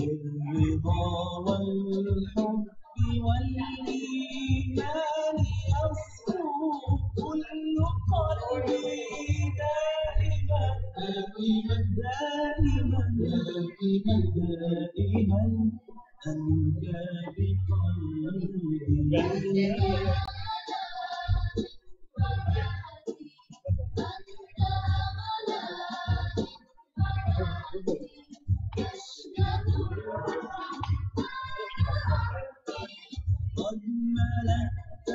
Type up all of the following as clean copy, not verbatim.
بالرضا والحب والإيمان يصفو كل قلبي دائما دائما دائما دائما دائما أنت بقلبي. قد ملكت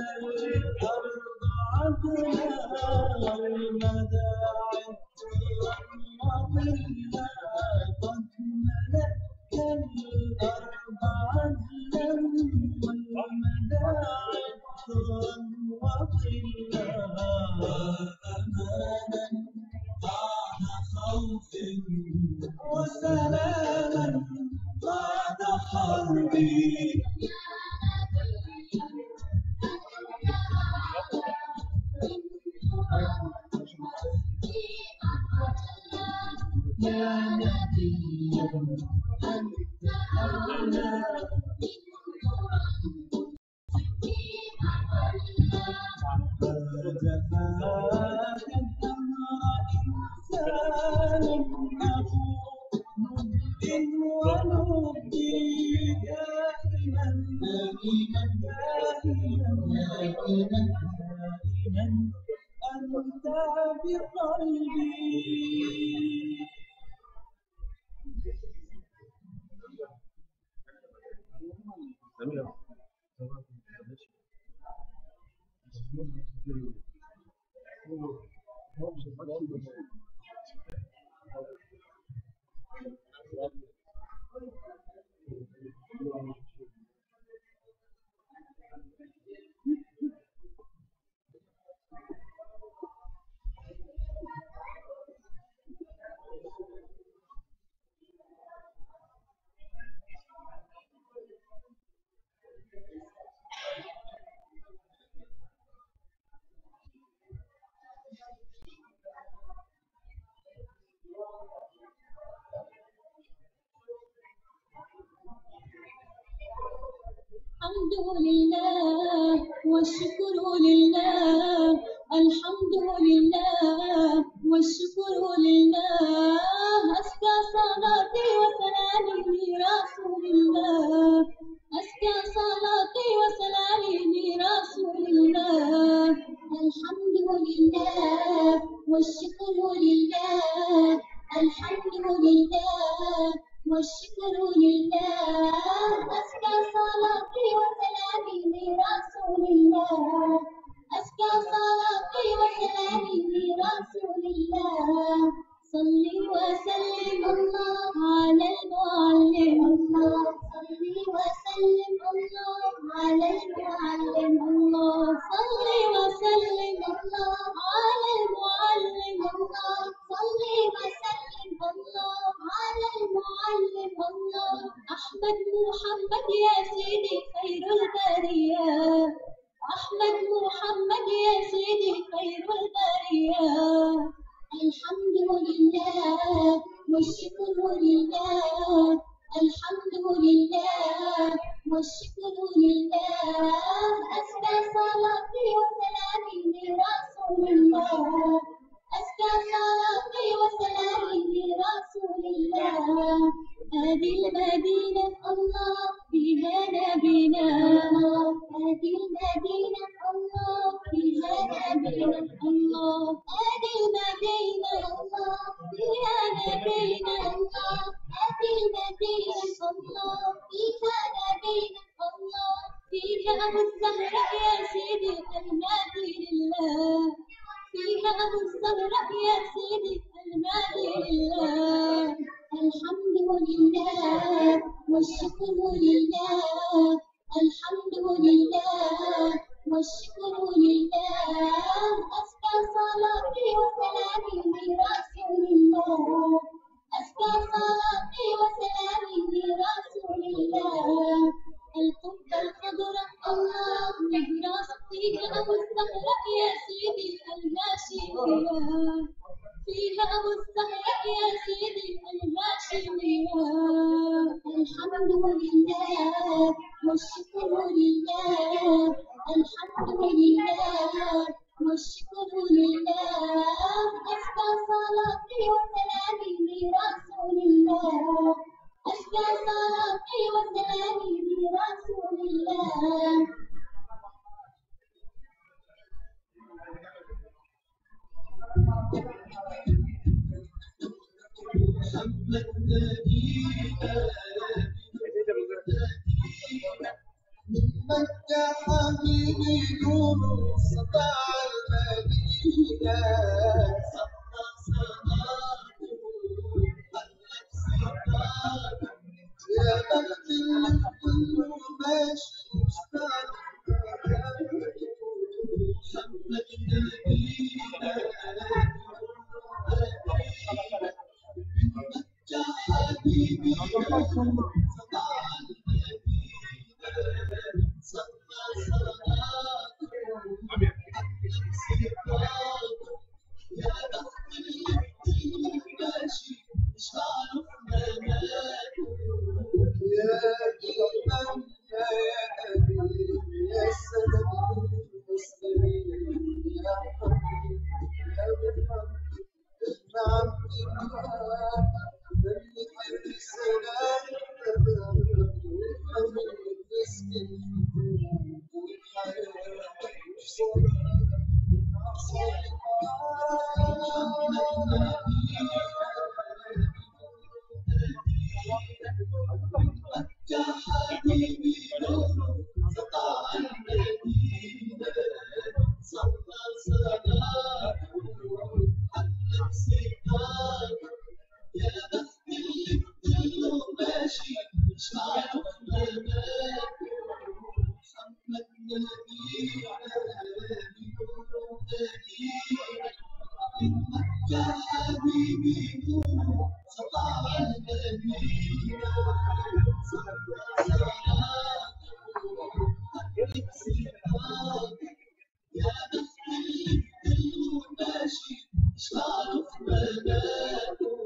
الأرض عدلا والمدى عطرا وظلا. قد ملكت الأرض عدلا والمدى عطرا وظلا. وأمانا بعد خوف وسلاما بعد حربي. يا نبي أنت أعلى فجفاك الدهر إنسان أخو نبد ونبدي دائما دائما دائما دائما دائما أنت بقلبي. الحمد لله والشكر لله، الحمد لله والشكر لله. أزكى صلاتي وسلامي لرسول الله، أزكى صلاتي وسلامي لرسول الله. الحمد لله والشكر لله، الحمد لله والشكر لله. أزكى صلاتي وسلامي لرسول الله، أزكى صلاتي وسلامي لرسول الله. صل وسلم الله على المعلم، الله صل وسلم الله على المعلم، الله صل وسلم الله على المعلم، الله صل وسلم الله على المعلم. الله أحمد محمد يا سيدي خير البرية، أحمد محمد يا سيدي خير البرية. الحمد لله والشكر لله، الحمد لله والشكر لله. أزكى صلاتي وسلامي لرسول الله، أزكى صلاتي وسلامي لرسول الله. هذه المدينة الله فيها نبينا، هذه المدينة الله فيها نبينا، الله هذه المدينة الله فيها نبينا، الله هذه المدينة الله فيها نبينا، الله فيها أبو الزهراء يا سيدي المهدي لله، فيها أبو الزهراء يا سيدي المهدي لله. الحمد لله والشكر لله، الحمد لله والشكر لله. أزكى صلاتي وسلامي لرسول الله، أزكى صلاتي وسلامي لرسول الله. القبة الخضراء الله نهر فيها أبو الزهراء يا سيدي الماشية، فيها أبو الزهراء يا سيدي الماشية. الحمد الحمد لله والشكر لله الحمد لله والشكر لله أزكى صلاتي وسلامي لرسول الله أزكى صلاتي وسلامي لرسول الله محمد نبينا من مكة حبيبي نور سطع المدينة صلى صلاته حلت صفاته يا بخت اللي كله ماشي مشتاق محمد نبينا يا حبيبي سطع المدينة صلى صلاته يا بخت اللي ماشي اشعله في منامه يا إمام يا أبي يا سلام المسلمين يا حبيبي يا محمد ابن عبد الله اللي خير سلام حبيب مسكين يا حبيبي نور سطع المدينة صلى صلاته حلت صفاته يا بخت اللي كله ماشي شعره في منامه محمد نبينا يا حبيبي نور سطع المدينة صلى صلاته حلت صفاته يا بخت اللي كله ماشي شعره في منامه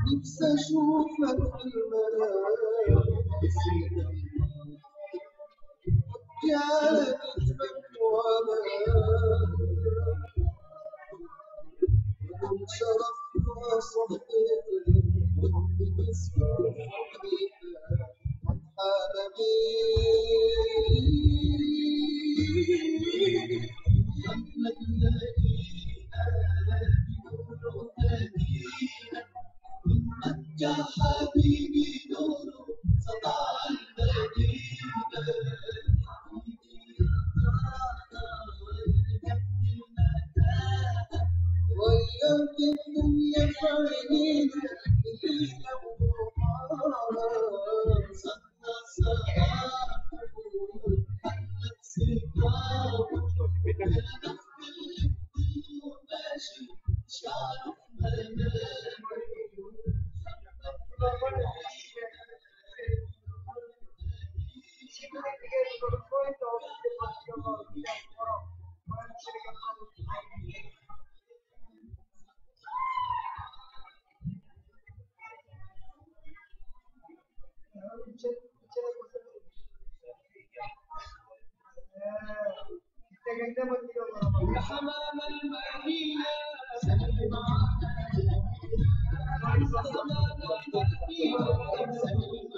نفسي أشوفك في المنام يا نجمك وأنا من شرف وصحبتي باسمك أنا محمد يا حبيبي نور سطع المدينة غيرت الدنيا في عينينا الليلة ونهارها صلى صلاته حلت صفاته يا بخت اللي كله ماشي شعره في منامه يا حمام المدينة سلم على حمام المدينة سلم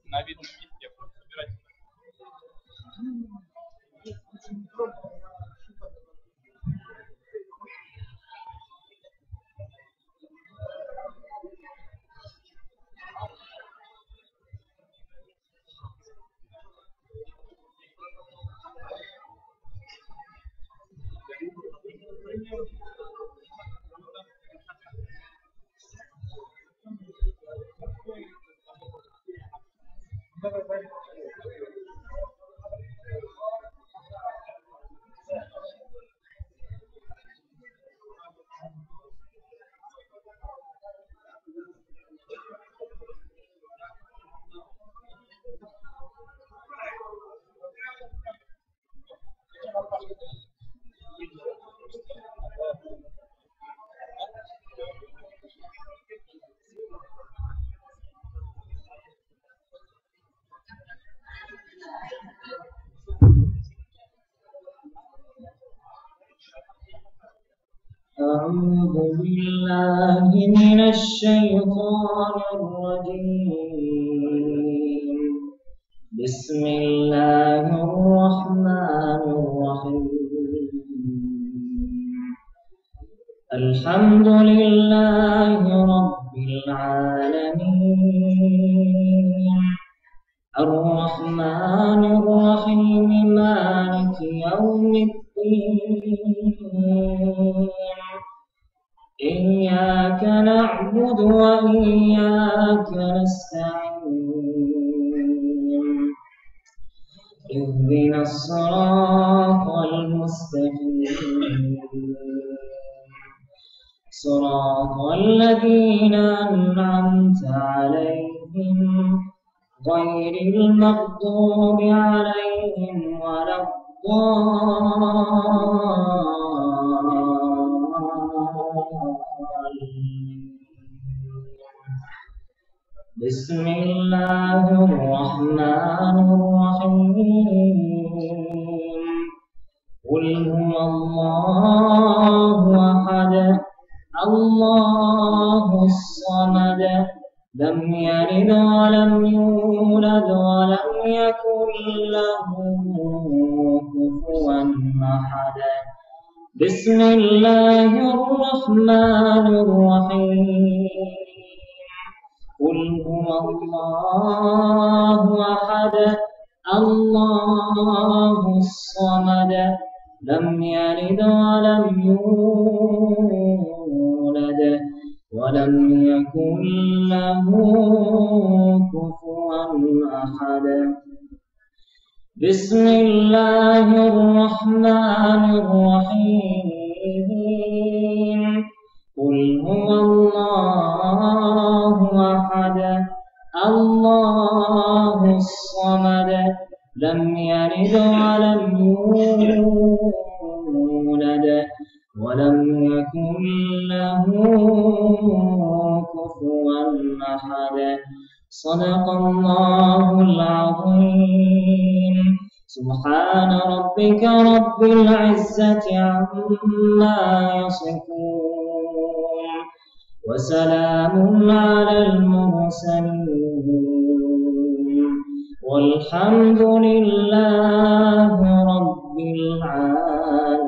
На видном месте собирать. أعوذ بالله من الشيطان الرجيم. بسم الله الرحمن الرحيم. الحمد لله رب العالمين الرحمن الرحيم مالك يوم الدين إياك نعبد وإياك نستعين اهدنا الصراط المستقيم صراط الذين أنعمت عليهم غير المغضوب عليهم ولا الضالين. بسم الله الرحمن الرحيم. قل هو الله أحد الله الصمد لم يلد ولم يولد ولم يكن له كفوا أحد. بسم الله الرحمن الرحيم. قل هو الله أحد الله الصمد لم يلد ولم يولد ولم يكن له كفوا أحد. بسم الله الرحمن الرحيم. قل هو الله أحد الله الصمد لم يلد ولم يولد ولم يكن له كفوا أحد. صدق الله العظيم. سبحان ربك رب العزة عما يصفون وسلام على المرسلين والحمد لله رب العالمين.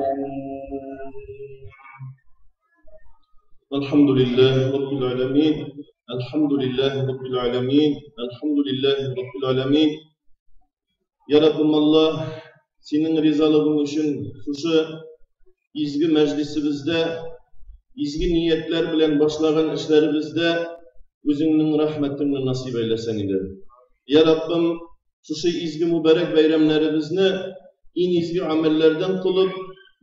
الحمد لله رب العالمين الحمد لله رب العالمين الحمد لله رب العالمين. Ya Rabbim Allah, senin rizalığın için şu izgi meclisimizde, izgi niyetler bilen başlayan işlerimizde özünün rahmetini nasip eylesen ilerim. Ya Rabbim, şu izgi mübarek bayramlarımızı en izgi amellerden kılıp,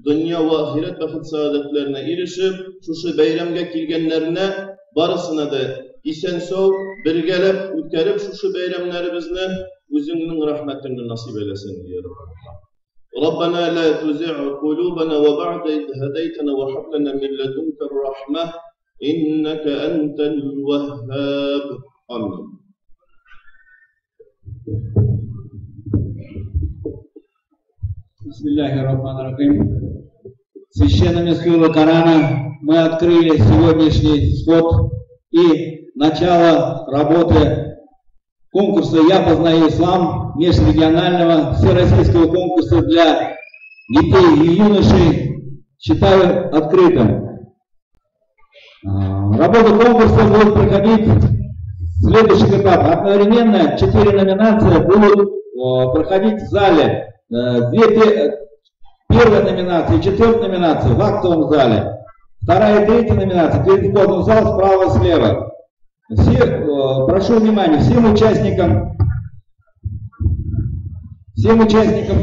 dünya ve ahiret vakit saadetlerine erişip, şu bayramga kelgenlerine barısına da isen sağ, birgelep, ütkərip şu bayramlarımızı özünün rahmetini nasip eylesin diyorum. ربنا لا تزغ قلوبنا وبعد إذ هديتنا وهب لنا من لدنك الرحمة إنك أنت الوهاب. آمين. Бисмиллахир-рахманир-рахим. Священными Скулу Корана мы открыли сегодняшний сход и начало работы конкурса «Я познаю ислам», межрегионального всероссийского конкурса для детей и юношей, считаю открытым. Работа конкурса будет проходить следующий этап. Одновременно 4 номинации будут проходить в зале. Первая номинация и 4-я номинация в актовом зале. 2-я и 3-я номинация перед входом в зал справа и слева. Прошу внимания, всем участникам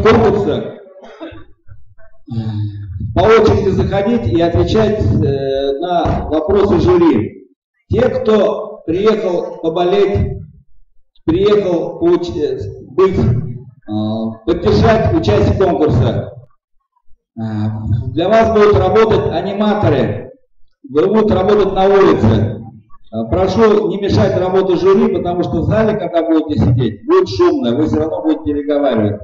конкурса по очереди заходить и отвечать на вопросы жюри. Те, кто приехал поболеть, приехал поддержать участие конкурса, для вас будут работать аниматоры, вы будете работать на улице. Прошу не мешать работе жюри, потому что в зале, когда будете сидеть, будет шумно, вы все равно будете переговаривать.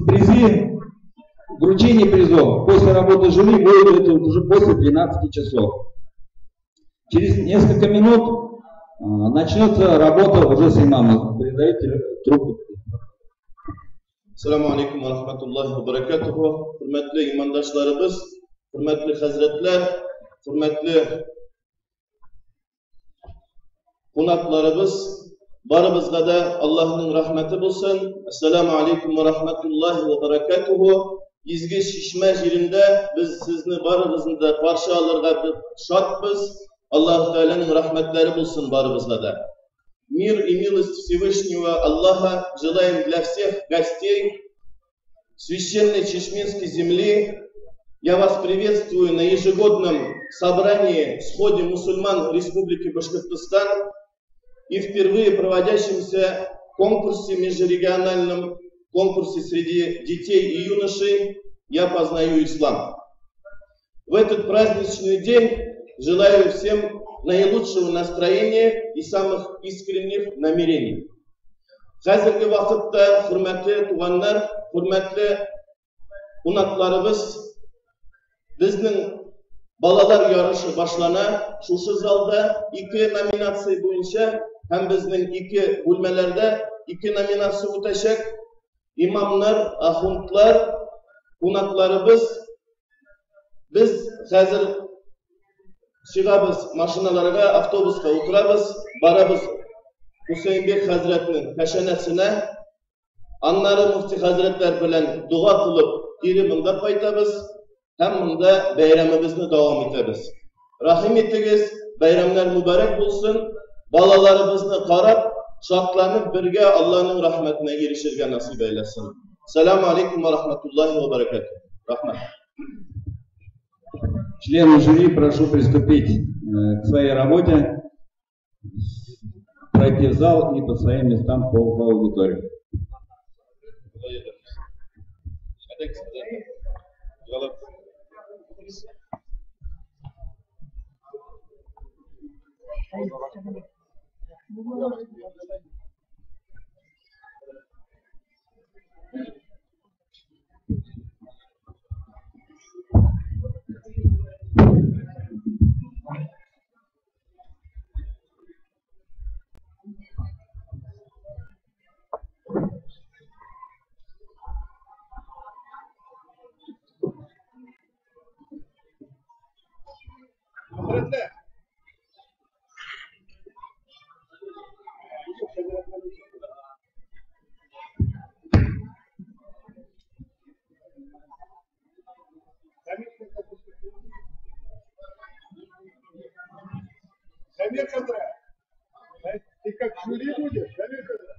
Призы, вручение призов после работы жюри будет уже после 12 часов. Через несколько минут начнется работа уже с имамом. Передайте трубку. Ассаламу алейкум ва рахматуллахи ва баракатуху. Hurmatli imandoshlarimiz, hurmatli hazratlar, hurmatli qonaqlarimiz, baribizga da Allohning rahmati bo'lsin. Assalomu alaykum va rahmatullohi va barakatuhu. Izgi Shishma yerinde biz sizni barimizni da qarshi olishga shodmiz. Alloh taolaning rahmatlari bo'lsin baribizga da. Мир и милость Всевышнего Аллаха желаем для всех гостей священной Чешминской земли. Я вас приветствую на ежегодном собрании, сходе мусульман Республики Башкортостан и впервые проводящемся конкурсе, межрегиональном конкурсе среди детей и юношей «Я познаю ислам». В этот праздничный день желаю всем наилучшего настроения и самых искренних намерений. Хәзерге вакытта, хурмәтле туганнар, хурмәтле кунакларыбыз, безнең балалар ярышы башлана. Шушы залда 2 номинация буенча һәм безнең 2 бүлмәләрдә 2 номинация үтәчәк. Имамнар, ахунтлар, кунакларыбыз, без хәзер чыгабыз машиналарга, автобуска утырабыз, барабыз Хусейнбек хәзрәтнең кәшәнәсенә, аннары муфти хәзрәтләр белән дуга кылып, кире монда кайтабыз һәм монда бәйрәмебезне дәвам итәбез. Рахим итегез, бәйрәмнәр мүбарәк булсын, балаларыбызны карап, шатланып бергә Аллаһның рәхмәтенә ирешергә насыйп әйләсен. Ассаламу алейкум ва рахматуллахи ва баракатуһ. Рахмат. Члены жюри прошу приступить к своей работе, пройти в зал и по своим местам по аудитории. Дамир Кадра, ты как жюри будешь? Дамир Кадра.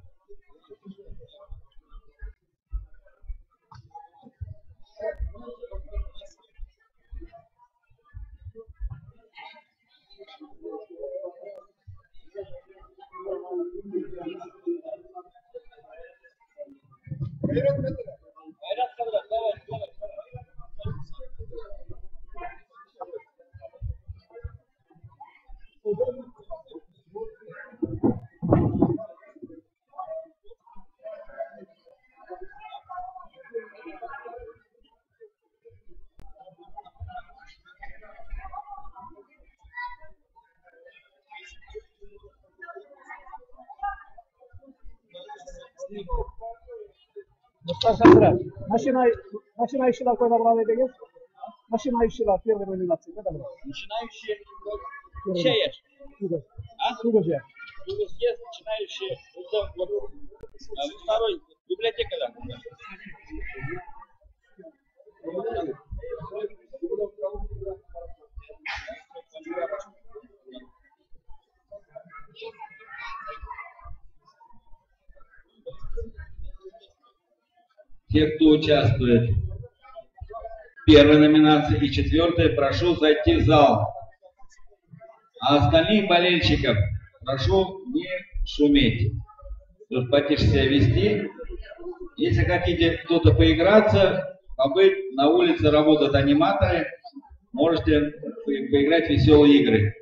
Айрат Кадра, давай. Начинающий какой набрал идею? Начинающий первый номинации. Начинающие чаешь. Куда же? Есть начинающие. Второй библиотека, да. Те, кто участвует в первой номинации и четвертой, прошу зайти в зал. А остальных болельщиков прошу не шуметь. Потише себя вести. Если хотите кто-то поиграться, побыть на улице, работают аниматоры, можете поиграть в веселые игры.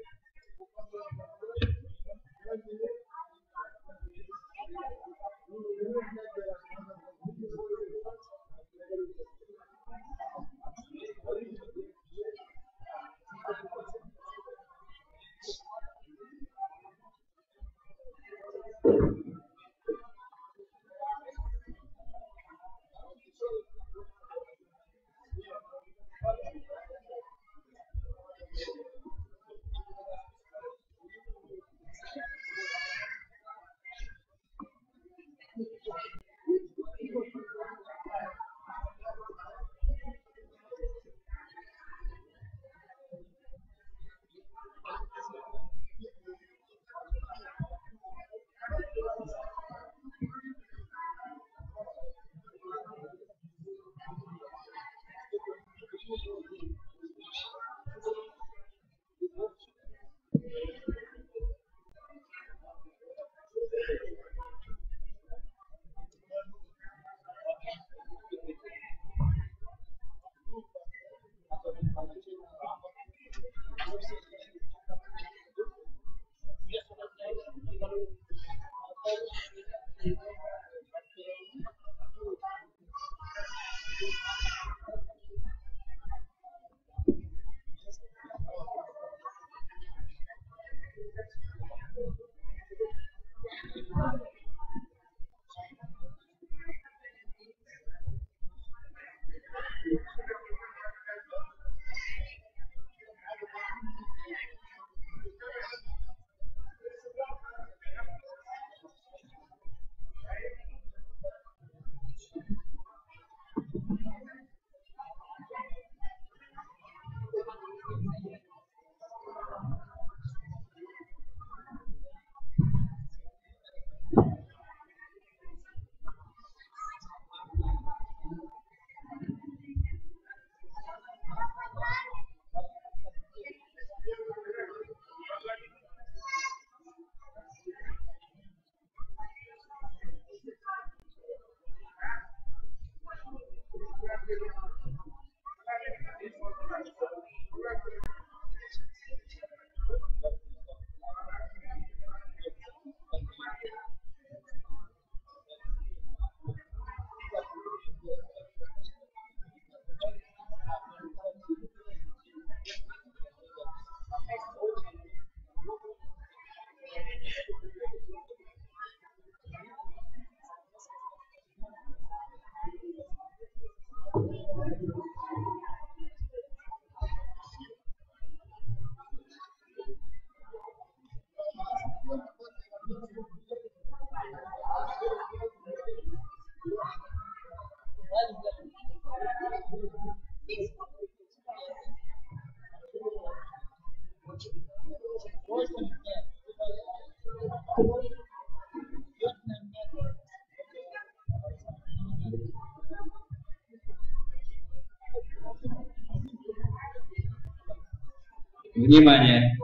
Внимание!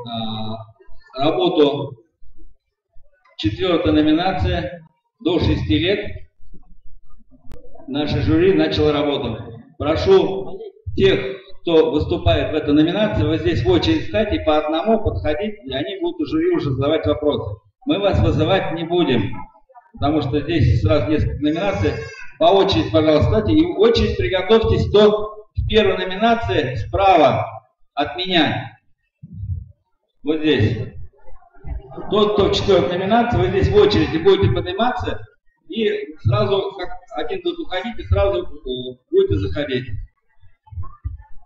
Работу четвертая номинация до 6 лет. Наше жюри начало работу. Прошу тех, кто выступает в этой номинации, вот здесь в очередь стать и по одному подходить, и они будут у жюри уже задавать вопросы. Мы вас вызывать не будем, потому что здесь сразу несколько номинаций. По очереди, пожалуйста, стойте. И в очередь приготовьтесь, кто в первой номинации справа от меня. Вот здесь. Тот, кто в четвертой номинации, вы здесь в очереди будете подниматься И сразу, как один будет уходить, и сразу будете заходить.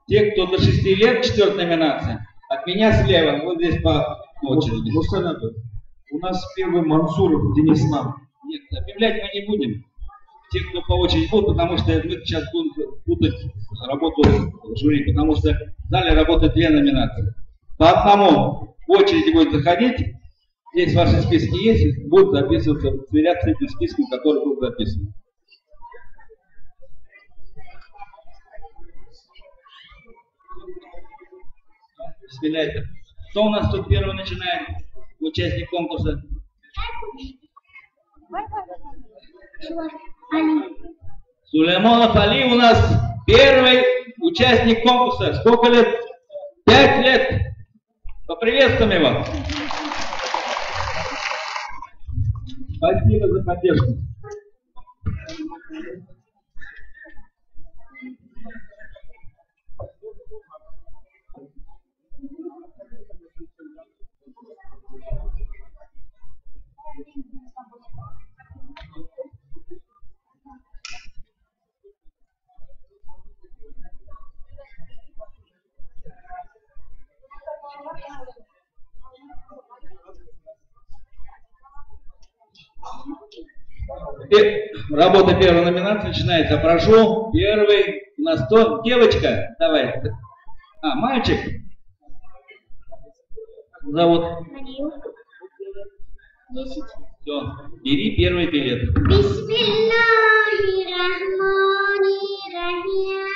Те, кто до 6 лет, 4-я номинация, от меня слева, вот здесь по очереди. У нас первый Мансуров Денис Нам. Нет, объявлять мы не будем. Те, кто по очереди будут, потому что мы сейчас будем путать работу жюри, потому что в зале работают 2 номинации. По одному в очереди будет заходить. Здесь ваши списки есть, будут записываться, сверяться с этим списком, который был записан. Bismillah. Кто у нас тут первый начинает? Участник конкурса. Сулейманов Али у нас первый участник конкурса. Сколько лет? 5 лет. Поприветствуем его. Спасибо за поддержку. Работа первой номинации начинается. Прошу, первый у нас кто? Девочка, давай. А, мальчик. Зовут? 10. Все, бери первый билет. Бисмиллахир-рахманир-рахим.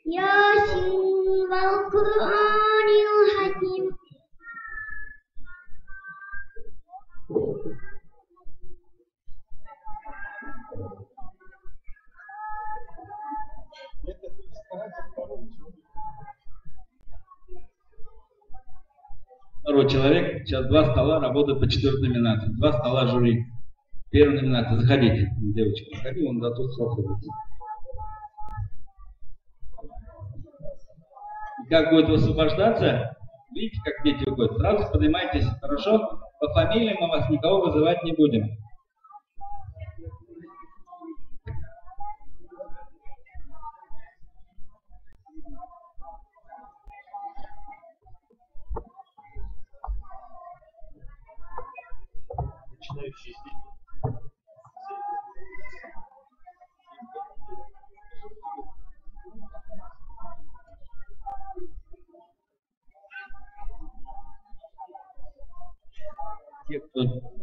Ясин вал-Куранил-хаким. Второй человек. Сейчас 2 стола работают по 4-й номинации. 2 стола жюри. Первая номинация. Заходите, девочка. Заходи, он за тот стол садится. И как будет высвобождаться, видите, как дети уходят. Сразу поднимайтесь, хорошо? По фамилиям мы вас никого вызывать не будем.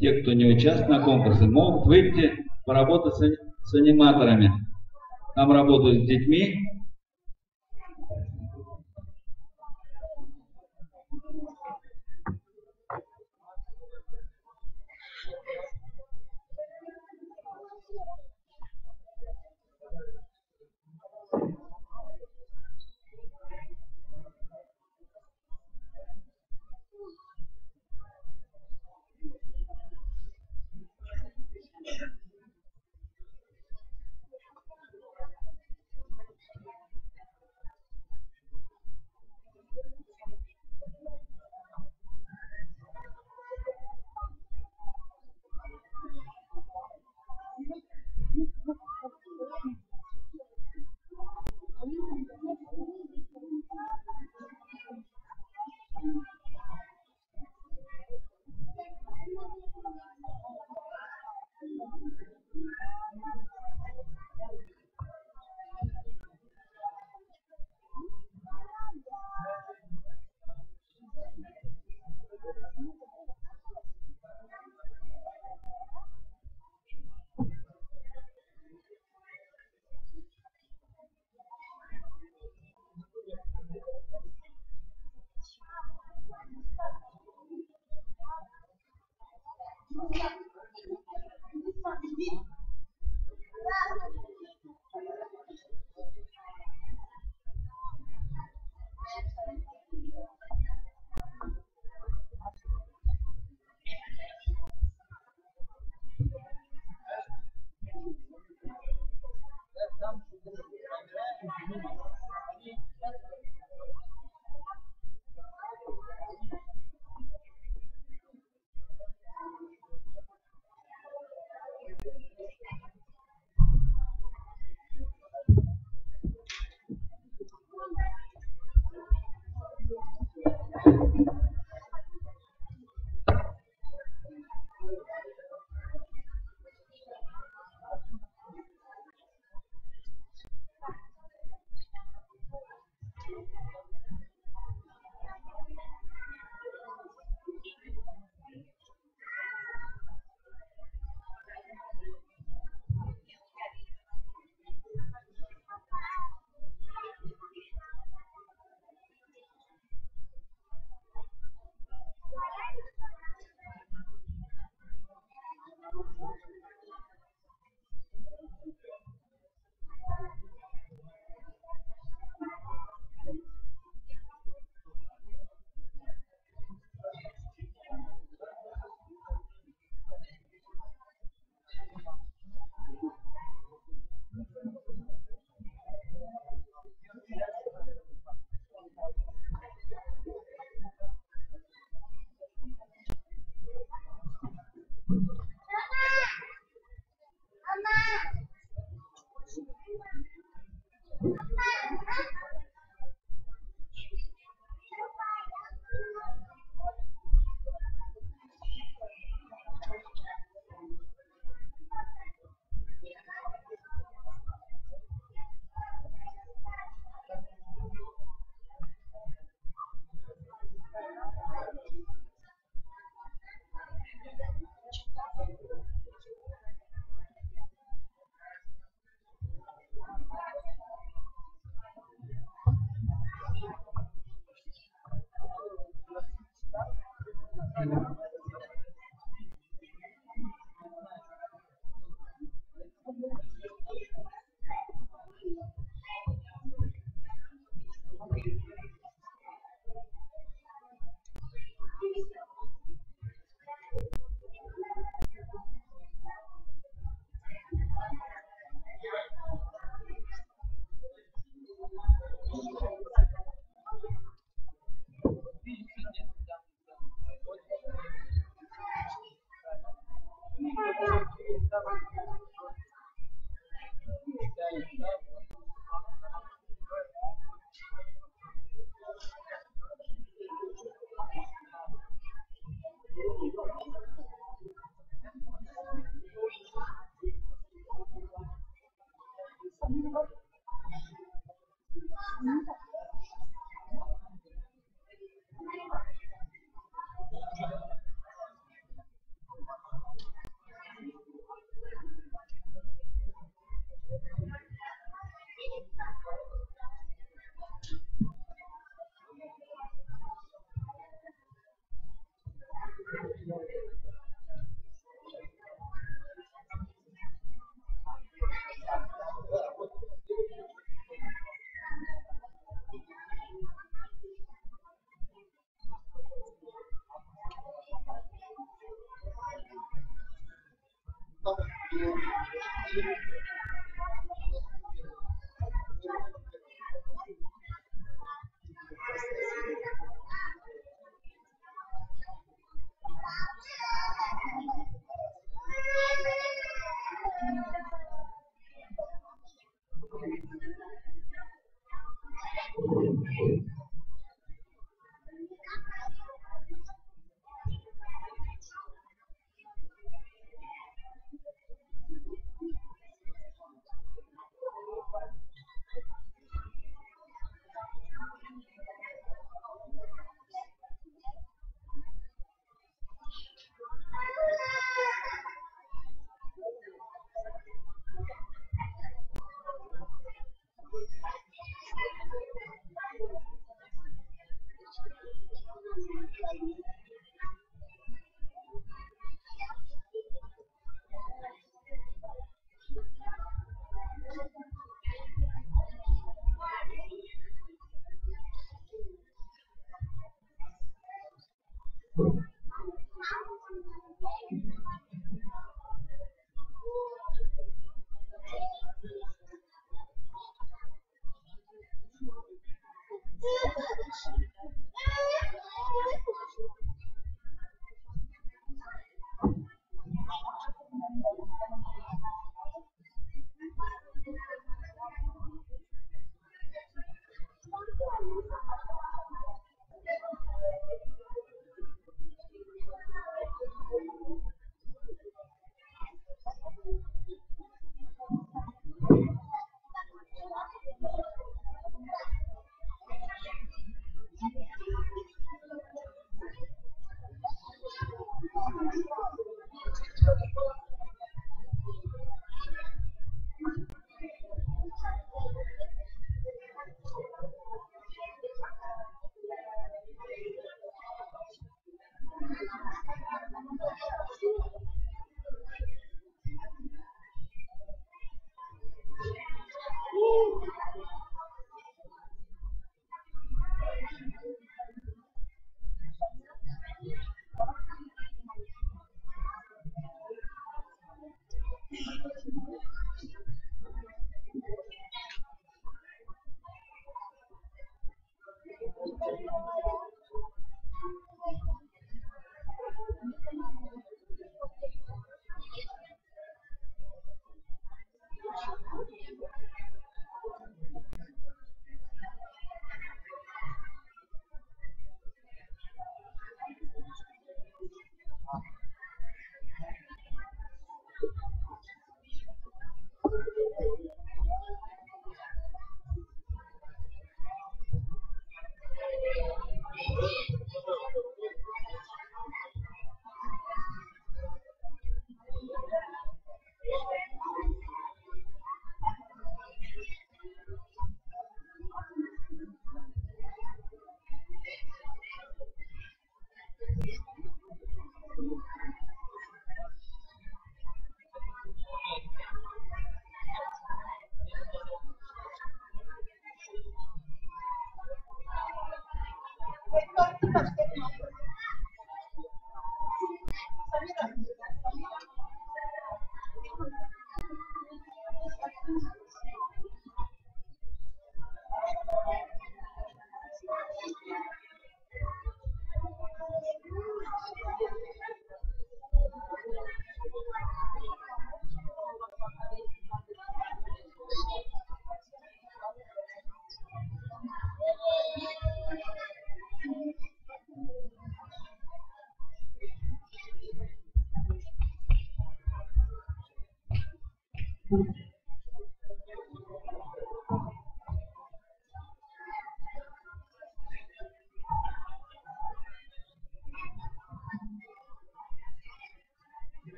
Те, кто не участвует на конкурсе, могут выйти поработать с аниматорами. Там работают с детьми.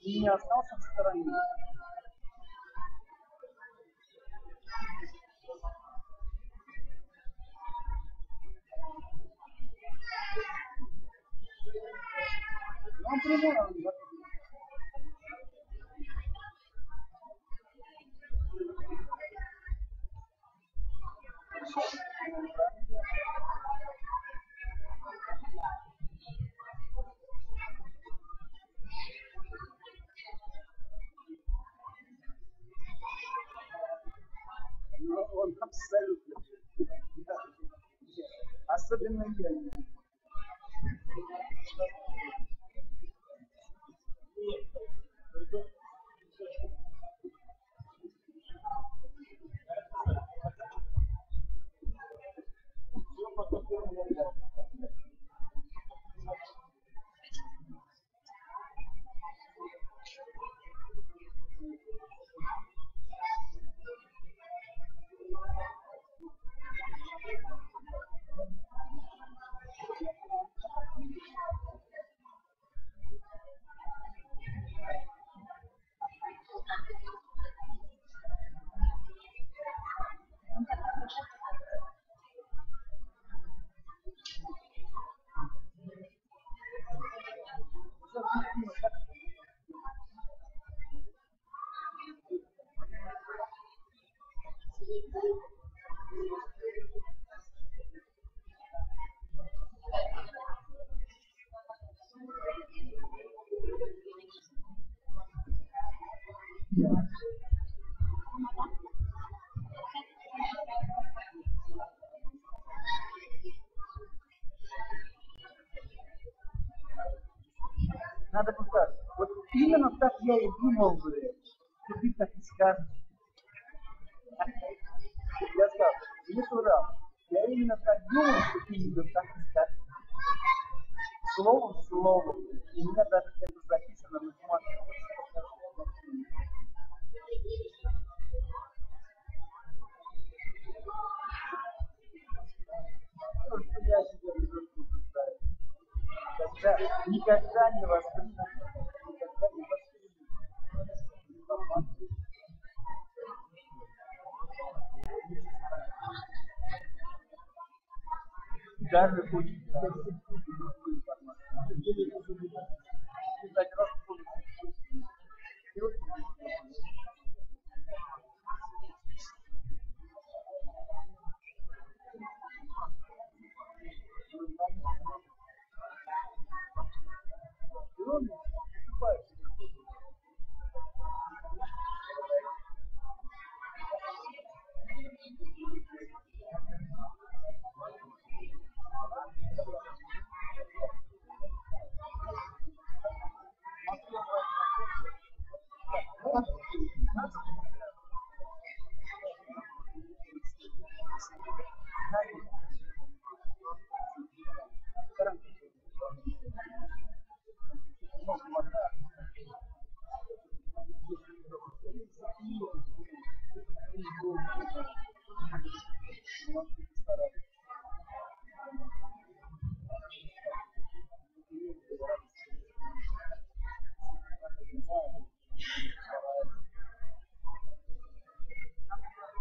И не остался в стороне. Ну, прямой он, да. Ну, он абсолютно. Да. Особенно я. Надо просто, вот именно так я и думал бы, что ты так и скажешь. Я сказал, не урал. Я именно так думал, что ты именно так и скажешь. Слово в слово. И у меня даже это записано на бумаге. Просто я себе не представляю. Когда никогда не воспримут, никогда не воспримут. Каждый хочет информацию. Писать раз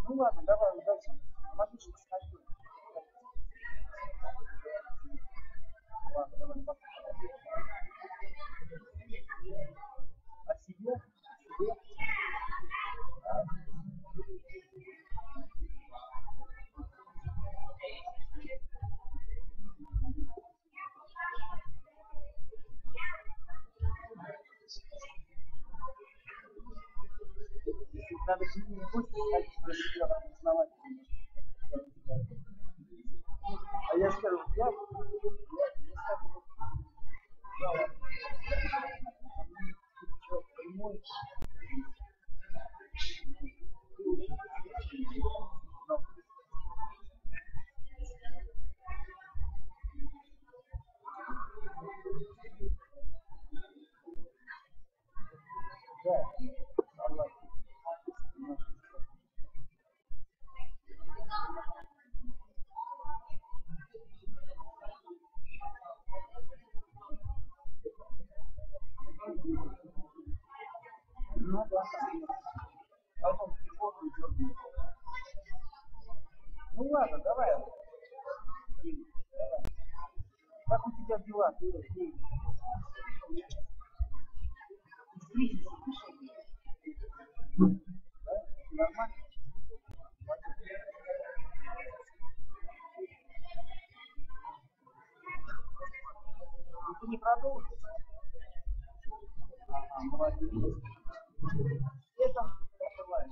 Ну ладно, давай, удачи. Могу сходить. Ладно, давай, пока. А себе? Надо к нему не больше сходить, чтобы себя основательно. А я скажу, я прямой. Ну да, потом телефон идет. Ну ладно, давай. Давай. Как у тебя дела? Ты нормально? Ты не продолжишь? Молодец. Это давай.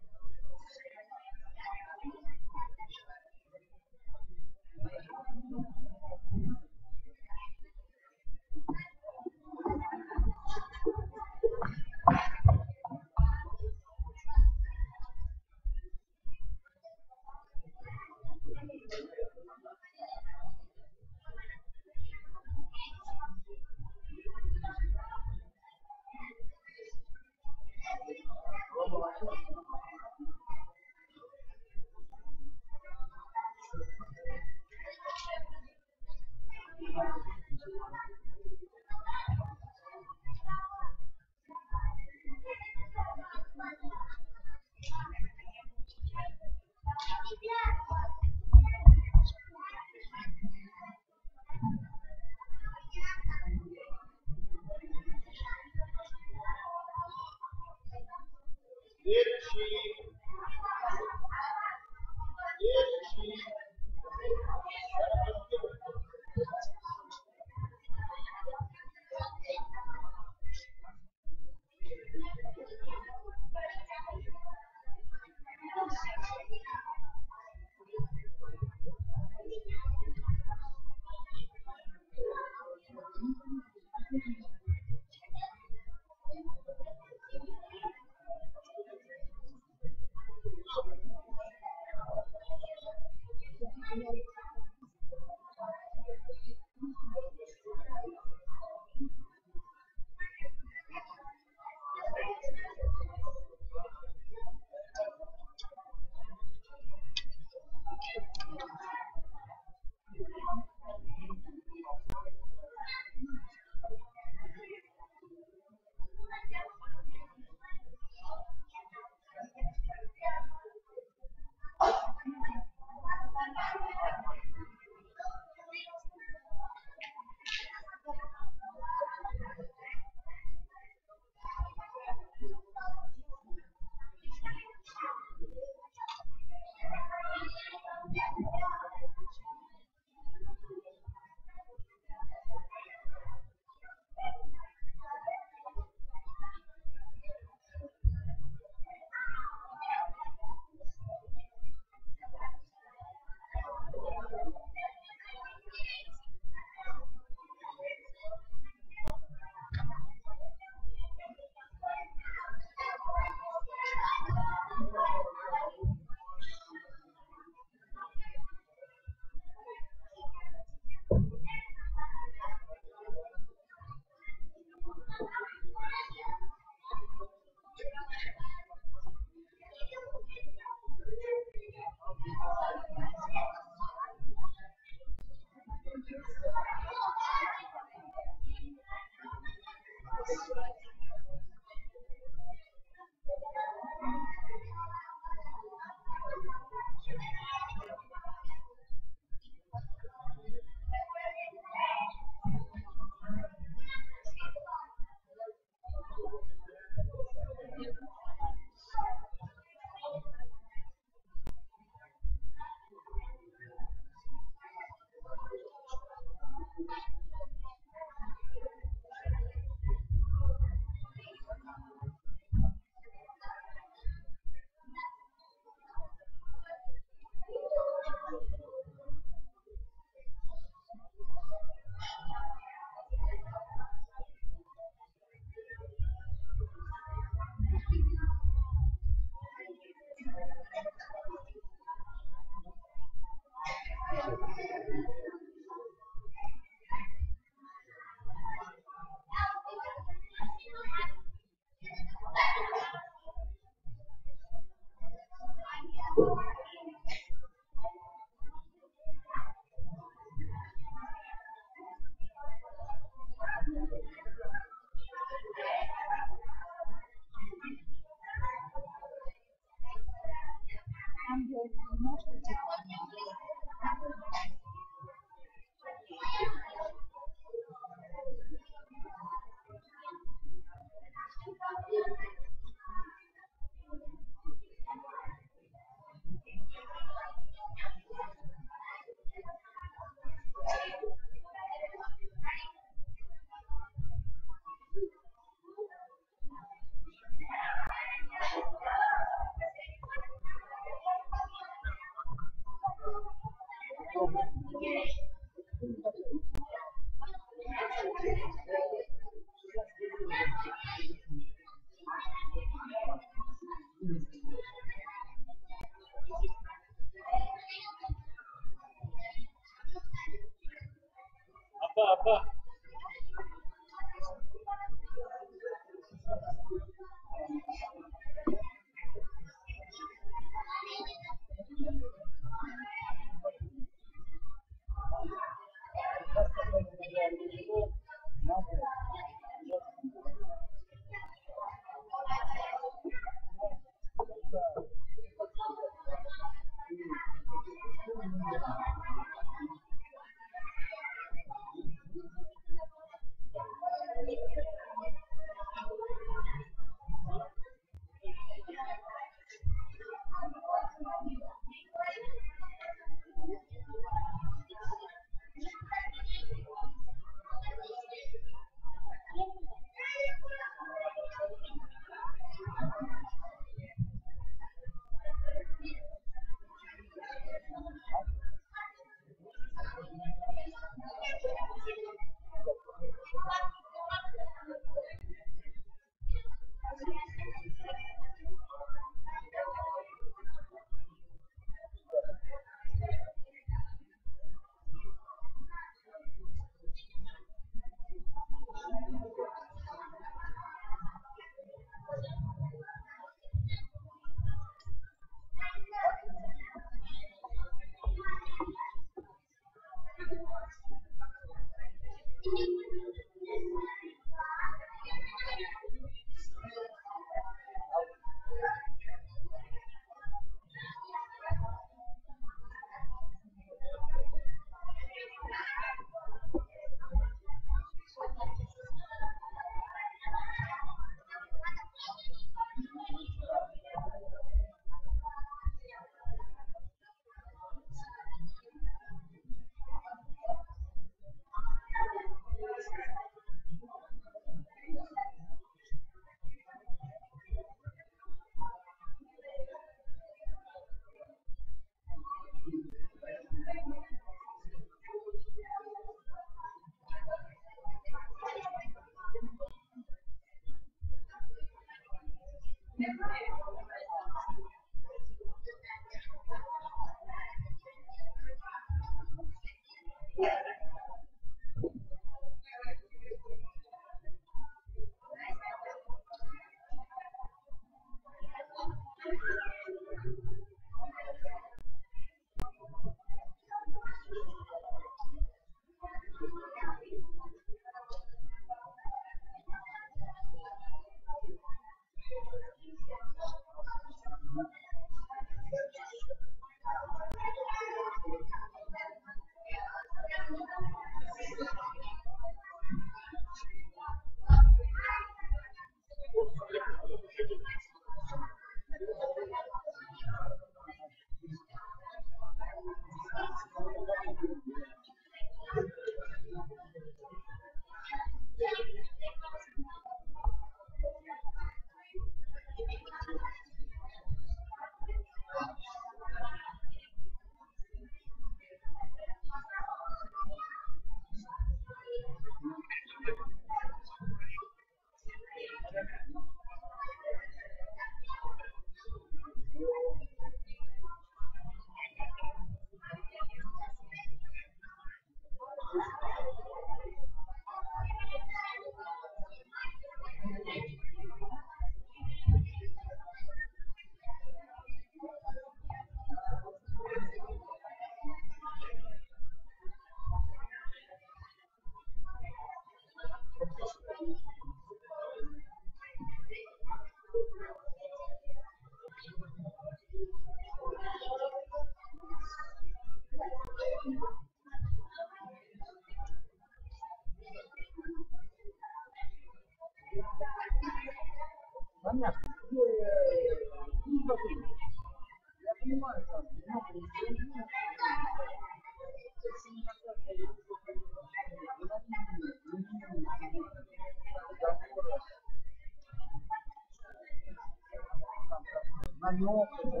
много, да?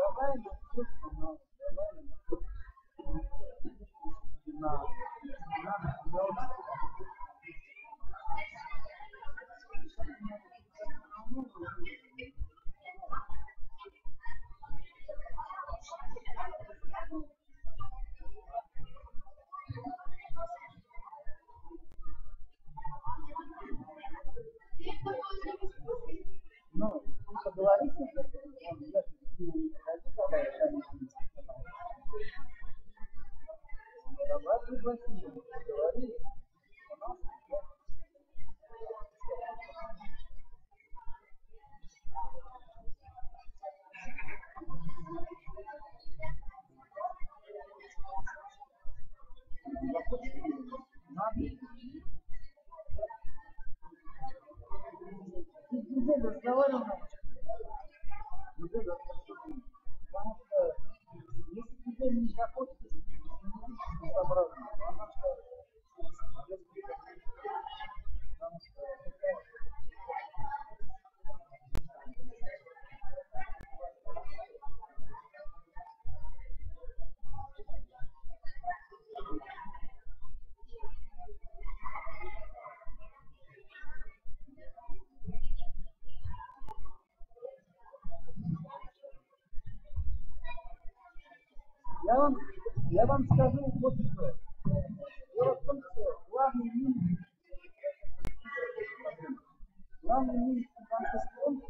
Давай, ну, поговори с ним, давай пригласи его, поговори. Ты где разговаривал? Потому что если тебе не захочется, не безобразно. Потому что я вам скажу вот что. Дело в том, что главный минус банковского фонда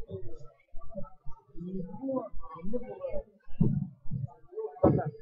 его не было продаж.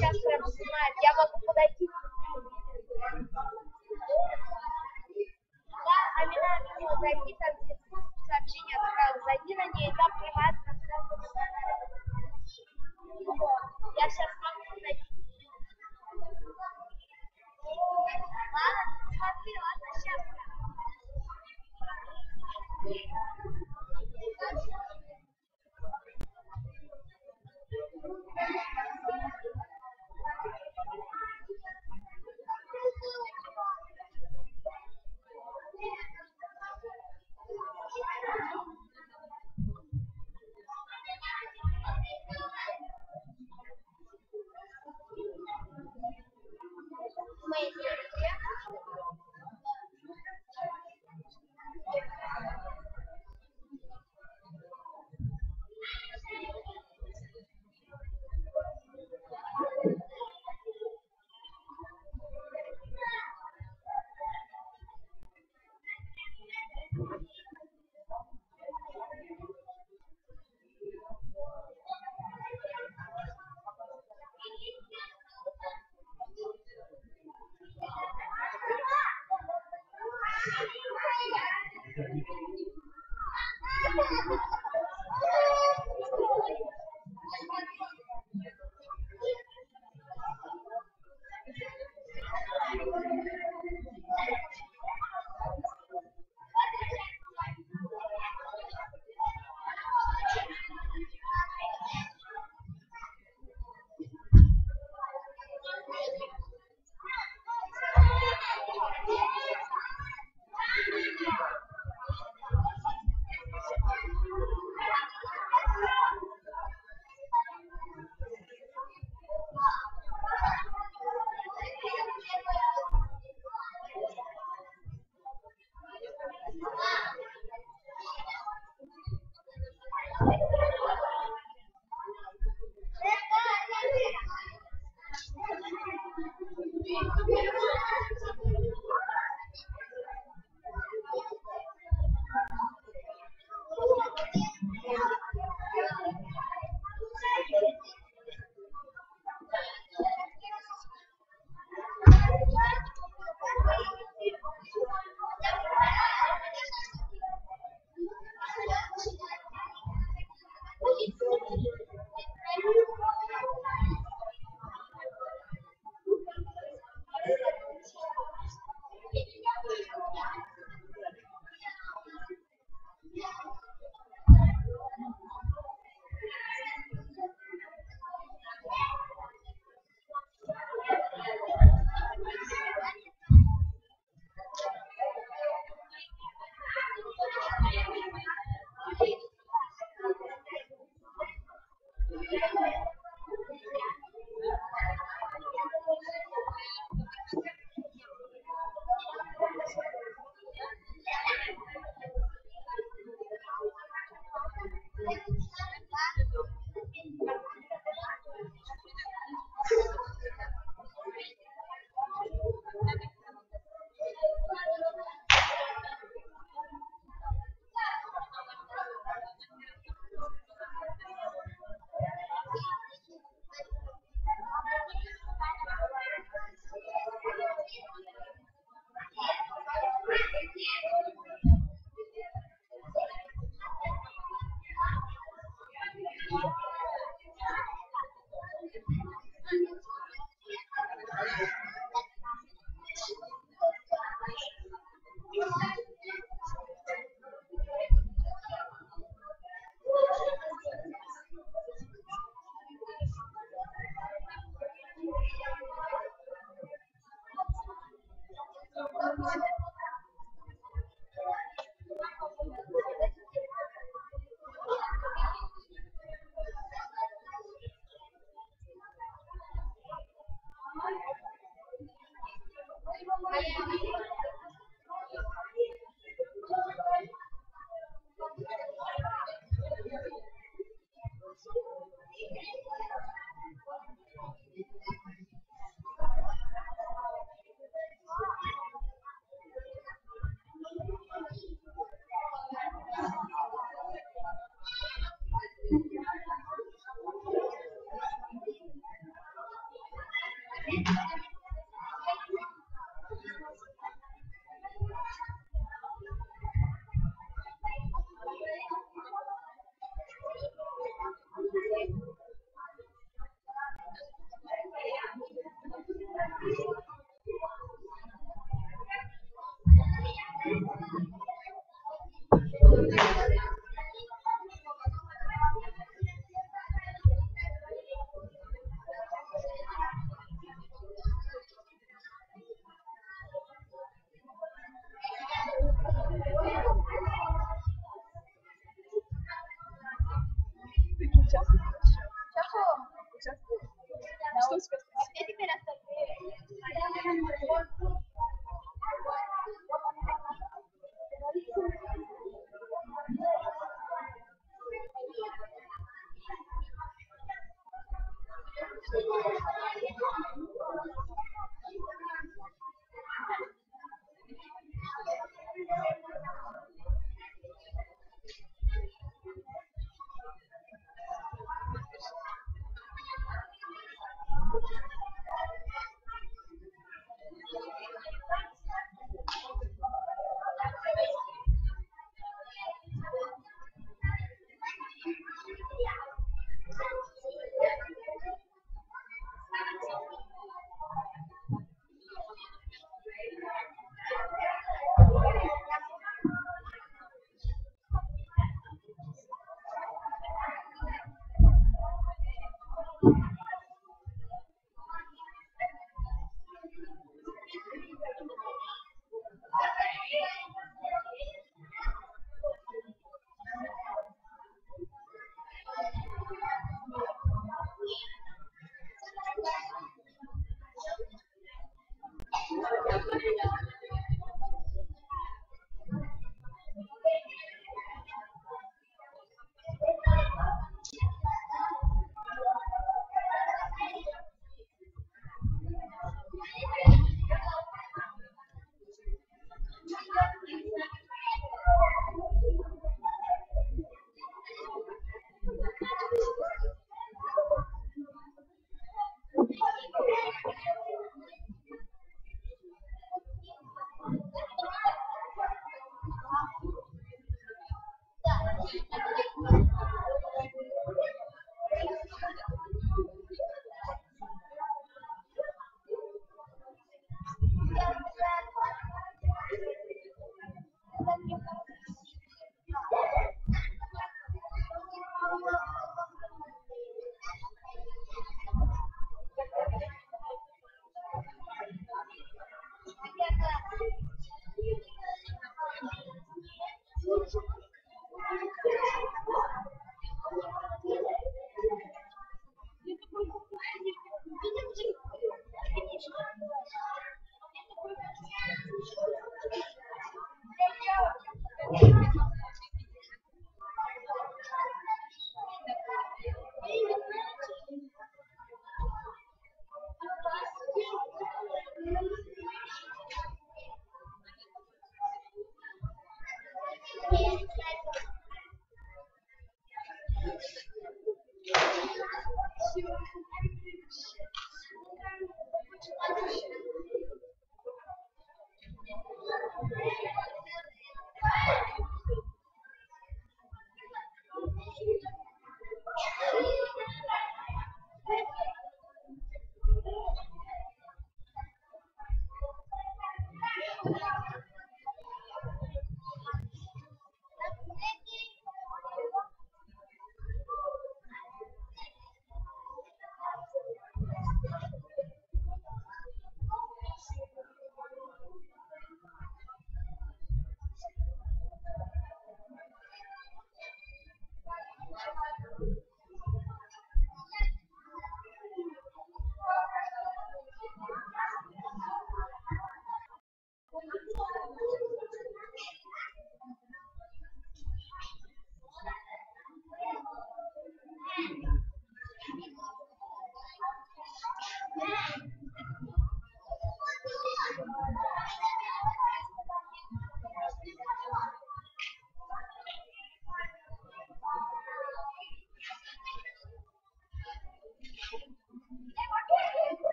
Сейчас прям снимает. Я могу подойти. Да, Амина объяснила, зайти, там сообщение отправила. Зайди на нее, и там приват. Я сейчас могу зайти. Ладно, смотри, ладно, сейчас.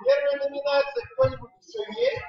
Первая номинация кто-нибудь еще есть?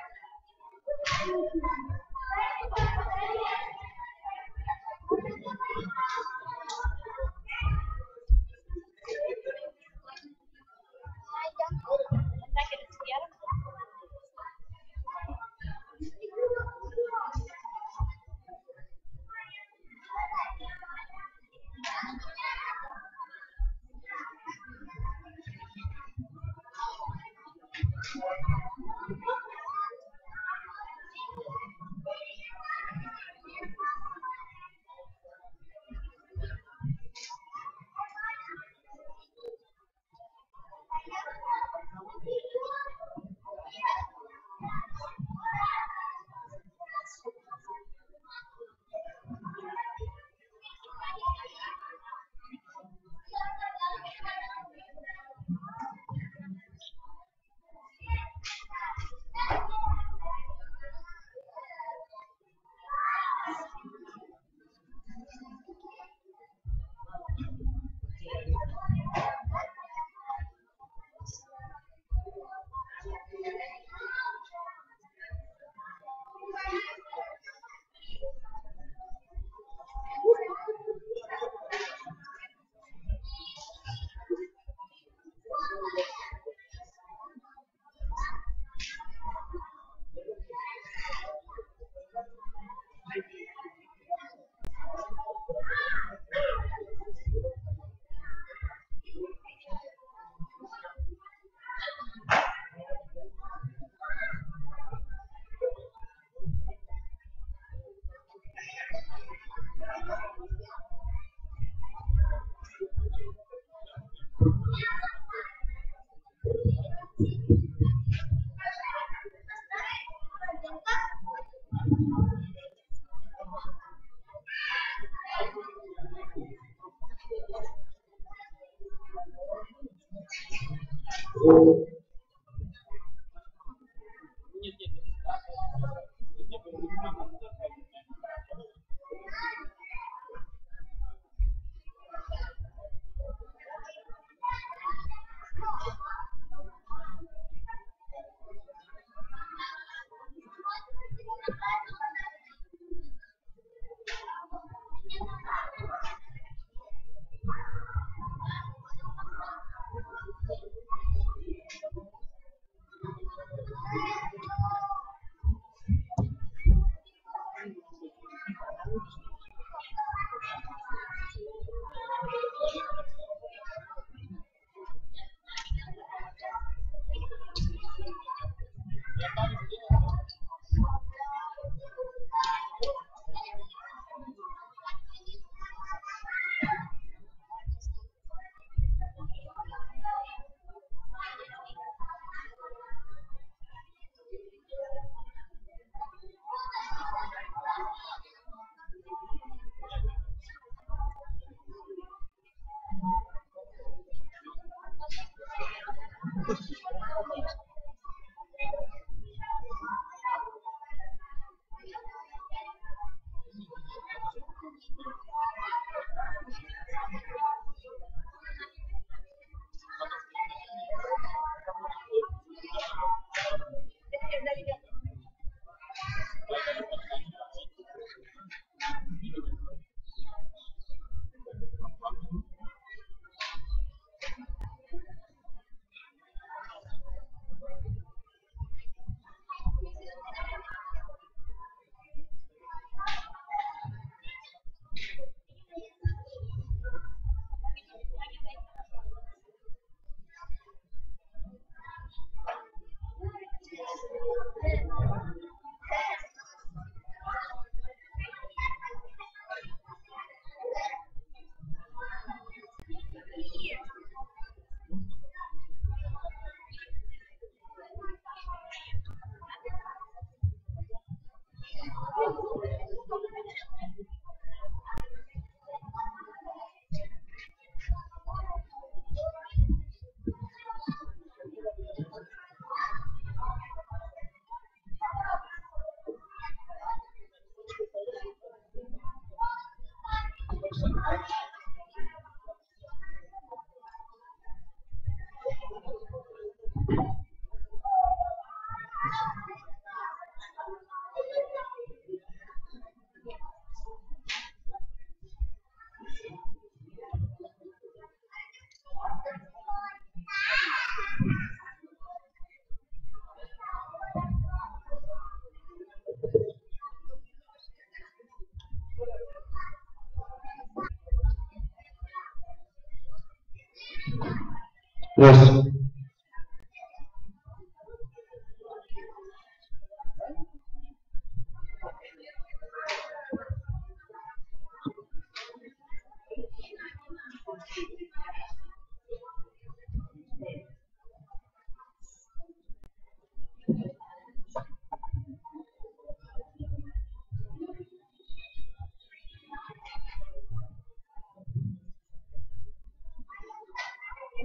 Terus.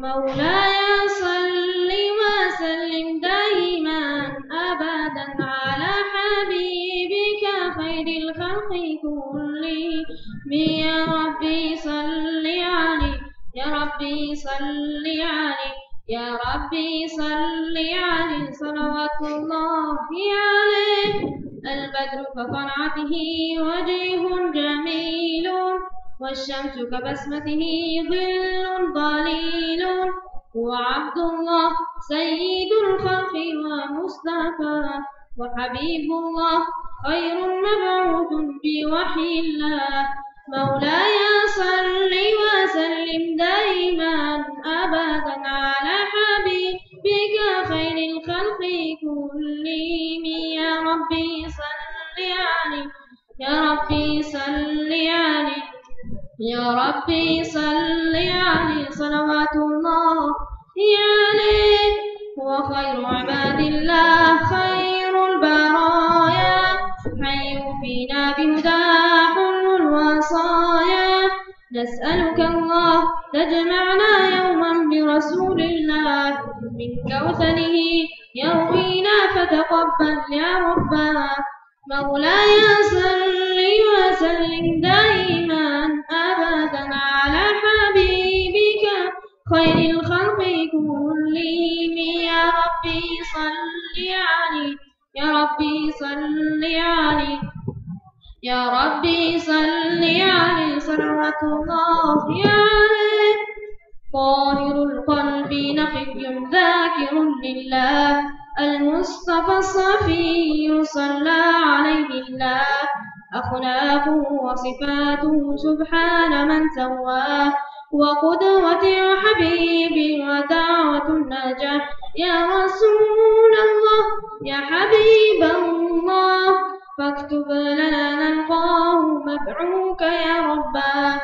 مولاي صل وسلم دائما أبدا على حبيبك خير الخلق كلهم يا ربي صل عليه يا ربي صل عليه يا ربي صل عليه صلوات الله عليه البدر كطلعته وجه جميل والشمس كبسمته ظل ضليل وعبد الله سيد الخلق ومصطفى وحبيب الله خير مبعوث بوحي الله مولاي صل وسلم دائما أبدا على حبيبك خير الخلق كلهم يا ربي صل عليه يا ربي صل عليه يا ربي صل عليه صلوات الله عليه هو خير عباد الله خير البرايا حي فينا بهداه حل الوصايا نسألك الله تجمعنا يوما برسول الله من كوثره يروينا فتقبل يا ربنا مولاي صل وسلم دائما أبدا على حبيبك خير الخلق كلهم يا ربي صل عليه يا ربي صل عليه يا ربي صل عليه صلوات الله عليه طاهر القلب نقي ذاكر لله المصطفى الصفي صلى عليه الله أخلاقه وصفاته سبحان من سواه وقدوة وحبيب ودعوة النجاة يا رسول الله يا حبيب الله فاكتب لنا نلقاه مدعوك يا رباه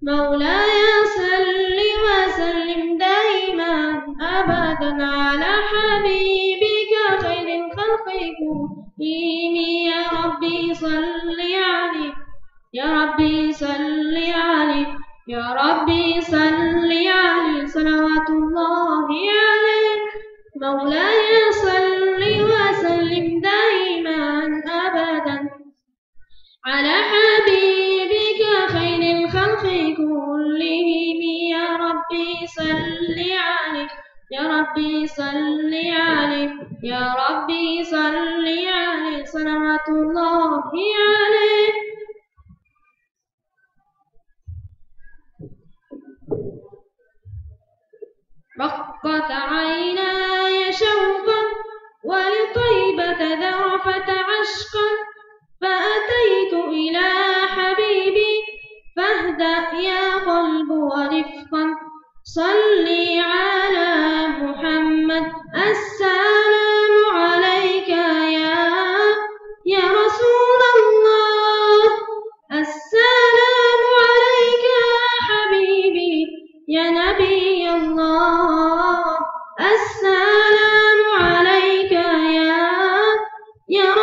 مولاي صل وسلم دائما أبدا على حبيبك خير الخلق كلهم يا ربي صل عليه يا ربي صل عليه يا ربي صل عليه صلوات الله عليه مولاي صل وسلم دائما أبدا على حبيبك خير الخلق كلهم يا ربي صل عليه يا ربي صل عليه يا ربي صل عليه صلوات الله عليه رقت عيناي شوقا ولطيبة ذرفت عشقا فأتيت إلى حبيبي فاهدأ يا قلب ورفقا صلي على محمد السلام عليك يا رسول الله السلام عليك يا حبيبي يا نبي الله السلام عليك يا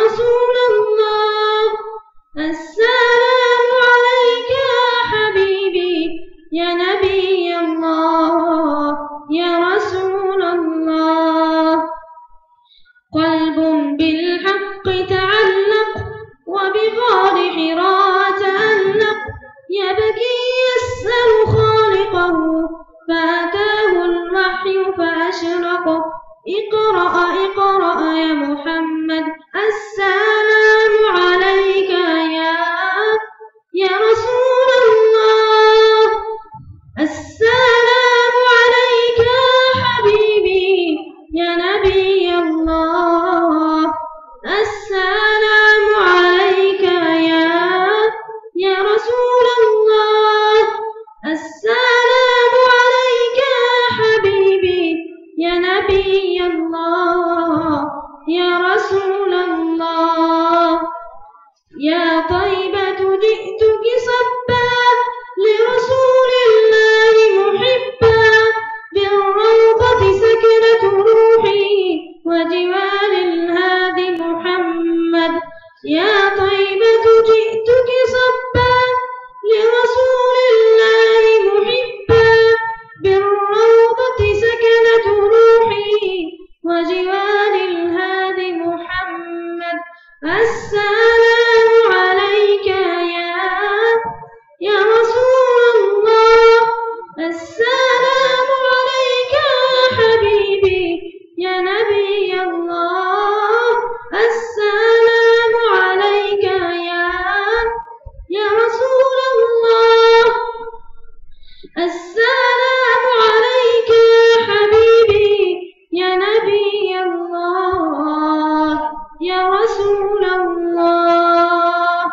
يا طيبة جئتك صبا لرسول الله محبا بالروضة سكنت روحي وجوار الهادي محمد يا طيبة جئتك صبا لرسول الله محبا بالروضة سكنت روحي وجوار الهادي محمد السلام عليك يا رسول الله السلام عليك يا حبيبي يا نبي الله السلام عليك يا رسول الله السلام عليك يا حبيبي يا نبي الله يا رسول الله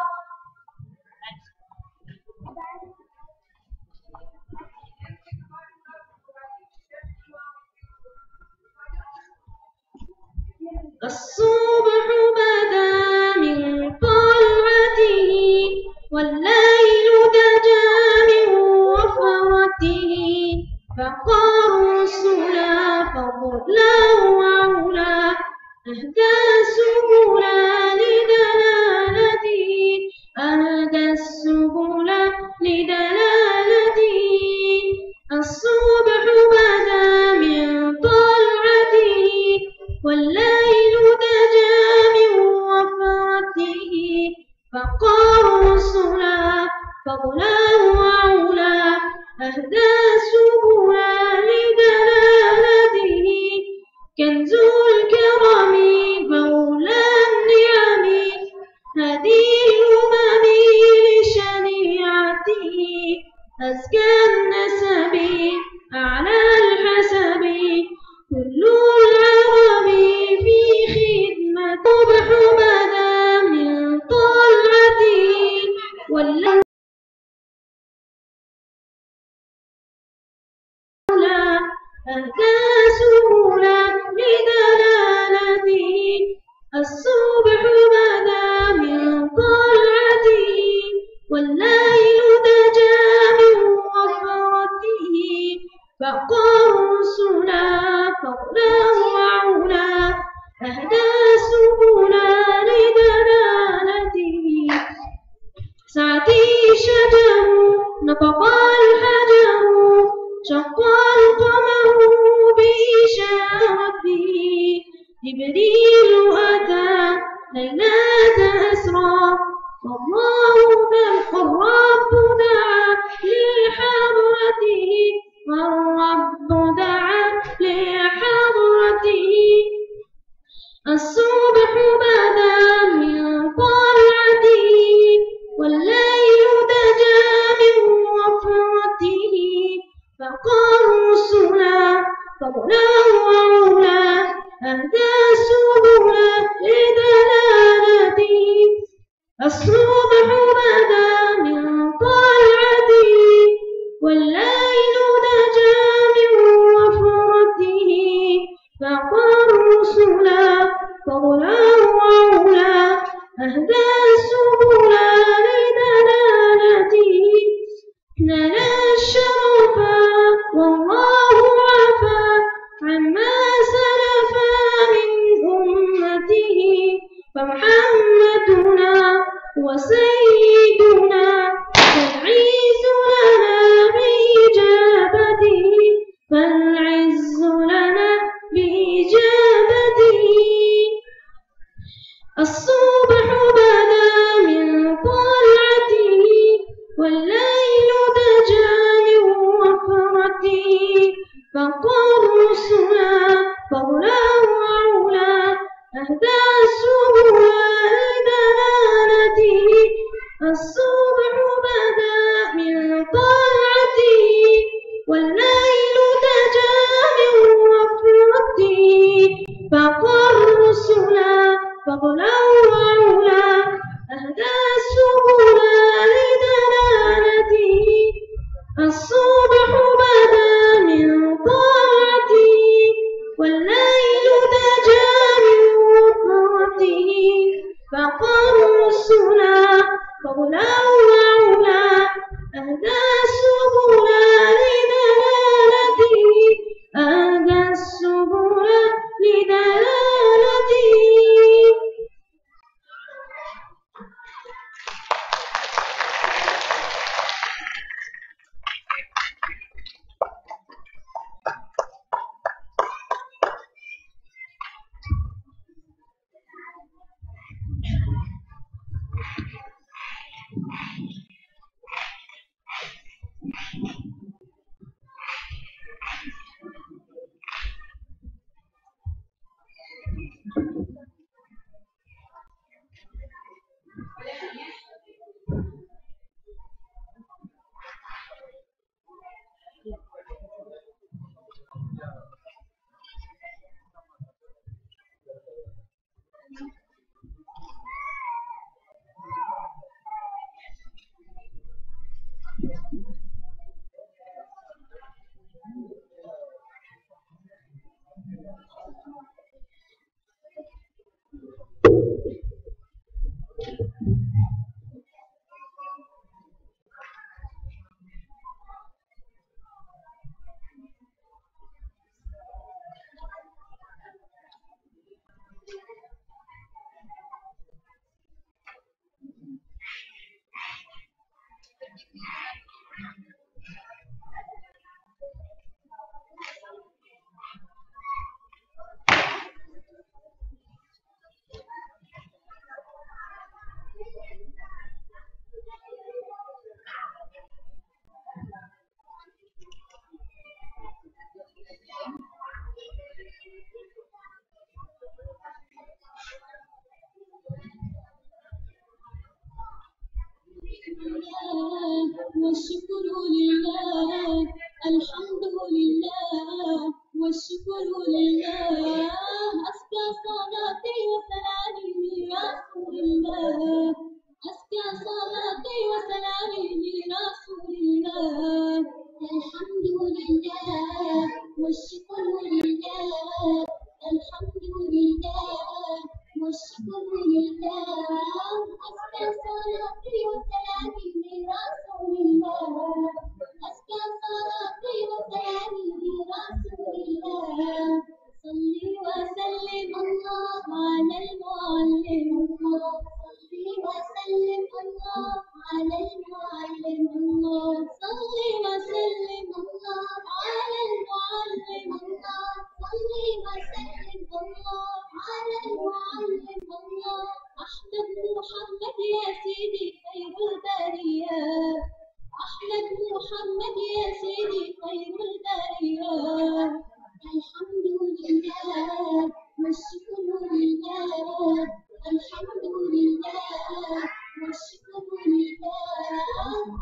الصبح بدا من طلعته والليل دجى من وفرته فقار السلا فضلا وعلا أهدى السبل لدلالته أهدى السبل لدلالته الصبح بدا من طلعته والليل دجى من وفرته فقار السلا فضلا وعلا أهدى السبل لدلالته كنز الكرم مولى النعم هدي الأمم لشريعته أزكى النسب أعلى الحسب كل العرب في خدمة صبح بدا من طلعته والليل أهدى سبلا لدلالته الصبح بدا من طلعته والليل دجى من وفرته فقار السلا فضلا وعلا أهدى سبلا لدلالته سعتي شجر نطق الحجر شق القمر بإشارته جبريل أتى ليلة أسرى والله الرب دعا لحضرته والرب دعا لحضرته الصبح بدا من طلعته والليل دجى من وفرته فقار السلا فضلا وعلا أهدى السبل لدلالته الصبح بدا من طلعته والليل دجى من وفرته فقار السلا فضلا وعلا أهدى السبل لدلالته نلا الشرف والله عفا عما سلف من أمته فمحمدنا وسيدنا فالعز لنا بإجابته فالعز لنا بإجابته الصبح بدا من طلعته والليل دجى من وفرته فقار السلا فضلا وعلا أهدى السبل لدلالته الصبح بدا من طلعته والليل دجى من وفرته فقار السلا فضلا وعلا أهدى السبل لدلالته الصبح بدا من طلعته والليل دجى من وفرته فقال رسلا فضلا وعلا أهدى السبل لدلالته أهدى السبل لدلالته. والشكر لله الحمد لله والشكر لله أزكى صلاتي وسلامي لرسول الله أزكى صلاتي وسلامي لرسول الله الحمد لله والشكر لله الحمد لله والشكر لله أزكى صلاتي وسلامي لرسول الله أزكى صلاتي وسلامي لرسول الله صلي وسلم الله على المعلم الله صلي وسلم الله على المعلم الله صلي وسلم الله على المعلم الله صلي وسلم الله على المعلم الله أحمد محمد يا سيدي خير البرية أحمد محمد يا سيدي خير البرية الحمد لله والشكر لله الحمد لله والشكر لله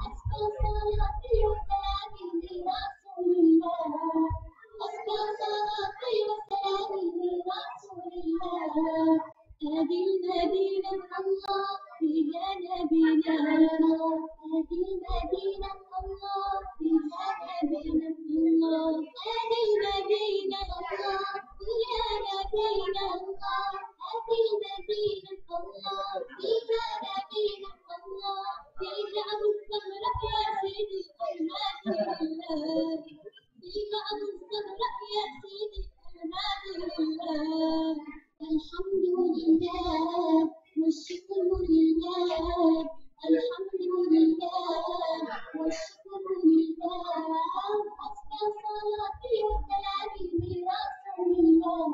أزكى صلاتي وسلامي لرسول الله أزكى صلاتي وسلامي لرسول الله هذه المدينة الله فيها نبينا هذه المدينة الله فيها نبينا الله هذه المدينة الله فيها نبينا الله هذه المدينة الله فيها نبينا الله فيها أبو الزهراء يا سيدي المهدي الله فيها أبو الزهراء يا سيدي المهدي الله الحمد لله والشكر لله الحمد لله والشكر لله أزكى صلاتي وسلامي لرسول الله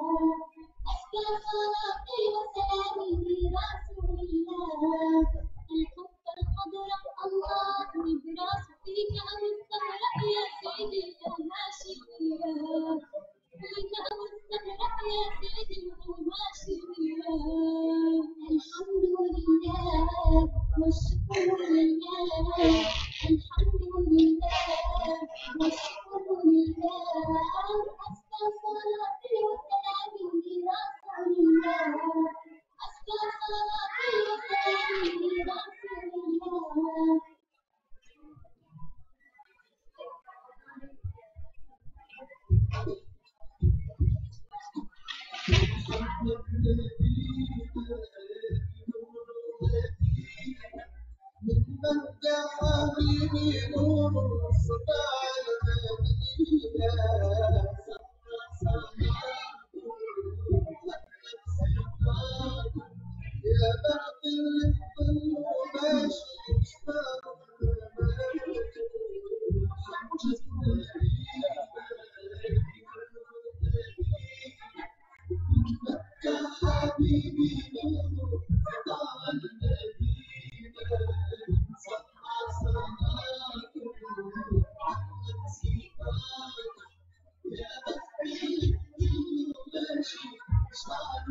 أزكى صلاتي وسلامي لرسول الله الحب القدر الله نبراس فيك أبو الزهراء يا سيدي الماشية فيك أبو الزهراء يا سيدي الماشية الحمد لله والشكر لله الحمد لله والشكر لله أزكى صلاتي وسلامي لرسول الله أزكى صلاتي وسلامي لرسول الله مكة حبيبي نور سطع المدينة يا بخت اللي بظله ماشي مشتاق مكة حبيبي نور سطع المدينة صحى صلاته يا بخت اللي بظله ماشي مشتاق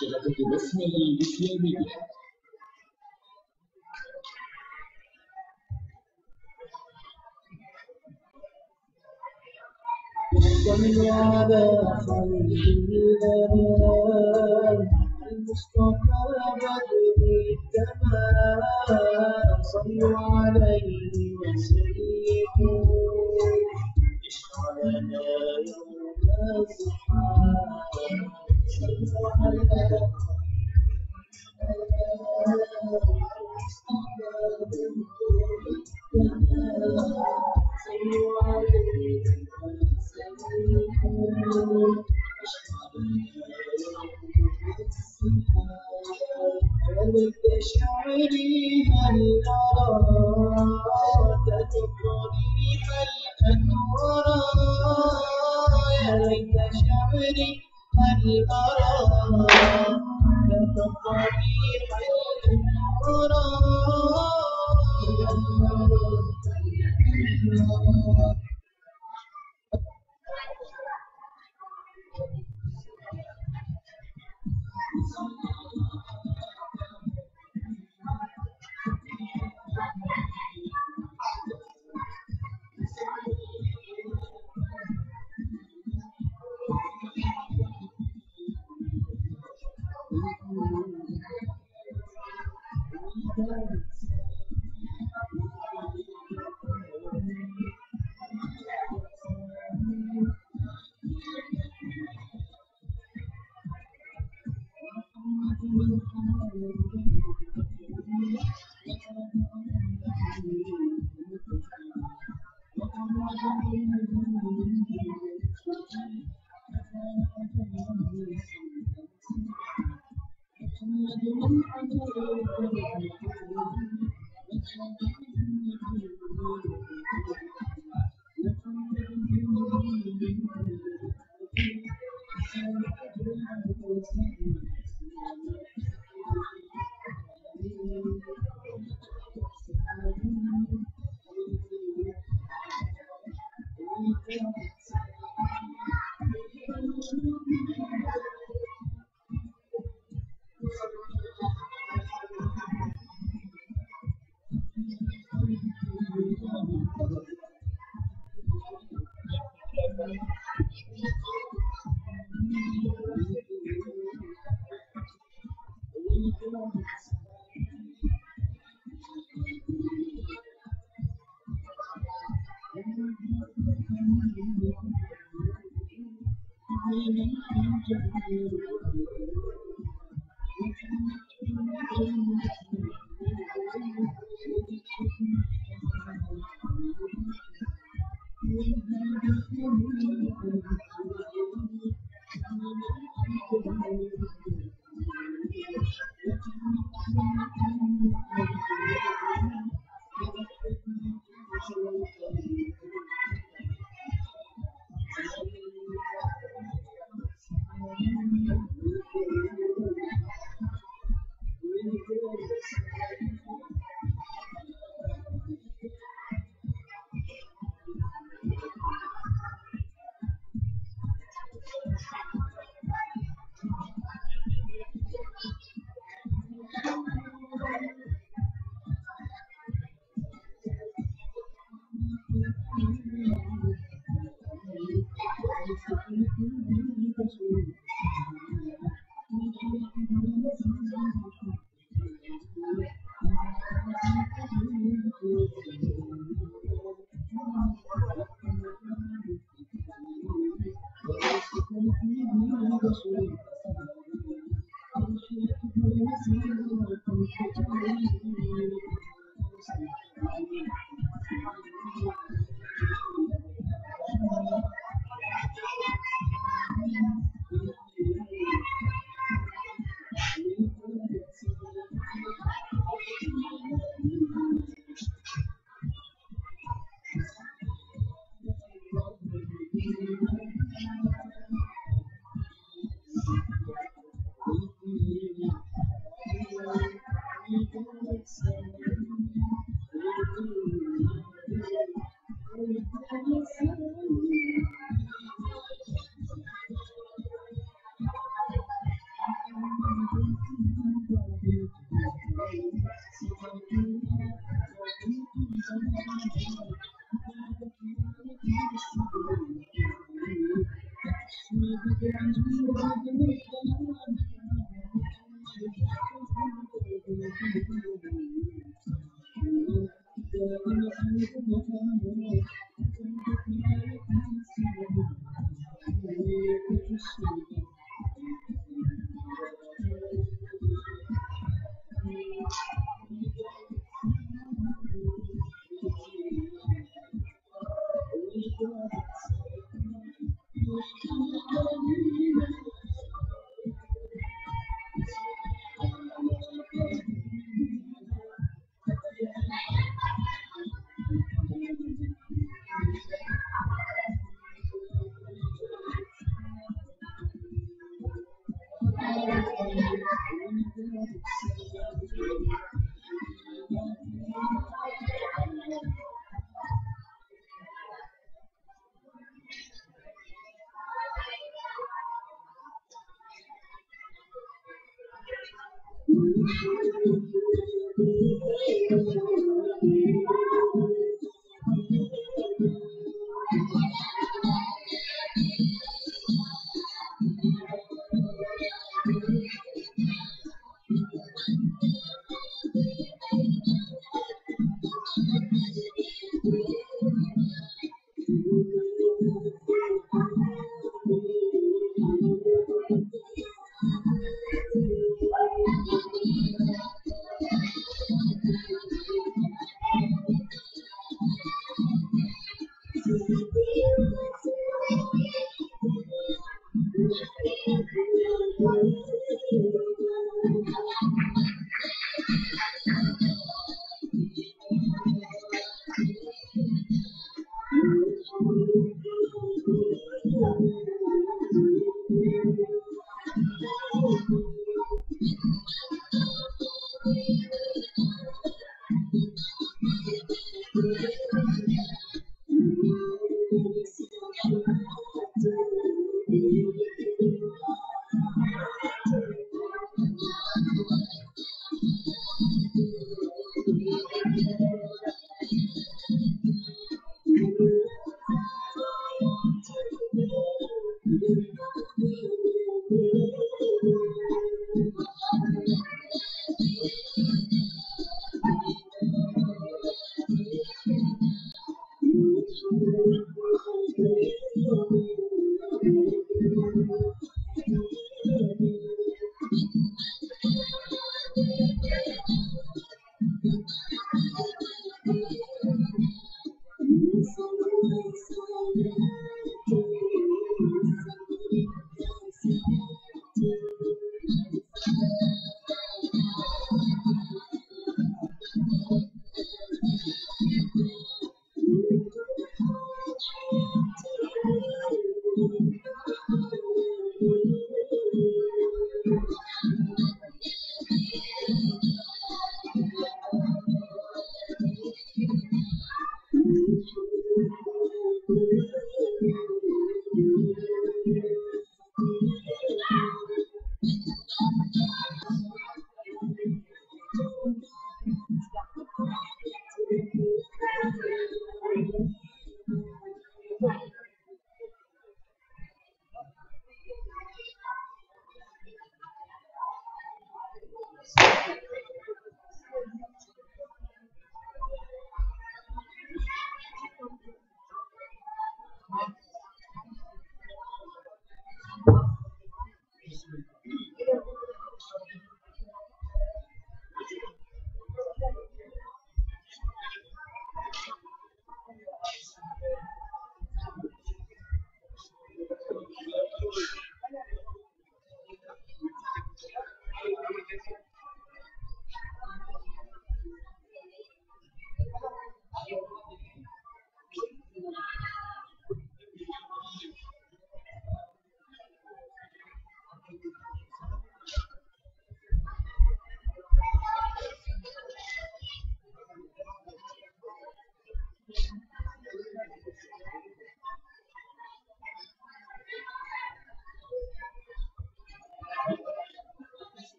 شبكة بسمة الإسلامية. صلوا على خير الأنام المصطفى بدر التمام، صلوا عليه وسلموا اشفع لنا يوم الزحام. صلوا على المصطفى بدر التمام، صلوا عليه هلك شعري هل أرادت الطريق الأنورا، يا ليت شعري هل أرادت الطريق الأنورا.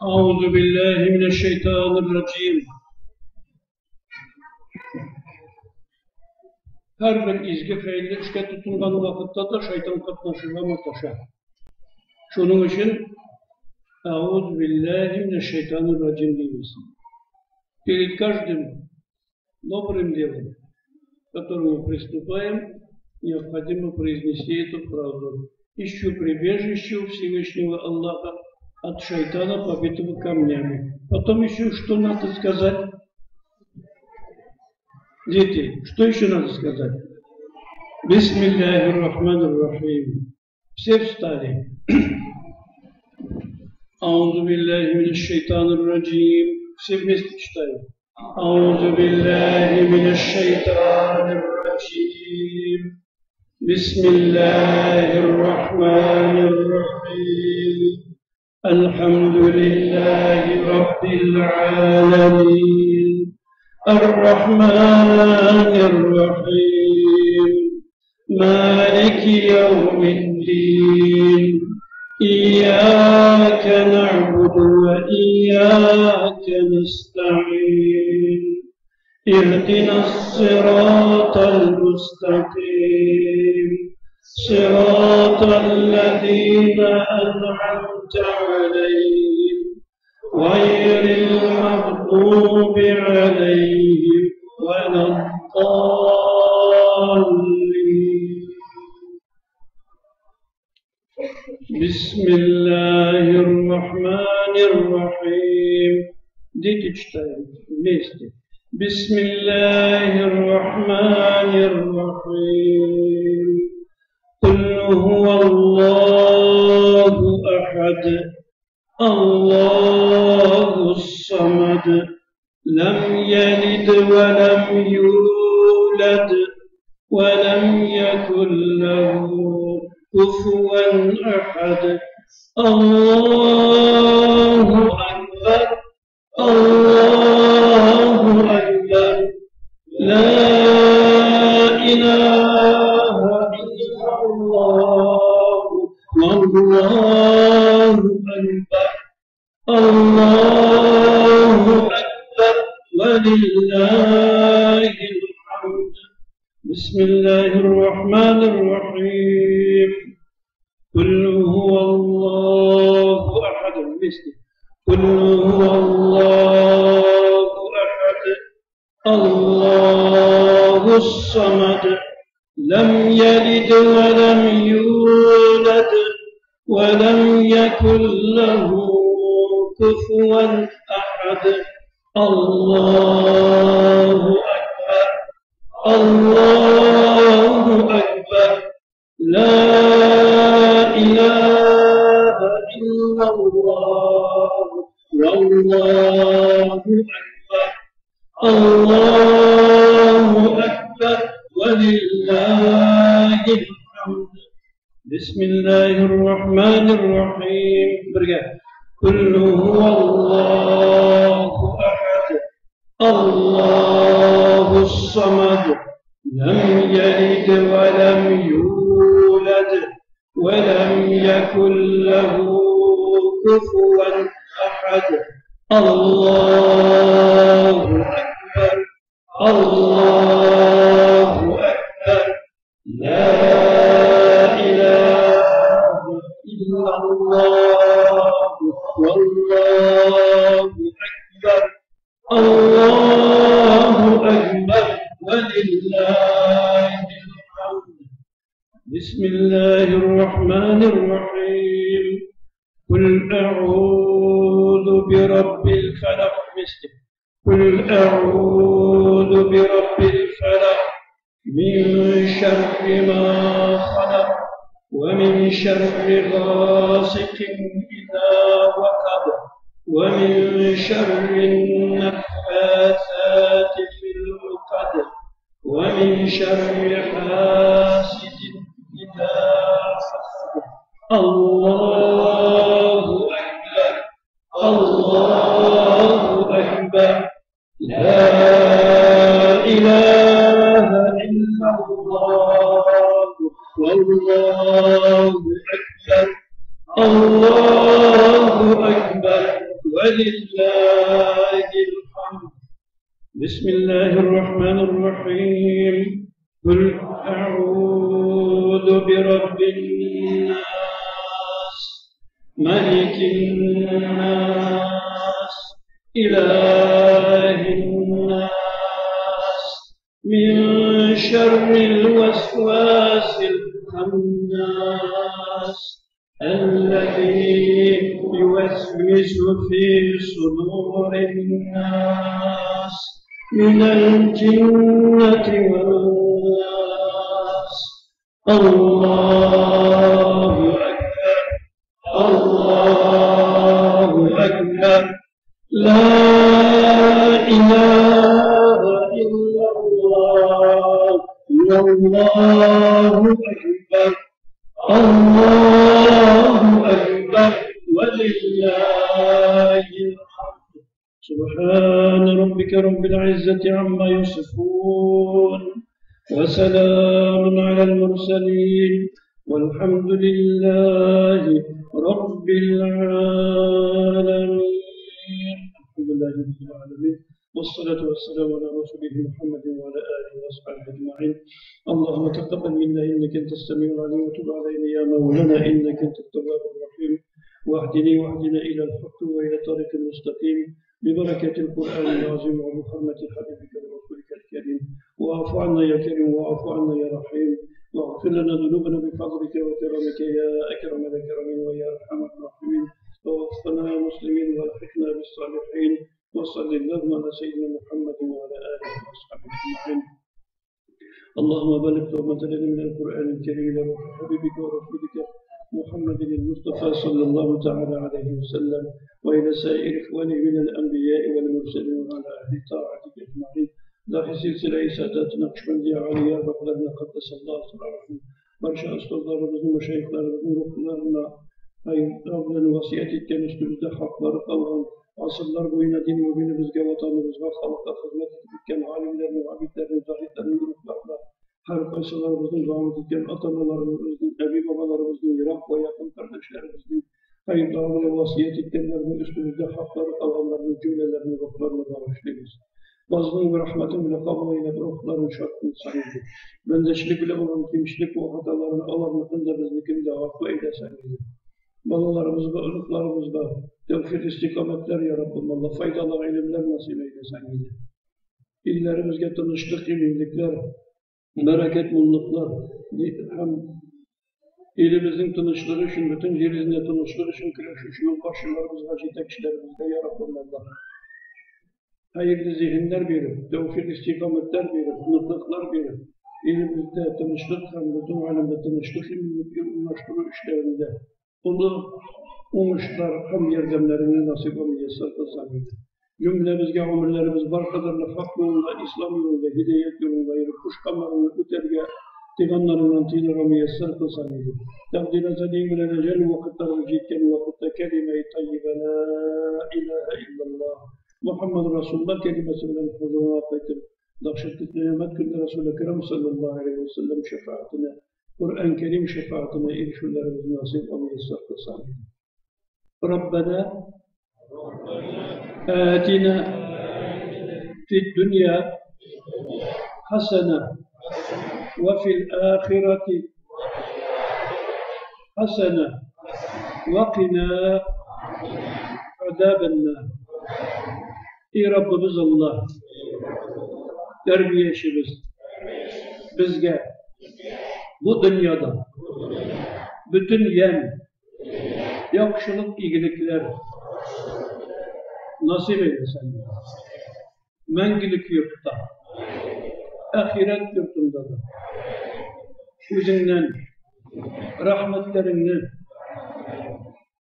أعوذ بالله من الشيطان الرجيم. Her bir izgi feilde işe tutungan vakitte da şeytan katlaşırga muhtaşa. Şunun için Eûzu billahi mineşşeytanirracim diyorsun. Перед каждым добрым делом, к которому приступаем, необходимо произнести эту фразу. Ищу прибежище у Всевышнего Аллаха от шайтана, побитого камнями. Потом еще что надо сказать? Дети, что еще надо сказать? Бисмиллахир-рахманир-рахим. Все встали. Аузу биллахи минаш шайтанир раджим. Все вместе читаем. Аузу биллахи минаш шайтанир раджим. Бисмиллахир-рахманир-рахим. Алхамдулиллахи раббил аламин. Ар-рахманир-рахим. مالك يوم الدين إياك نعبد وإياك نستعين اهدنا الصراط المستقيم صراط الذين أنعمت عليهم غير المغضوب عليهم ولا الضالين. بسم الله الرحمن الرحيم. Дети читаем вместе. بسم الله الرحمن الرحيم. قل هو الله أحد الله الصمد لم يلد ولم يولد ولم يكن له كفوا أحد. الله أكبر الله أكبر لا إله إلا الله والله أكبر الله أكبر ولله الحمد. بسم الله الرحمن الرحيم. قل هو الله أحد قل هو الله أحد الله الصمد لم يلد ولم يولد ولم يكن له كفوا أحد. الله أكبر الله أكبر لا إله إلا الله والله أكبر الله أكبر ولله الحمد. بسم الله الرحمن الرحيم. قل هو الله أحد الله الصمد لم يلد ولم يولد ولم يكن له كفوا أحد. الله أكبر الله أكبر لا إله إلا الله والله أكبر الله أكبر ولله الحمد. بسم الله الرحمن الرحيم. قل أعوذ برب الفلق قل أعوذ برب الفلق من شر ما خلق ومن شر غاسق إذا وقب ومن شر النفاثات في العقد ومن شر حاسد إذا حسد. الله أكبر الله أكبر لا إله إلا الله والله أكبر الله أكبر ولله الحمد. بسم الله الرحمن الرحيم. قل أعوذ برب الناس ملك الناس إله الناس من شر الوسواس الخناس الذي يوسوس في صدور الناس من الجنة والناس. الله أكبر الله أكبر لا إله إلا الله والله أكبر الله أكبر ولله الحمد. سبحان ربك رب العزة عما يصفون وسلام على المرسلين والحمد لله رب العالمين. الحمد لله رب العالمين والصلاة والسلام على رسوله محمد وعلى آله وأصحابه أجمعين. اللهم تقبل منا إنك أنت السميع العليم وتب علينا يا مولانا إنك أنت التواب الرحيم واهدنا إلى الحق وإلى طريق المستقيم ببركة القرآن العظيم وبحرمة حبيبك ورسولك الكريم. واعف عنا يا كريم واعف عنا يا رحيم واغفر لنا ذنوبنا بفضلك وكرمك يا أكرم الأكرمين ويا أرحم الراحمين. ووفقنا يا مسلمين والحقنا بالصالحين. وصل اللهم على سيدنا محمد وعلى آله وأصحابه أجمعين. اللهم بلغ رحمتنا من القرآن الكريم إلى روح حبيبك ورسولك محمد المصطفى صلى الله تعالى عليه وسلم وإلى سائر إخوانه من الأنبياء والمرسلين وعلى أهل طاعتك أجمعين. لاحظ سلسلة سادات نقشبندية عالية بقلبنا قدس الله سبحانه برشا أستاذlarımızın meşayihlerimizin ruhlarına Rabbinin vasiyeti üstümüzde hakları kalan asırlar boyuna dinimizge, vatanımızga, halka hizmet etken alimlerin, abidlerin, zahitlerin ruhlarına her kaysalarımızın rahmet etken atanalarımızın, ebi babalarımızın, Irak ve yakın kardeşlerimizin hayırlarına vasiyet etkenlerin üstümüzde hakları kalanların cümlelerini ruhlarına bağışlayınız. Bazının ve rahmetin bile kabul eyle ruhların şartını sayıldı. Benzeşlik bile olan kimşilik ve hataların alanlıkın da bizlikin de hakkı eyleseniz. Babalarımızda, ılıklarımızda tevfik istikametler ya Rabbim Allah, faydalı ilimler nasip eyleseniz. İllerimizde tanıştık ilimlikler, bereket mulluklar, hem ilimizin tanıştığı için, bütün yeryüzünde tanıştığı için kireşiş yolbaşılarımız, hacı tekçilerimizde ya Rabbim Allah. Hayırlı zihinler verir, tevfik istikametler verir, mutluluklar verir. İlimizde tanıştık, hem bütün alemde tanıştık, ilimlikler işlerinde. Onu umuşlar, hem yardımlarını nasip ve müyesser kılsanıydı. Cümlemizge ömürlerimiz var kadarla hak yolunda, İslam yolunda, hidayet yolunda, kuşkanlarını öterge, diganlarından tînara müyesser kılsanıydı. Takdir-i zedîn ile recel vakitlerimiz yetken vakitte kelime-i tayyibe la ilahe illallah. Muhammed Resulullah kelimesinden huzuruna akıttım. Dahşetli nimet kıldı Resul-i Ekrem sallallahu aleyhi ve sellem şefaatine, Kur'an-ı Kerim şefaatine erişirlerimiz nasip ve müyesser kılsanıydı. Rabbena آتنا في الدنيا حسنة وفي الآخرة حسنة وقنا عذاب النار. İyi Rabbimiz Allah, terbiyesimiz bizge bu dünyada bütün yem, yakışılık iyilikler nasip eylesin. Mengilik yurtta, ahiret yurtunda da üzünden rahmetlerini,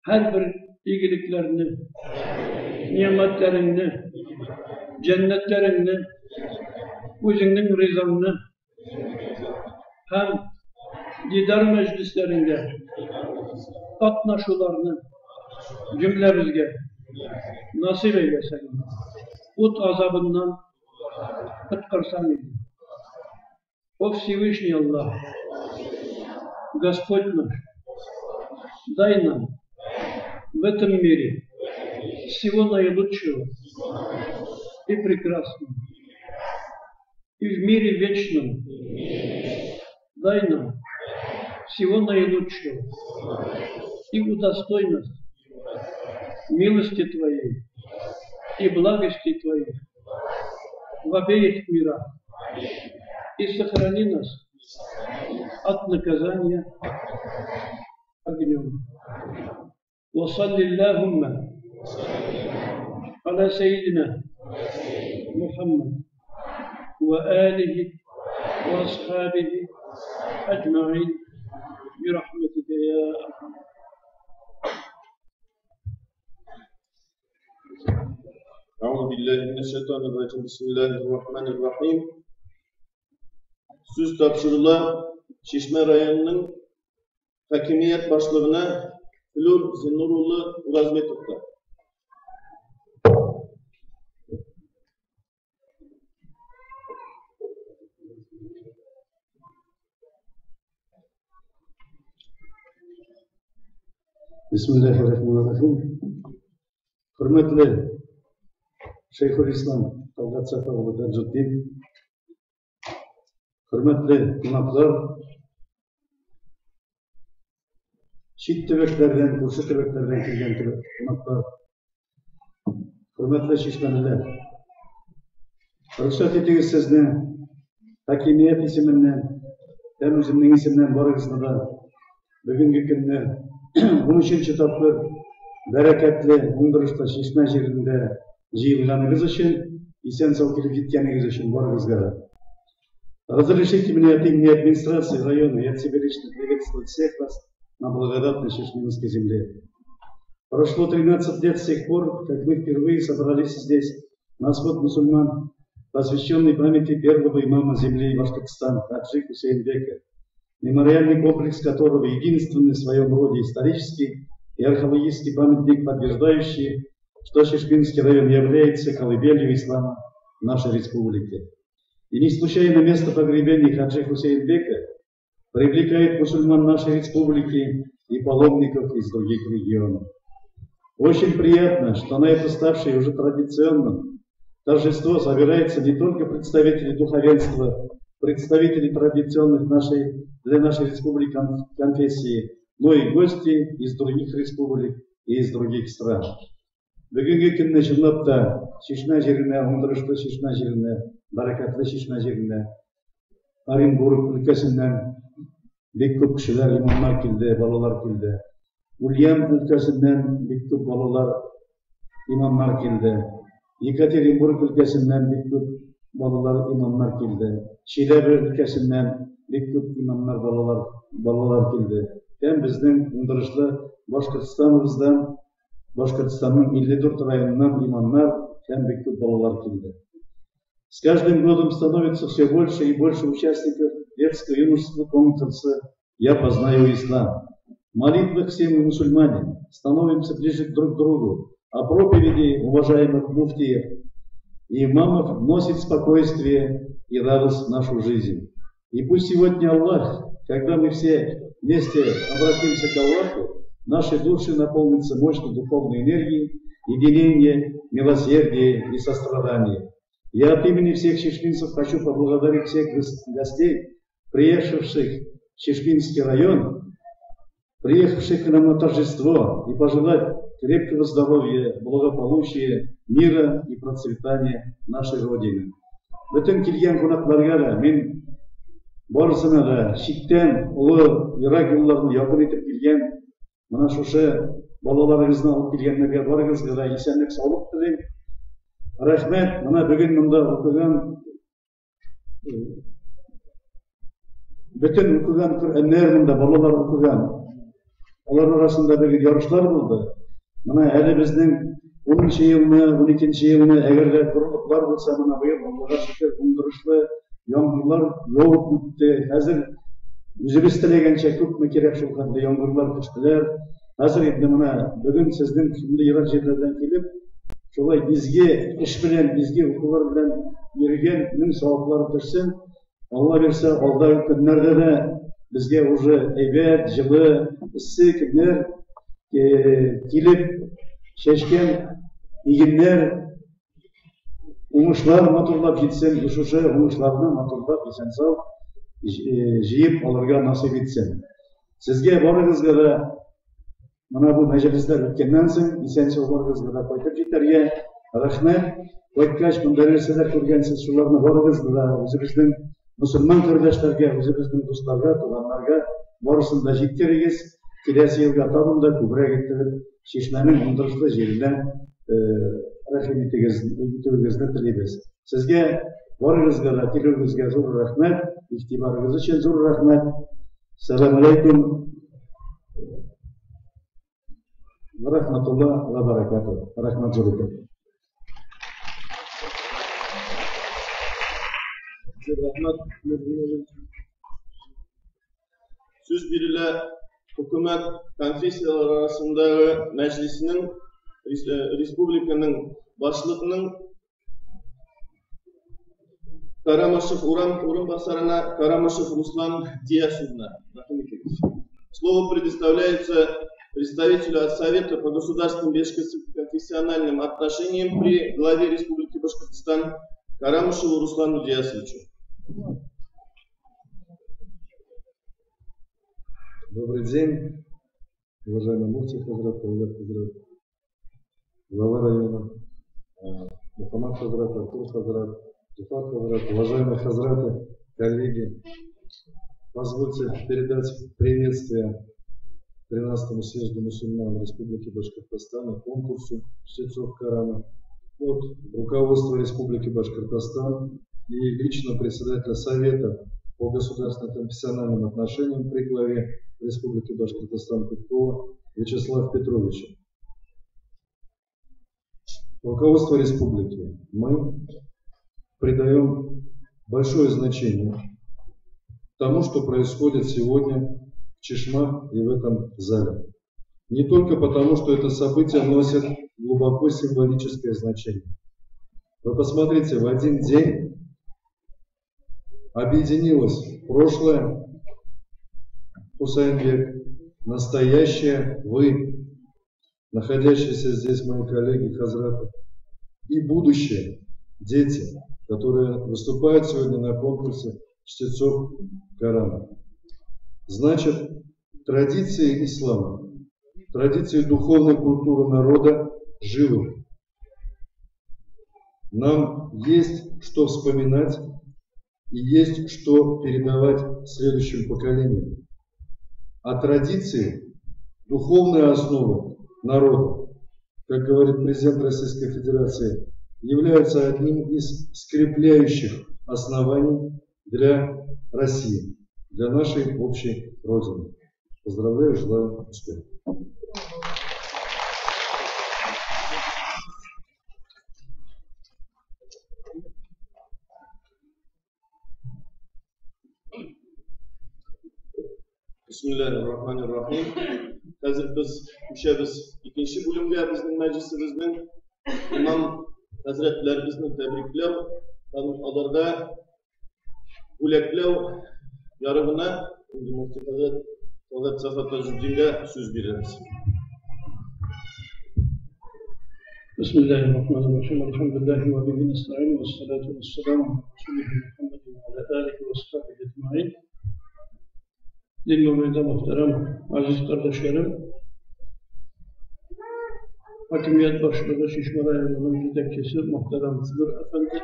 her bir iyiliklerini, nimetlerini, cennetlerini, üzünden rızanını hem didar meclislerinde katnaşularını cümlemizge nasip eylesin. Ut azabından kıtkırsan idi. О Всевышний Аллах, Господь наш, дай нам в этом мире всего наилучшего и прекрасного, и в мире вечном дай нам всего наилучшего и удостой нас милости Твоей и благости Твоей в обеих мирах, и сохрани нас от наказания огнем. وصل اللهم على سيدنا محمد وآله وأصحابه أجمعين برحمتك يا أرحم. أعوذ بالله من الشيطان الرجيم. بسم الله الرحمن الرحيم. Söz tapşırılan Şişme rayonunun hakimiyet başlığına Flur Zenurulu Urazmetov'da. Bismillahirrahmanirrahim. Hürmetli Şeyhülislam Talgat Safaoğlu Tajuddin, hürmetli konaklar, Şit tübeklerden, Kurşu tübeklerden kelgen konaklar, hürmetli şişmeniler, ruhsat etiniz sizni hakimiyet isiminden, hem özümün isimden barıgısında bugünkü günde 13. tapır bereketli, оңдырышты Шишме жерінде жиылғаныңыз үшін, исен сау келіп жеткеніңіз үшін барыңызға. Разрешите мне от имени администрации района и от себя лично приветствовать всех вас на благодатной Шишминской земле. Прошло 13 лет с тех пор, как мы впервые собрались здесь, на сход мусульман, посвященный памяти первого имама земли Башкортостана, Хаджи Хусейнбека, мемориальный комплекс которого единственный в своем роде исторический и археологический памятник, подтверждающий, что Шишминский район является колыбелью ислама в нашей республике. И не случайно место погребения Хаджи Хусейнбека привлекает мусульман нашей республики и паломников из других регионов. Очень приятно, что на это ставшее уже традиционным торжество собираются не только представители духовенства, представители традиционных для нашей республики конфессии, но и гости из других республик и из других стран. Бүгінгі күнні шынлап та Шишме жеріне, оңдырышты Шишме жеріне, баракатлы Шишме жеріне, Оренбург өлкәсеннән бик күп кешеләр, имамнар килде, балалар килде. Ульян өлкәсеннән бик күп балалар, имамнар килде. Екатеринбург өлкәсеннән бик күп балалар, имамнар килде. Чиләбе өлкәсеннән бик күп имамнар, балалар килде. Һәм безнең уңдырышлы Башкортстаныбыздан, Башкортстанның 54 районынан имамнар һәм бик күп балалар килде. С каждым годом становится все больше и больше участников детско-юношеского конкурса «Я познаю ислам». В молитвах все мы, мусульмане, становимся ближе друг к другу, а проповеди уважаемых муфтиев и имамов вносит спокойствие и радость в нашу жизнь. И пусть сегодня Аллах, когда мы все вместе обратимся к Аллаху, наши души наполнятся мощной духовной энергией, единения, милосердия и сострадания. Я от имени всех шишминцев хочу поблагодарить всех гостей, приехавших в Шишминский район, приехавших к нам на торжество, и пожелать крепкого здоровья, благополучия, мира и процветания нашей Родины. Бүтін келген қонақтарға мен барысына да шиттен ұлы Ирак елларын якын етіп келген, мына шушы балаларыңызды алып келгендерге барыңызға да исәнлік саулық тілеймін. Рахмет, мына бүгін мұнда оқыған, бүтін оқыған Құр'аннар мұнда балалар оқыған. Олар арасында бүгін ярышлар болды. Мына әлі біздің 10-ші еліне, 12-ші еліне әгерде құрылықлар болса, мына бұйыр Аллаға шүкір оңдырышлы яңғырлар жауып өтті. Қазір өзіміз тілегенше көп ме керек шулқанды яңғырлар күштілер. Қазір енді мына бүгін сіздің күнді Ирак жерлерден келіп, шолай бізге іш білен, бізге оқулар білен берген мың сауаплары тұрсын. Алла берсе, алдағы күнлерде де бізге уже әйбәт, жылы, ісі күнлер келіп, шешкен игенлер, оңышлар матурлап жетсен, үшуші оңышларына матурлап есен сау жиып алырға насып етсен. Сізге барыңызға да мына бұл мәжілістер өткеннен соң исән сау барыңызға да қайтып жетерге рахмет. Қойткаш мындай нәрселер көргенсіз шуларны барыгызды да өзүбүздүн мусулман көрдөштөргө, өзүбүздүн досторго, туугандарга барысын да жеткиригиз. Келесі жылға табында көбірек еттігіп, шешменің ұндырышлы жеріне рахим етігізді тілейбіз. Сізге барыңызға да келуіңізге зор рахмет, ихтибарыңыз үшін зор рахмет. Салам алейкум. Рахматулла ва баракату. Рахмат зор екен. Сөз берілі Hükümet konfessiyalar arasındağı meclisinin Respublikanın başlığının Карамышев орынбасарына Карамышев Руслан Диасовна. Слово предоставляется представителю от Совета по государственным межконфессиональным отношениям при главе Республики Башкортостан Карамышеву Руслану Диасовичу. Добрый день, уважаемый муфти Хазрат, глава района, Мухаммад Хазрат, Артур Хазрат, Джифат Хазрат, уважаемые Хазраты, коллеги. Позвольте передать приветствие 13-му съезду мусульман Республики Башкортостан, конкурсу чтецов Корана от руководства Республики Башкортостан и лично председателя Совета по государственным конфессиональным отношениям при главе Республики Башкортостан Петкова Вячеслава Петровича. Руководство республики мы придаем большое значение тому, что происходит сегодня в Чишма и в этом зале. Не только потому, что это событие носит глубоко символическое значение. Вы посмотрите, в один день объединилось прошлое, Хусайнбек, настоящее, вы, находящиеся здесь мои коллеги Хазраты, и будущее, дети, которые выступают сегодня на конкурсе чтецов Корана. Значит, традиции ислама, традиции духовной культуры народа живы. Нам есть что вспоминать и есть что передавать следующим поколениям. А традиции, духовная основа народа, как говорит президент Российской Федерации, являются одним из скрепляющих оснований для России, для нашей общей Родины. Поздравляю, желаю успеха. Bismillahirrahmanirrahim. Қазір біз көшеміз екінші бөлімге біздің мәжілісіміздің имам хазіретлерімізді тәбриклеу, оларға бүләклеу ярығына муфти хазірет Талғат Сафа Тажуддинге сөз береміз. Бисмиллахиррахманиррахим. Алхамдулиллахи ва бихи настаин ва салату ва саламу аля расулихи Мухаммадин ва аля алихи ва сахбихи эджмаин. Dinlemede muhterem aziz kardeşlerim, Hakimiyet Başkanı Şişme Rayonunun yetkisi muhterem Hızır Efendi,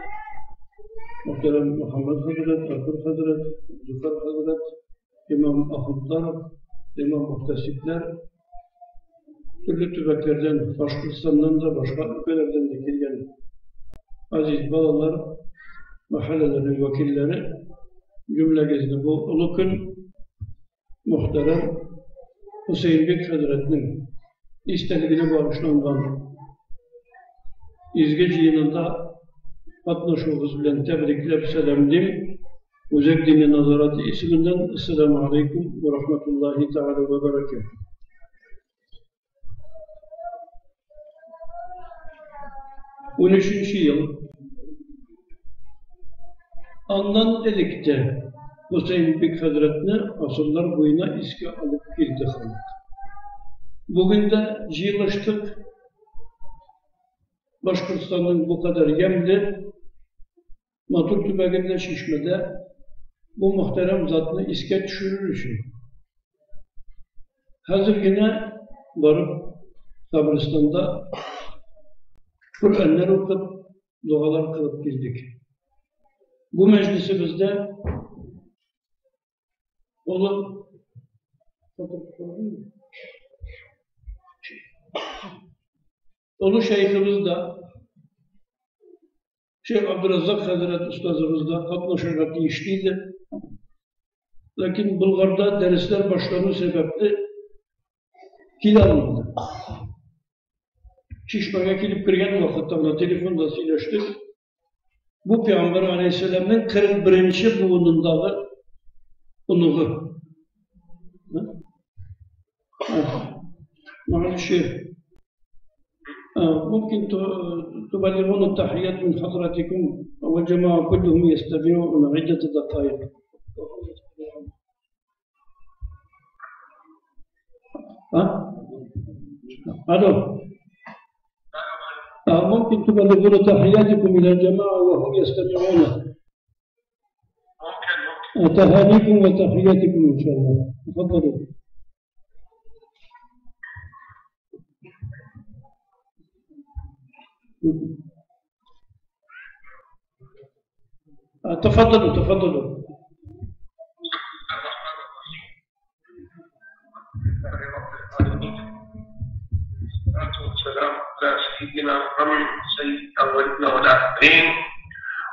muhterem Muhammed Hazret, Artur Hazret, Zufar Hazret, İmam Ahudlar, İmam Muhtasipler, türlü tübeklerden, Başkırstan'dan da başka ülkelerden de gelgen aziz balalar, mahallelerin vakilleri, cümle bu ulukun muhterem Hüseyinbek Hazretinin isteğine bağışlanan izge yılında katnaşığımız bilen tebriklep selamlayayım. Uzak Dini Nazaratı isminden Esselamu Aleyküm ve Rahmetullahi Teala ve Berekatuhu. On 13. yıl Andan Elik'te Hüseyinbek Hazretini asırlar boyuna iske alıp girdi. Bugün de yığılıştık. Başkırstan'ın bu kadar yemli, Matur tübeginde Şişme'de bu muhterem zatını iske düşürür için. Hazır yine varıp Kabristan'da Kur'an'lar okup dualar kılıp girdik. Bu meclisimizde Ulu şeyhimiz de Şeyh Abdurrazzak Hazret Ustazımız da katlaşarak işliydi. Lakin Bulgar'da dersler başladığı sebeple kil almadı. Çişma'ya gidip kirgen vakitte telefonda söyleştik. Bu Peygamber Aleyhisselam'ın 41. buğunundağı unuğu. معلش ممكن تبلغون التحيات من حضراتكم والجماعة كلهم يستمعون عدة دقائق. ألو ممكن تبلغون تحياتكم إلى الجماعة وهم يستمعون. تهانيكم وتحياتكم إن شاء الله. تفضلوا. تفضلوا. والسلام على سيدنا محمد سيد أولنا والآخرين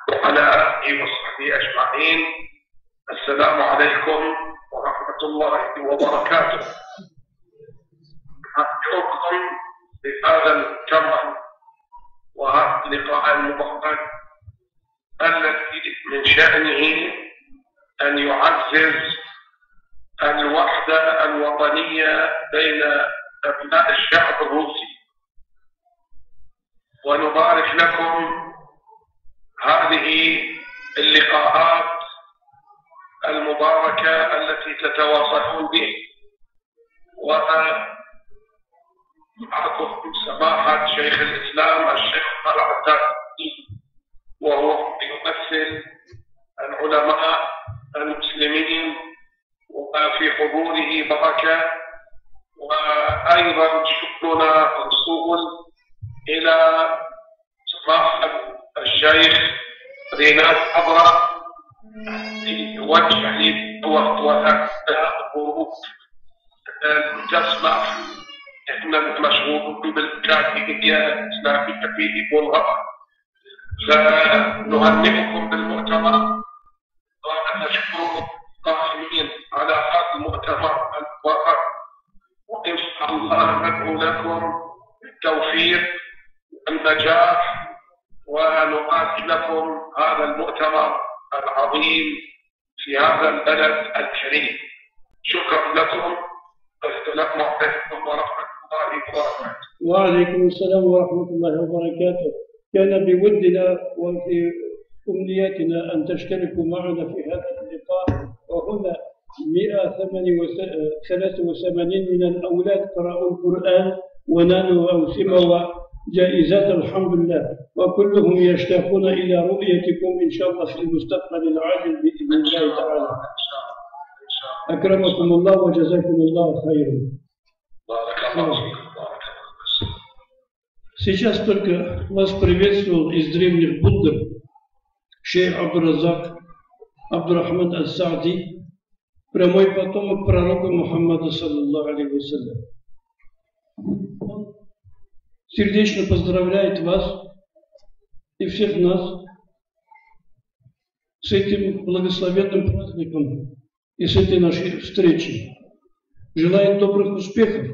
وعلى آله وصحبه أجمعين. السلام عليكم ورحمة الله وبركاته. أدعوكم لهذا المؤتمر وهذا اللقاء المبارك الذي من شأنه أن يعزز الوحدة الوطنية بين أبناء الشعب الروسي، ونبارك لكم هذه اللقاءات المباركة التي تتواصلون به. ومعكم سماحة شيخ الإسلام الشيخ طلعت، وهو يمثل العلماء المسلمين وفي حضوره بركة. وأيضا شكرنا موصول إلى سماحة الشيخ رينات أبرة في وجه وهذا الظروف تسمح. احنا مشغولين بالكاتبية الإسلامية في بلغاريا، فنهنئكم بالمؤتمر ونشكركم قائمين على هذا المؤتمر المبارك. وإن شاء الله ندعو لكم بالتوفيق والنجاح ونؤكد لكم هذا المؤتمر العظيم في هذا البلد الكريم. شكرا لكم. السلام عليكم ورحمة الله وبركاته. وعليكم السلام ورحمة الله وبركاته. كان بودنا وفي أمنيتنا أن تشتركوا معنا في هذا اللقاء. وهنا 183 من الأولاد قرأوا القرآن ونالوا أوسمة جائزات الحمد لله، وكلهم يشتاقون إلى رؤيتكم إن شاء الله في المستقبل العاجل بإذن الله تعالى. أكرمكم الله وجزاكم الله خيرا. Сейчас только вас приветствовал из древних Будд шейх Абдурразак Абдурахман Аль-Саади, прямой потомок пророка Мухаммада саллаллаху алейхи вассалям. Сердечно поздравляет вас и всех нас с этим благословенным праздником и с этой нашей встречей. Желает добрых успехов,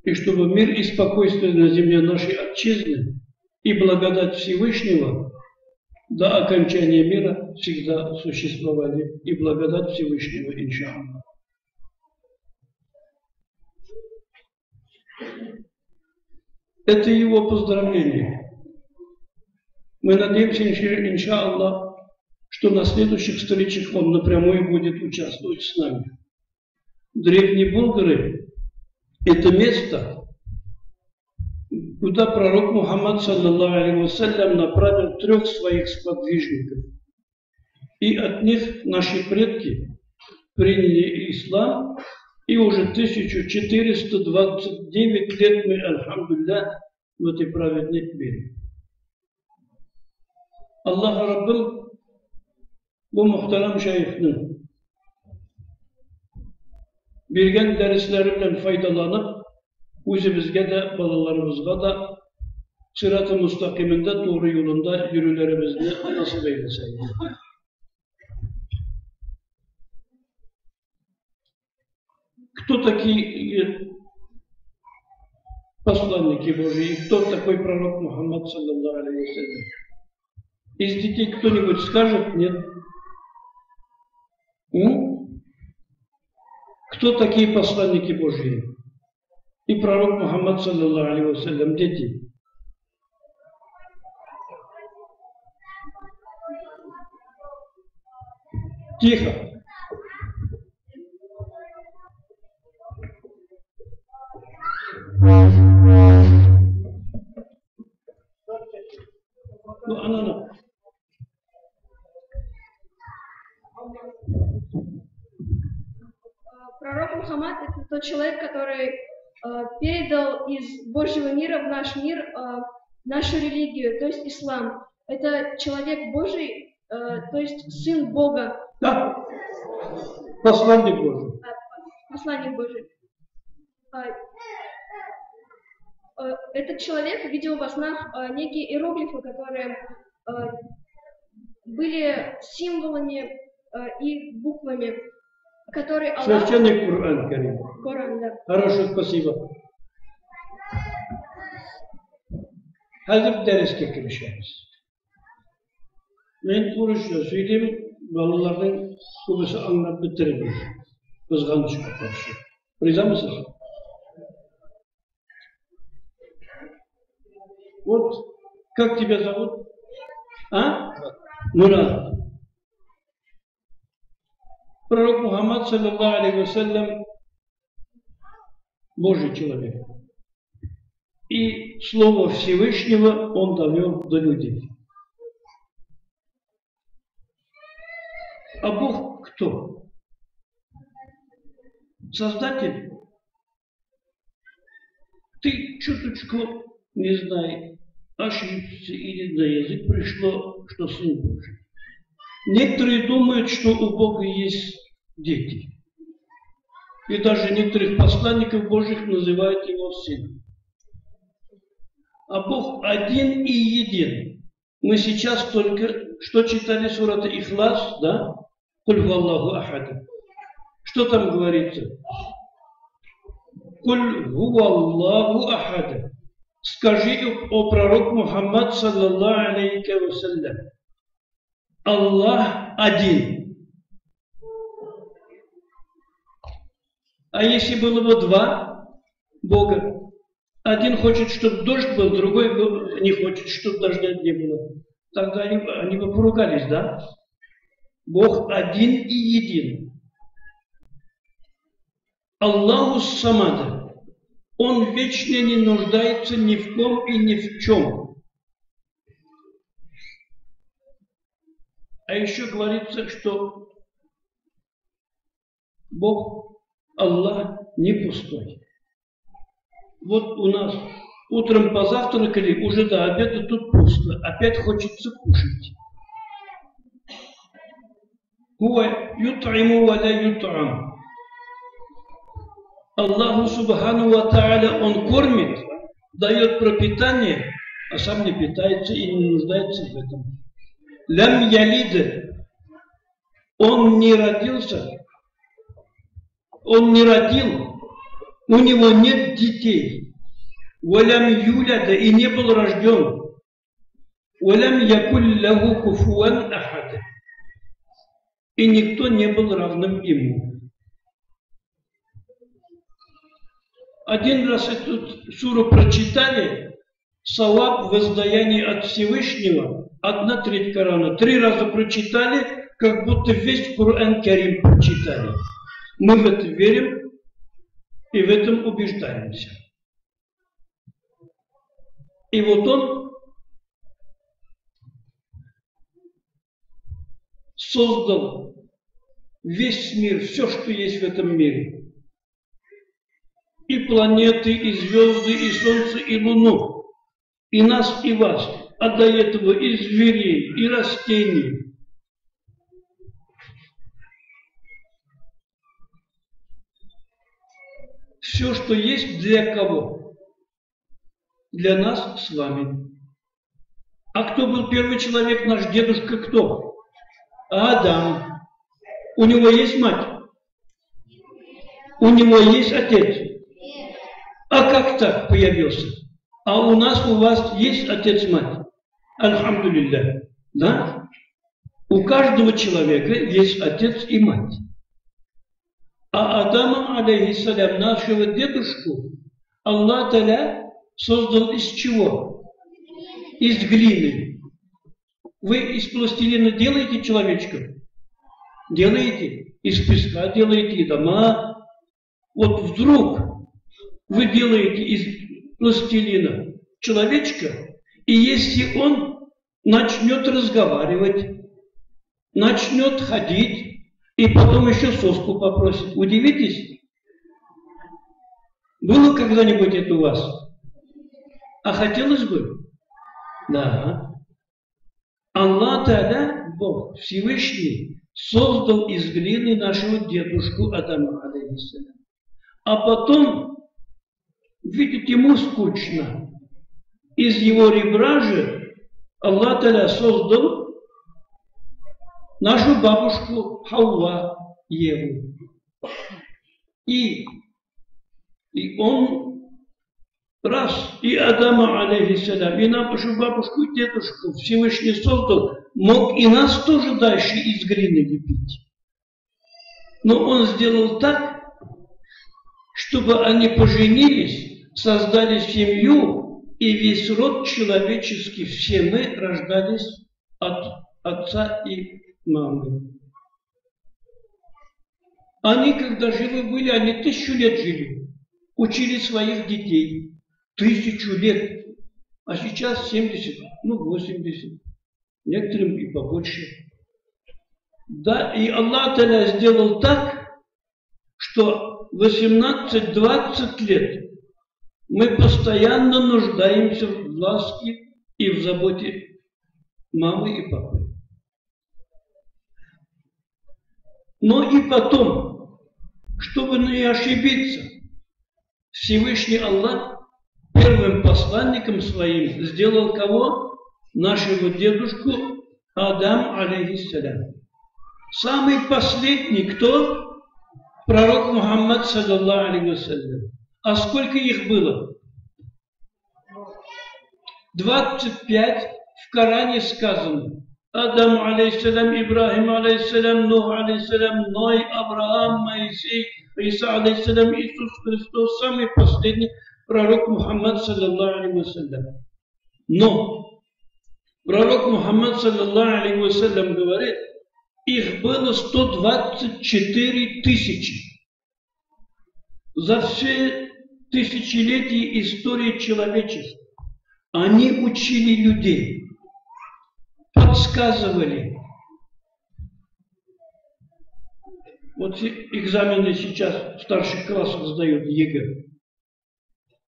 и чтобы мир и спокойствие на земле нашей отчизны и благодать Всевышнего до окончания мира всегда существовали, и благодать Всевышнего, иншаллах. Это его поздравление. Мы надеемся, иншаллах, что на следующих встречах он напрямую будет участвовать с нами. Древние болгары – это место, куда пророк Мухаммад саллаллаху алейхи вассалям направил 3 своих сподвижников. И от них наши предки приняли ислам, и уже 1429 лет мы, альхамдулилля, в этой праведной вере. Аллаха Раббим bu muhterem şeyhinin bergen dersleri bilen faydalanıp özümüzge de balalarımızga da sırat-ı müstakiminde doğru yolunda yürülerimizni nasip eylesin. Кто такие посланники Божьи? Кто такой пророк Мухаммад, саллаллаху алейхи вассалям? Из детей кто-нибудь скажет? Нет. Кто такие посланники Божьи? И пророк Мухаммад, саллаллаху алейхи вассалям, дети. Тихо. Пророк Мухаммад — это тот человек, который передал из Божьего мира в наш мир нашу религию, то есть ислам. Это человек Божий, то есть сын Бога. Да, посланник Божий. Посланник Божий. Этот человек видел во снах некие иероглифы, которые были символами и буквами, которые Аллах... Священный Коран, Карим. Коран, да. Хорошо, спасибо. Hazır derske kirişeriz. Ben konuşuyor, söyleyeyim, balaların kubası anlayıp bitirebilir. Kızganmışlık karşı. Rıza mısınız? Вот, как тебя зовут? А? Мурад. Пророк Мухаммад, саллаллаху алейхи вассалям, Божий человек. И Слово Всевышнего он довел до людей. А Бог кто? Создатель? Ты чуточку, не знаю, ошибся или на язык пришло, что Сын Божий. Некоторые думают, что у Бога есть дети. И даже некоторых посланников Божьих называют его Сыном. А Бог один и един. Мы сейчас только что читали сурат Ихлас, да? Куль гуаллаху ахад. Что там говорится? Куль гуаллаху ахад. Скажи о пророк Мухаммад, саллаллаху алейхи вассалям. Аллах один. А если было бы два Бога? Один хочет, чтобы дождь был, другой не хочет, чтобы дождя не было. Тогда они бы поругались, да? Бог один и един. Аллаху самада. Он вечно не нуждается ни в ком и ни в чем. А еще говорится, что Бог, Аллах, не пустой. Вот у нас утром позавтракали, уже до обеда тут пусто. Опять хочется кушать. Хуа ют'иму ва ла ют'ам. Аллаху субхану ва та'аля, он кормит, дает пропитание, а сам не питается и не нуждается в этом. Лям ялид, он не родился, он не родил, у него нет детей. Валям юляда, и не был рожден. Валям якуль лаху куфуан ахад, и никто не был равным ему. Один раз эту суру прочитали, саваб воздаяние от Всевышнего, 1/3 Корана. 3 раза прочитали, как будто весь Коран Карим прочитали. Мы в это верим и в этом убеждаемся. И вот он создал весь мир, все, что есть в этом мире. И планеты, и звезды, и солнце, и луну. И нас, и вас. а до этого и зверей, и растений. Все, что есть, для кого? Для нас с вами. А кто был первый человек, наш дедушка, кто? Адам. У него есть мать? У него есть отец? А как так появился? А у нас, у вас есть отец-мать? Альхамдулилля. Да? У каждого человека есть отец и мать. А Адама, алейхиссалям, нашего дедушку, Аллах Та'аля создал из чего? Из глины. Вы из пластилина делаете человечков? Делаете? Из песка делаете дома. Вот вдруг вы делаете из пластилина человечка, и если он начнет разговаривать, начнет ходить, и потом еще соску попросит. Удивитесь? Было когда-нибудь это у вас? А хотелось бы? Да. Аллах Та'аля, Бог Всевышний, создал из глины нашего дедушку Адама, алейхиссалям. А потом, видите, ему скучно. Из его ребра же Аллах Та'аля создал нашу бабушку Хауа, Еву. И он раз, и Адама, алейхиссалям, и нашу бабушку и дедушку Всевышний создал, мог и нас тоже дальше из глины лепить. Но он сделал так, чтобы они поженились, создали семью, и весь род человеческий, все мы рождались от отца и мамы. Они, когда живы были, они 1000 лет жили, учили своих детей. 1000 лет. А сейчас 70, 80. Некоторым и побольше. Да, и Аллах Та'аля сделал так, что 18-20 лет мы постоянно нуждаемся в ласке и в заботе мамы и папы. Но и потом, чтобы не ошибиться, Всевышний Аллах первым посланником своим сделал кого? Нашего дедушку Адам, алейхиссалям. Самый последний кто? Пророк Мухаммад, саллаллаху алейхи вассалям. А сколько их было? 25 в Коране сказано. Адам, алейхиссалям, Ибрахим, алейхиссалям, Нух, алейхиссалям, Ной, Авраам, Моисей, Иса, алейхиссалям, Иисус Христос, самый последний пророк Мухаммад, саллаллаху алейхи вассалям. Но пророк Мухаммад, саллаллаху алейхи вассалям, говорит, их было 124 тысячи. За все тысячелетия истории человечества они учили людей, подсказывали. Вот экзамены сейчас в старших классах сдают ЕГЭ.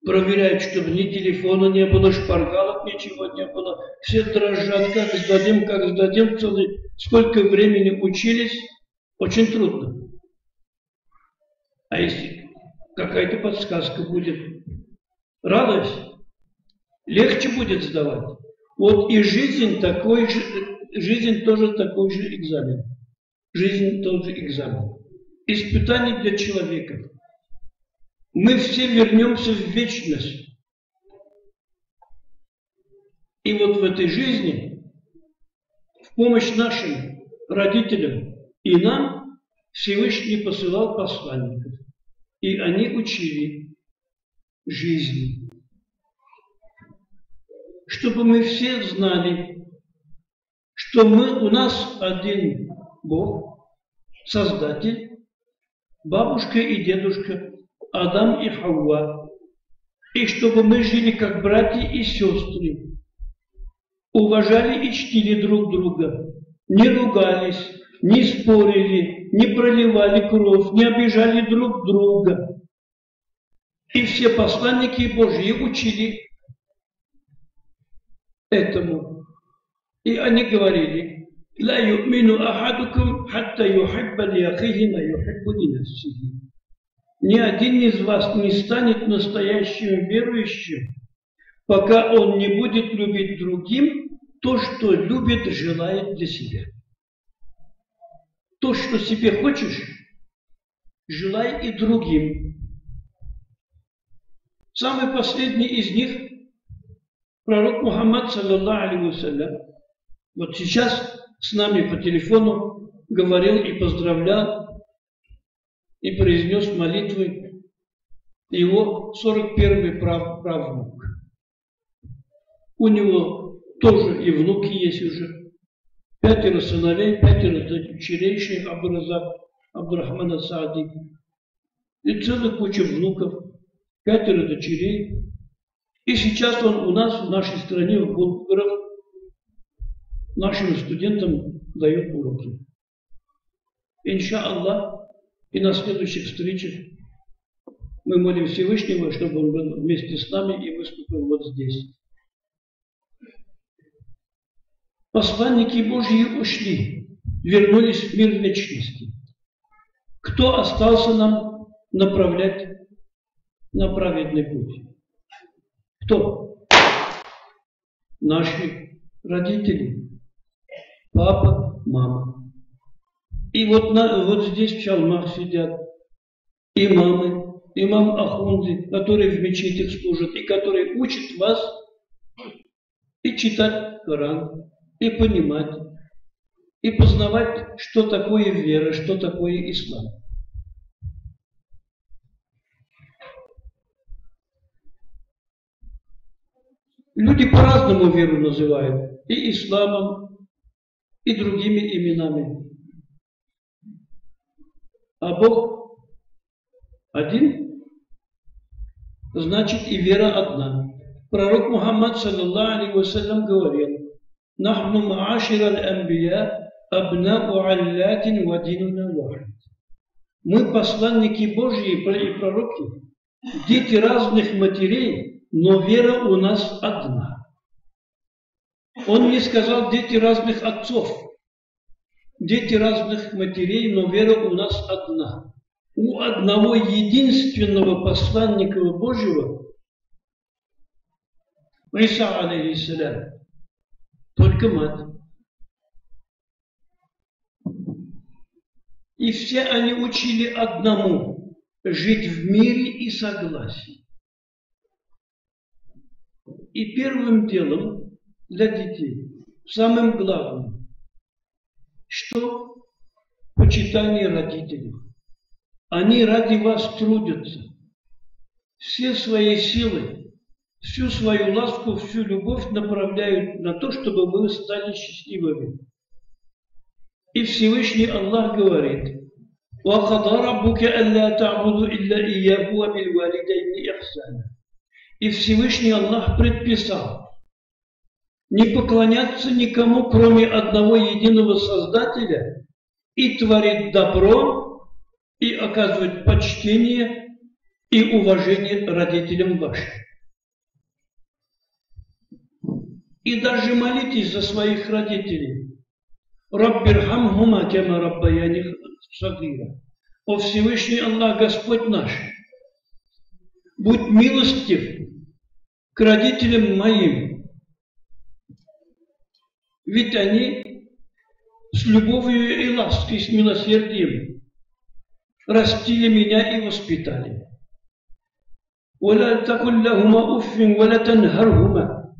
Проверяют, чтобы ни телефона не было, шпаргалок, ничего не было. Все дрожат, как сдадим, сколько времени учились, очень трудно. А если какая-то подсказка будет, радость, легче будет сдавать. Вот и жизнь тоже такой же экзамен. Жизнь тоже экзамен. Испытание для человека. Мы все вернемся в вечность. И вот в этой жизни, в помощь нашим родителям и нам, Всевышний посылал посланников. И они учили жизни. Чтобы мы все знали, что у нас один Бог, Создатель, бабушка и дедушка, Адам и Хауа, и чтобы мы жили как братья и сестры, уважали и чтили друг друга, не ругались, не спорили, не проливали кровь, не обижали друг друга. И все посланники Божьи учили этому. И они говорили: «Ла ю'мину ахадукум хатта юхибба ли ахихи ма юхиббу ли нафсихи». Ни один из вас не станет настоящим верующим, пока он не будет любить другим то, что любит, желает для себя. То, что себе хочешь, желай и другим. Самый последний из них — пророк Мухаммад, саллаллаху алейхи вассалям, вот сейчас с нами по телефону говорил и поздравлял, и произнес молитвы его 41-й правнук. У него тоже и внуки есть уже. 5 сыновей, 5 дочерей шейх Абдуразак, Абдурахмана Саади. И целая куча внуков, 5 дочерей. И сейчас он у нас, в нашей стране, в Булгарах, нашим студентам дает уроки. Иншаллах. И на следующих встречах мы молим Всевышнего, чтобы он был вместе с нами и выступил вот здесь. Посланники Божьи ушли, вернулись в мир вечности. Кто остался нам направлять на праведный путь? Кто? Наши родители. Папа, мама. И вот здесь в Чалмах сидят имамы, имам Ахунды, которые в мечетях служат, и которые учат вас и читать Коран, и понимать, и познавать, что такое вера, что такое ислам. Люди по-разному веру называют, и исламом, и другими именами. А Бог один, значит и вера одна. Пророк Мухаммад, саллаллаху алейхи вассалям, говорил: «Нахну маашир аль-амбия абнау аллатин ва динуна вахид». Мы посланники Божьи и пророки, дети разных матерей, но вера у нас одна. Он не сказал дети разных отцов. Дети разных матерей, но вера у нас одна. У одного единственного посланника Божьего, Иса алейхиссалям, только мать. И все они учили одному — жить в мире и согласии. И первым делом для детей, самым главным, что почитание родителей. Они ради вас трудятся. Все свои силы, всю свою ласку, всю любовь направляют на то, чтобы вы стали счастливыми. И Всевышний Аллах говорит: وَقَضَى رَبُّكَ أَلَّا تَعْبُدُوا إِلَّا إِيَّاهُ وَبِالْوَالِدَيْنِ إِحْسَانًا. И Всевышний Аллах предписал не поклоняться никому, кроме одного единого Создателя, и творить добро, и оказывать почтение и уважение родителям вашим. И даже молитесь за своих родителей. «Раббирхамхума кама раббаяни сагира». О Всевышний Аллах, Господь наш, будь милостив к родителям моим, ведь они с любовью и лаской, с милосердием растили меня и воспитали. وَلَا تَقُلْ لَهُمَا أُفٍّ وَلَا تَنْهَرْهُمَا.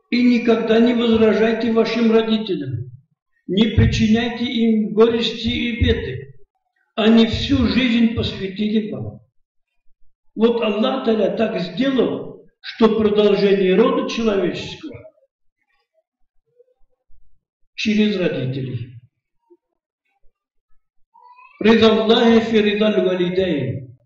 И никогда не возражайте вашим родителям, не причиняйте им горести и беды. Они всю жизнь посвятили вам. Вот Аллах Та'аля так сделал, что продолжение рода человеческого через родителей. Ридаллахи фи ридаль валидайн.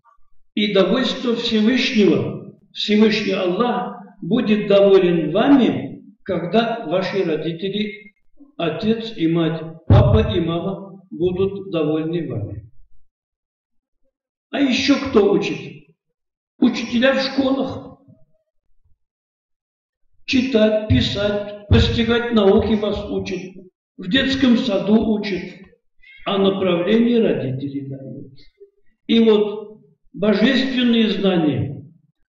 И довольство Всевышнего, Всевышний Аллах будет доволен вами, когда ваши родители, отец и мать, папа и мама будут довольны вами. А еще кто учит? Учителя в школах. читать, писать, постигать науки вас учат, в детском саду учат, а направление родители дают. И вот божественные знания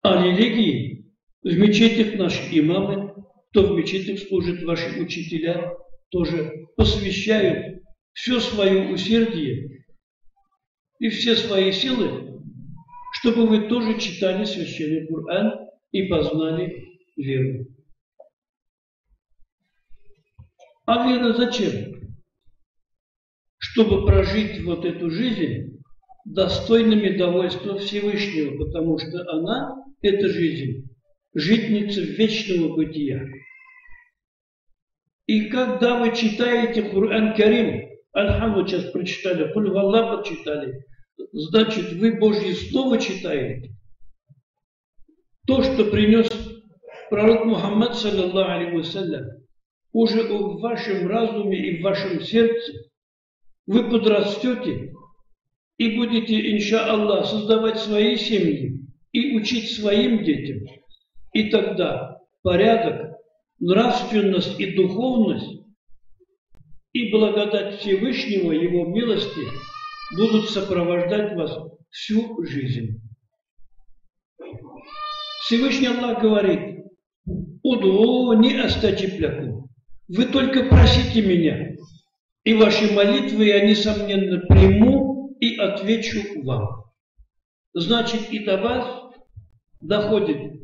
о религии в мечетях наши имамы, кто в мечетях служит, ваши учителя, тоже посвящают все свое усердие и все свои силы, чтобы вы тоже читали Священный Коран и познали веру. А вера зачем? Чтобы прожить вот эту жизнь достойными довольства Всевышнего, потому что она, эта жизнь, житница вечного бытия. И когда вы читаете Коран Карим, Аль-Хамду сейчас прочитали, Куль Валлах прочитали, значит, вы Божье Слово читаете. То, что принес пророк Мухаммад, саллаллаху алейхи вассалям, уже в вашем разуме и в вашем сердце вы подрастете и будете, иншаллах, создавать свои семьи и учить своим детям. И тогда порядок, нравственность и духовность и благодать Всевышнего, Его милости будут сопровождать вас всю жизнь. Всевышний Аллах говорит: «Удуни астаджиб лакум». Вы только просите меня, и ваши молитвы я, несомненно, приму и отвечу вам. Значит, и до вас доходит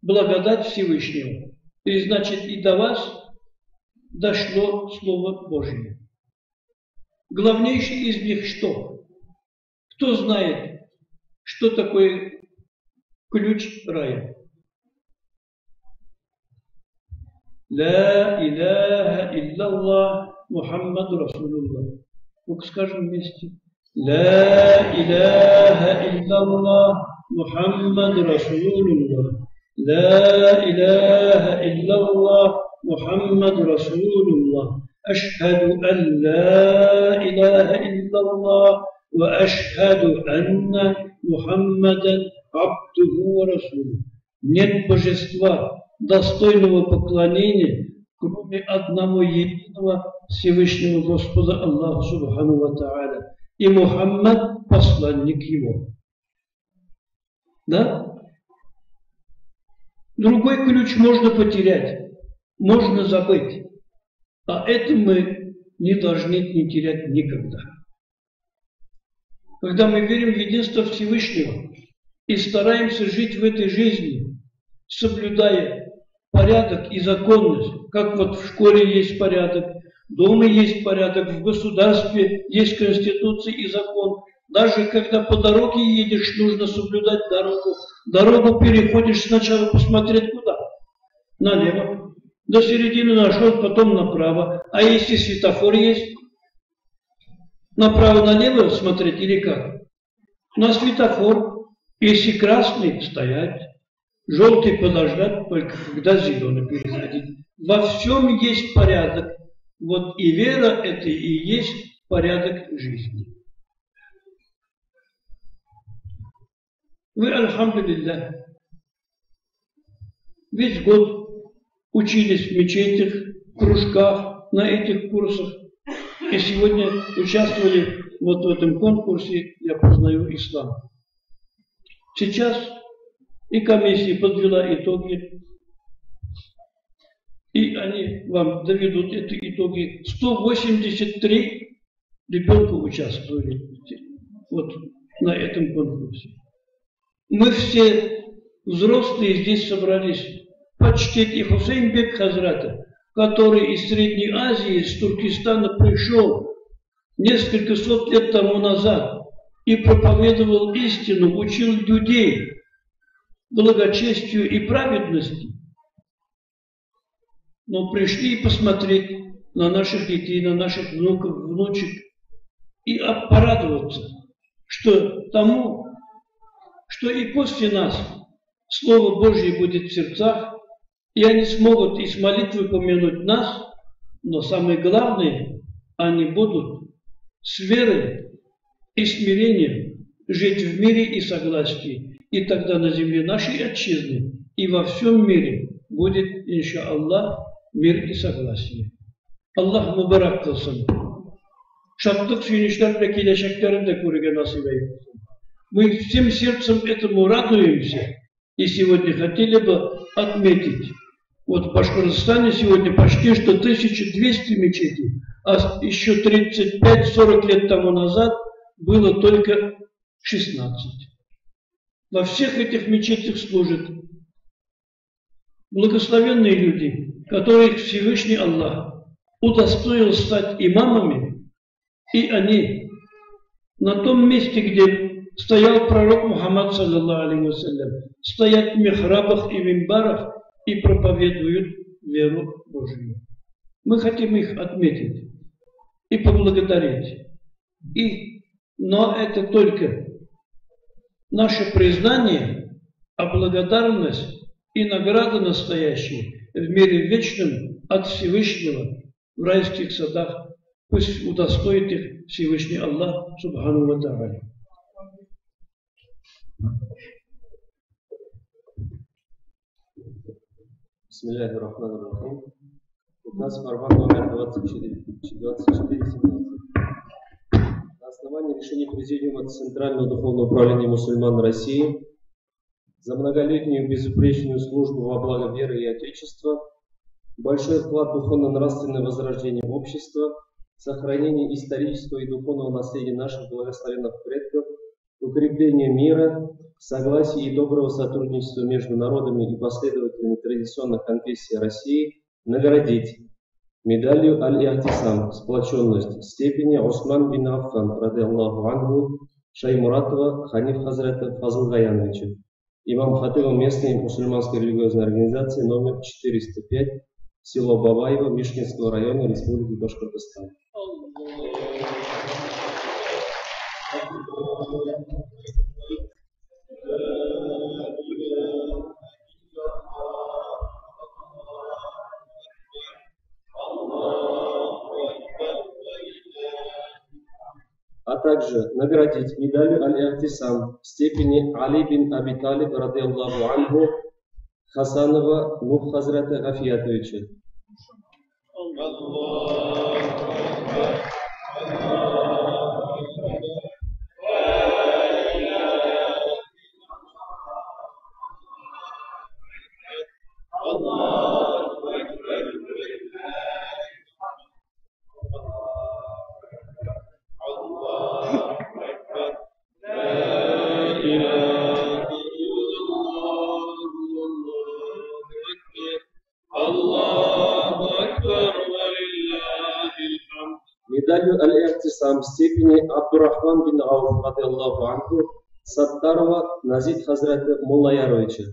благодать Всевышнего. И значит, и до вас дошло Слово Божье. Главнейший из них что? Кто знает, что такое ключ рая? Ла иляха илляллах Мухаммаду Расулуллах. Ну-ка скажем вместе. Ла иляха илляллах Мухаммаду Расулуллах. Ла иляха илляллах Мухаммаду Расулуллах. Ашхаду ан ла иляха илляллах ва ашхаду анна Мухаммадан абдуху ва расулух. Нет божества, достойного поклонения, кроме одного единого Всевышнего Господа Аллаха Субхану ва Тааля. И Мухаммад – посланник Его. Да? Другой ключ можно потерять, можно забыть. А это мы не должны не терять никогда. Когда мы верим в единство Всевышнего и стараемся жить в этой жизни, соблюдая порядок и законность, как вот в школе есть порядок, дома есть порядок, в государстве есть конституция и закон. Даже когда по дороге едешь, нужно соблюдать дорогу. Дорогу переходишь сначала посмотреть куда? Налево. До середины нашел, потом направо. А если светофор есть? Направо-налево смотреть или как? На светофор. Если красный, стоять. Желтый подождать, только когда зеленый переходить. Во всем есть порядок. Вот и вера это и есть порядок жизни. Вы, альхамдулиллах, весь год учились в мечетях, в кружках, на этих курсах. И сегодня участвовали вот в этом конкурсе «Я познаю ислам». Сейчас и комиссия подвела итоги, и они вам доведут эти итоги. 183 ребенка участвовали вот на этом конкурсе. Мы все взрослые здесь собрались почтить и Хусейнбек Хазрата, который из Средней Азии, из Туркестана пришел несколько сот лет тому назад и проповедовал истину, учил людей благочестию и праведности. Но пришли посмотреть на наших детей, на наших внуков, внучек и порадоваться, что тому, что и после нас Слово Божье будет в сердцах, и они смогут и с молитвой помянуть нас, но самое главное, они будут с верой и смирением жить в мире и согласии. И тогда на земле нашей отчизны и во всем мире будет, иншаллах, мир и согласие. Аллах мубарак кылсын. Шаттык сүйүнүчлөрдө келешектеринде көрүүгө насип этсин. Мы всем сердцем этому радуемся и сегодня хотели бы отметить. Вот в Башкортостане сегодня почти что 1200 мечетей, а еще 35-40 лет тому назад было только 16. Во всех этих мечетях служат благословенные люди, которых Всевышний Аллах удостоил стать имамами, и они на том месте, где стоял пророк Мухаммад, саллаллаху алейхи вассалям, стоят в михрабах и мимбарах и проповедуют веру Божию. Мы хотим их отметить и поблагодарить. Но это только наше признание, а благодарность и награда настоящая в мире вечном от Всевышнего в райских садах. Пусть удостоит их Всевышний Аллах, субхану ва тааля. Бисмиллахир-рахманир-рахим. Указ Фарван номер 2417. На основании решения Президиума Центрального духовного управления мусульман России за многолетнюю безупречную службу во благо веры и Отечества, большой вклад в духовно-нравственное возрождение общества, сохранение исторического и духовного наследия наших благословенных предков, укрепление мира, согласия и доброго сотрудничества между народами и последователями традиционных конфессий России наградить медалью Аль-Ихтисам сплоченность степени Осман бин Аффан, ради Аллаху анху, Шаймуратова Ханиф Хазрата Фазл Гаяновича, имам хатыба местной мусульманской религиозной организации номер 405, село Бабаево, Мишкинского района Республики Башкортостан. А также наградить медалью Аль-Ихтисам степени Али бин Аби Талиб, ради Аллаху анху, Хасанова Нух Хазрата Гафиятовича. Медалью Аль-Ихтисам степени Абдурахман бин Ауф, ради Аллаху анху, Саттарова Назид Хазрата Муллаяровича.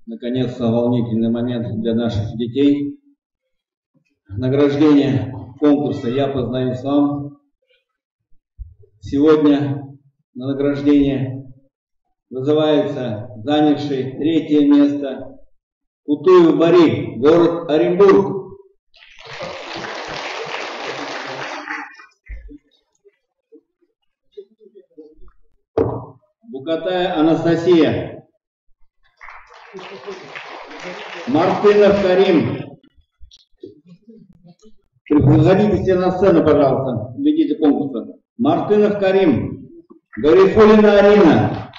Наконец-то волнительный момент для наших детей. Награждение конкурса «Я познаю ислам». Сегодня на награждение вызывается занявший 3-е место Кутуев Бари, город Оренбург. Букатая Анастасия. Мартынов Карим. Приходите все на сцену, пожалуйста, ведите конкурса. Мартынов Карим. Гарифулина Арина.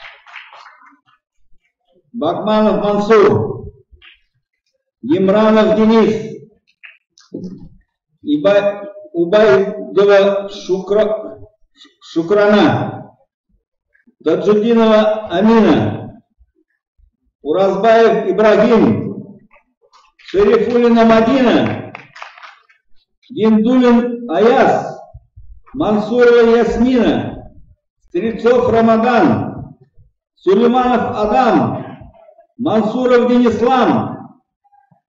Бакманов Мансур. Емранов Денис. Убайдова Шукрана. Таджудинова Амина. Уразбаев Ибрагим, Шерифулина Мадина, Гиндулин Аяс, Мансурова Ясмина, Стрельцов Рамадан, Сулейманов Адам, Мансуров Денислам,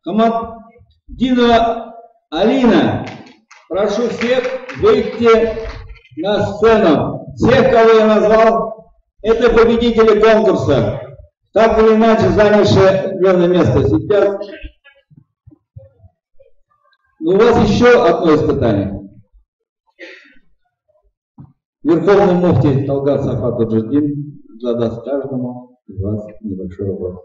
Хамаддинова Алина. Прошу всех выйти на сцену. Всех, кого я назвал, это победители конкурса, так или иначе занявшие определенное место. Сейчас у вас еще одно испытание. Верховный муфти Талгат Сафа Таджиддин задаст каждому из вас небольшой вопрос.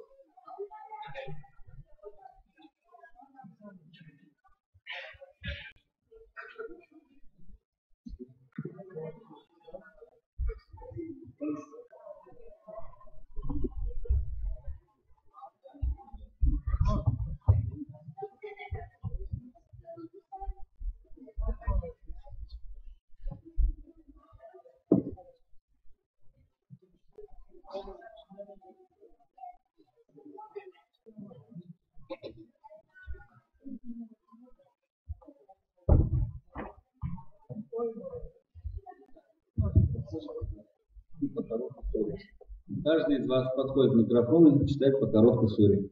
Каждый из вас подходит к микрофону и читает по короткой суре.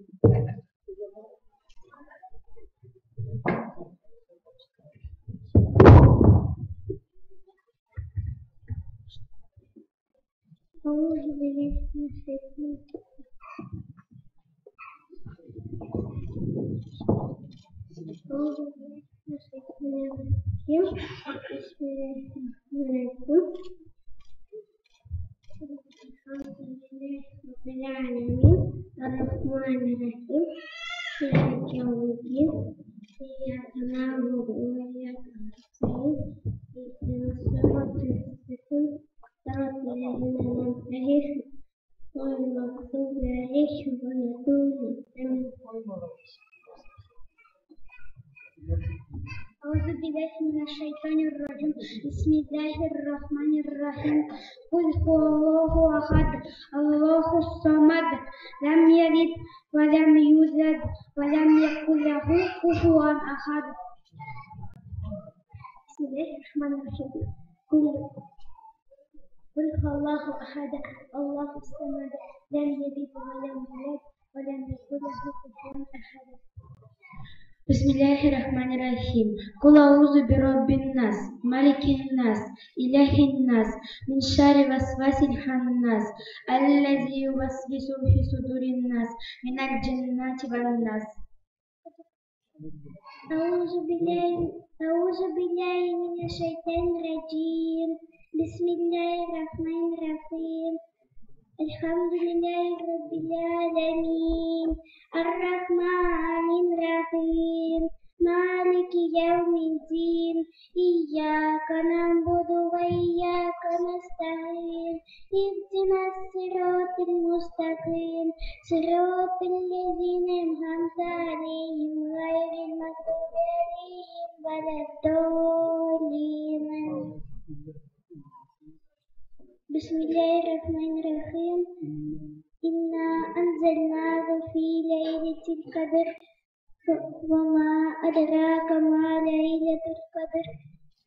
بسم الله الرحمن الرحيم قل هو الله أحد الله الصمد لم يلد ولم يولد ولم يكن له كفوا أحد. بسم الله الرحمن الرحيم قل هو الله أحد الله الصمد لم يلد ولم يولد ولم يكن له كفوا أحد. بسم الله الرحمن الرحيم قل أعوذ برب الناس ملك الناس إله الناس من شر وسواس الخناس الذي يوسوس في صدور الناس من الجنة والناس. أعوذ بالله من الشيطان الرجيم. بسم الله الرحمن الرحيم الحمد لله رب العالمين الرحمن الرحيم مالك يوم الدين إياك نعبد وإياك نستعين اهدنا الصراط المستقيم صراط الذين أنعمت عليهم غير المغضوب عليهم ولا الضالين. بسم الله الرحمن الرحيم إنا أنزلناه في ليلة القدر وما أدراك ما ليلة القدر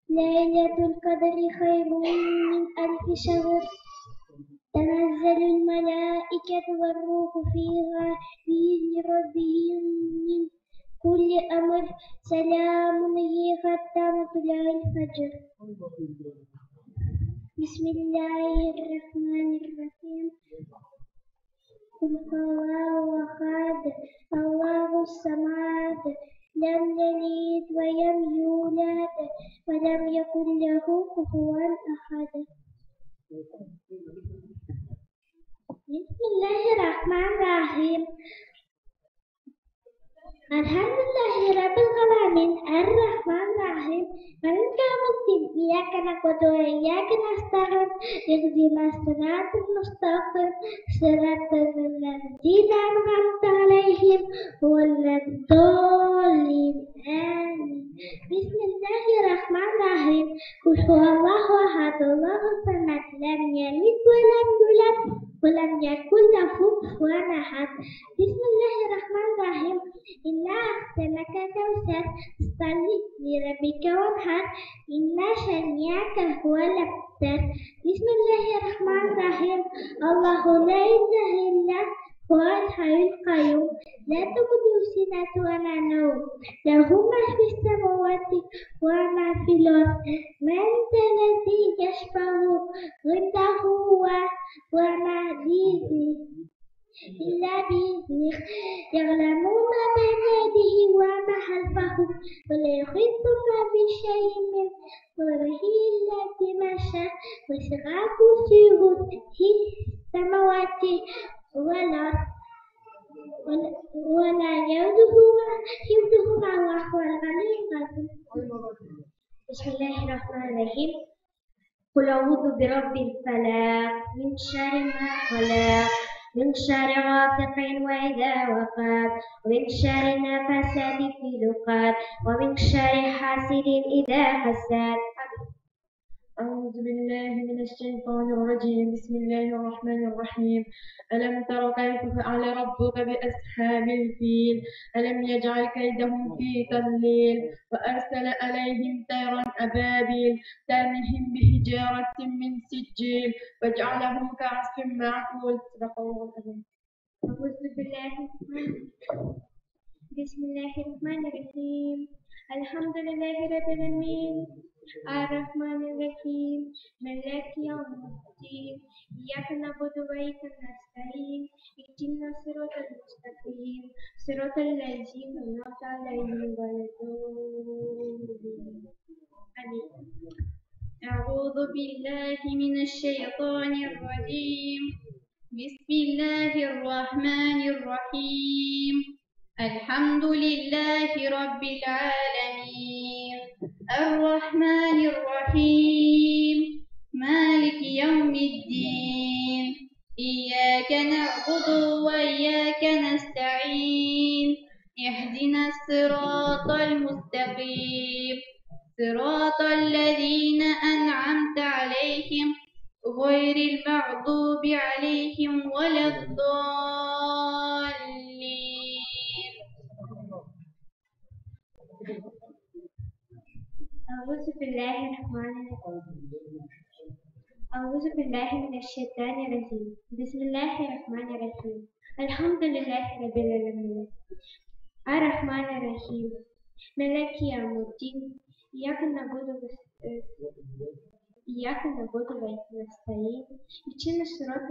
ليلة القدر خير من 1000 شهر تنزل الملائكة والروح فيها بإذن ربهم من كل أمر سلام هي حتى مطلع الفجر. بسم الله الرحمن الرحيم قل هو الله أحد الله الصمد لم يلد ولم يولد ولم يكن له كفوا أحد. بسم الله الرحمن الرحيم الحمد لله رب العالمين الرحمن الرحيم مالك يوم الدين إياك نعبد وإياك نستعين اهدنا الصراط المستقيم صراط الذين أنعمت عليهم غير الضالين آمين. بسم الله الرحمن الرحيم قل هو الله أحد الله الصمد لم يلد ولم يولد ولم يكن له كفوا أحد. بسم الله الرحمن الرحيم. إنا أعطيناك الكوثر فصل لربك وانحر إن شانئك هو الأبتر. بسم الله الرحمن الرحيم. الله لا إله إلا هو الحي القيوم لا تأخذه سنة ولا نوم له ما في السماوات وما في الأرض. من ذا الذي يشفع عنده وما إلا بإذنه يعلم ما بين يديه وما خلفه ولا يحيطون بشيء من قدره إلا بما شاء وسع كرسيه السماوات والأرض ولا يؤوده حفظهما وهو العلي العظيم. بسم الله الرحمن الرحيم. قل أعوذ برب الفلق من شر ما خلق من شر غاسق وإذا وقب ومن شر النفاثات في العقد ومن شر حاسد إذا حسد. أعوذ بالله من الشيطان الرجيم. بسم الله الرحمن الرحيم. ألم تر كيف فعل ربك بأصحاب الفيل ألم يجعل كيدهم في تضليل وأرسل عليهم طيرا أبابيل ترميهم بحجارة من سجيل وجعلهم كعصف معقول. صدق الله العظيم. أعوذ بالله بسم الله الرحمن الرحيم. الحمد لله رب العالمين الرحمن الرحيم مالك يوم الدين إياك نعبد وإياك نستعين اهدنا الصراط المستقيم صراط الذين أنعمت عليهم غير المغضوب عليهم. أعوذ بالله من الشيطان الرجيم. بسم الله الرحمن الرحيم. الحمد لله رب العالمين الرحمن الرحيم مالك يوم الدين إياك نعبد وإياك نستعين اهدنا الصراط المستقيم صراط الذين أنعمت عليهم غير المغضوب عليهم ولا الضالين. أعوذ بالله الرحمن الرحيم. أعوذ بالله من الشيطان الرجيم. بسم الله الرحمن الرحيم. الحمد لله رب العالمين الرحمن الرحيم مالك يوم الدين إياك نعبد وإياك نستعين اهدنا الصراط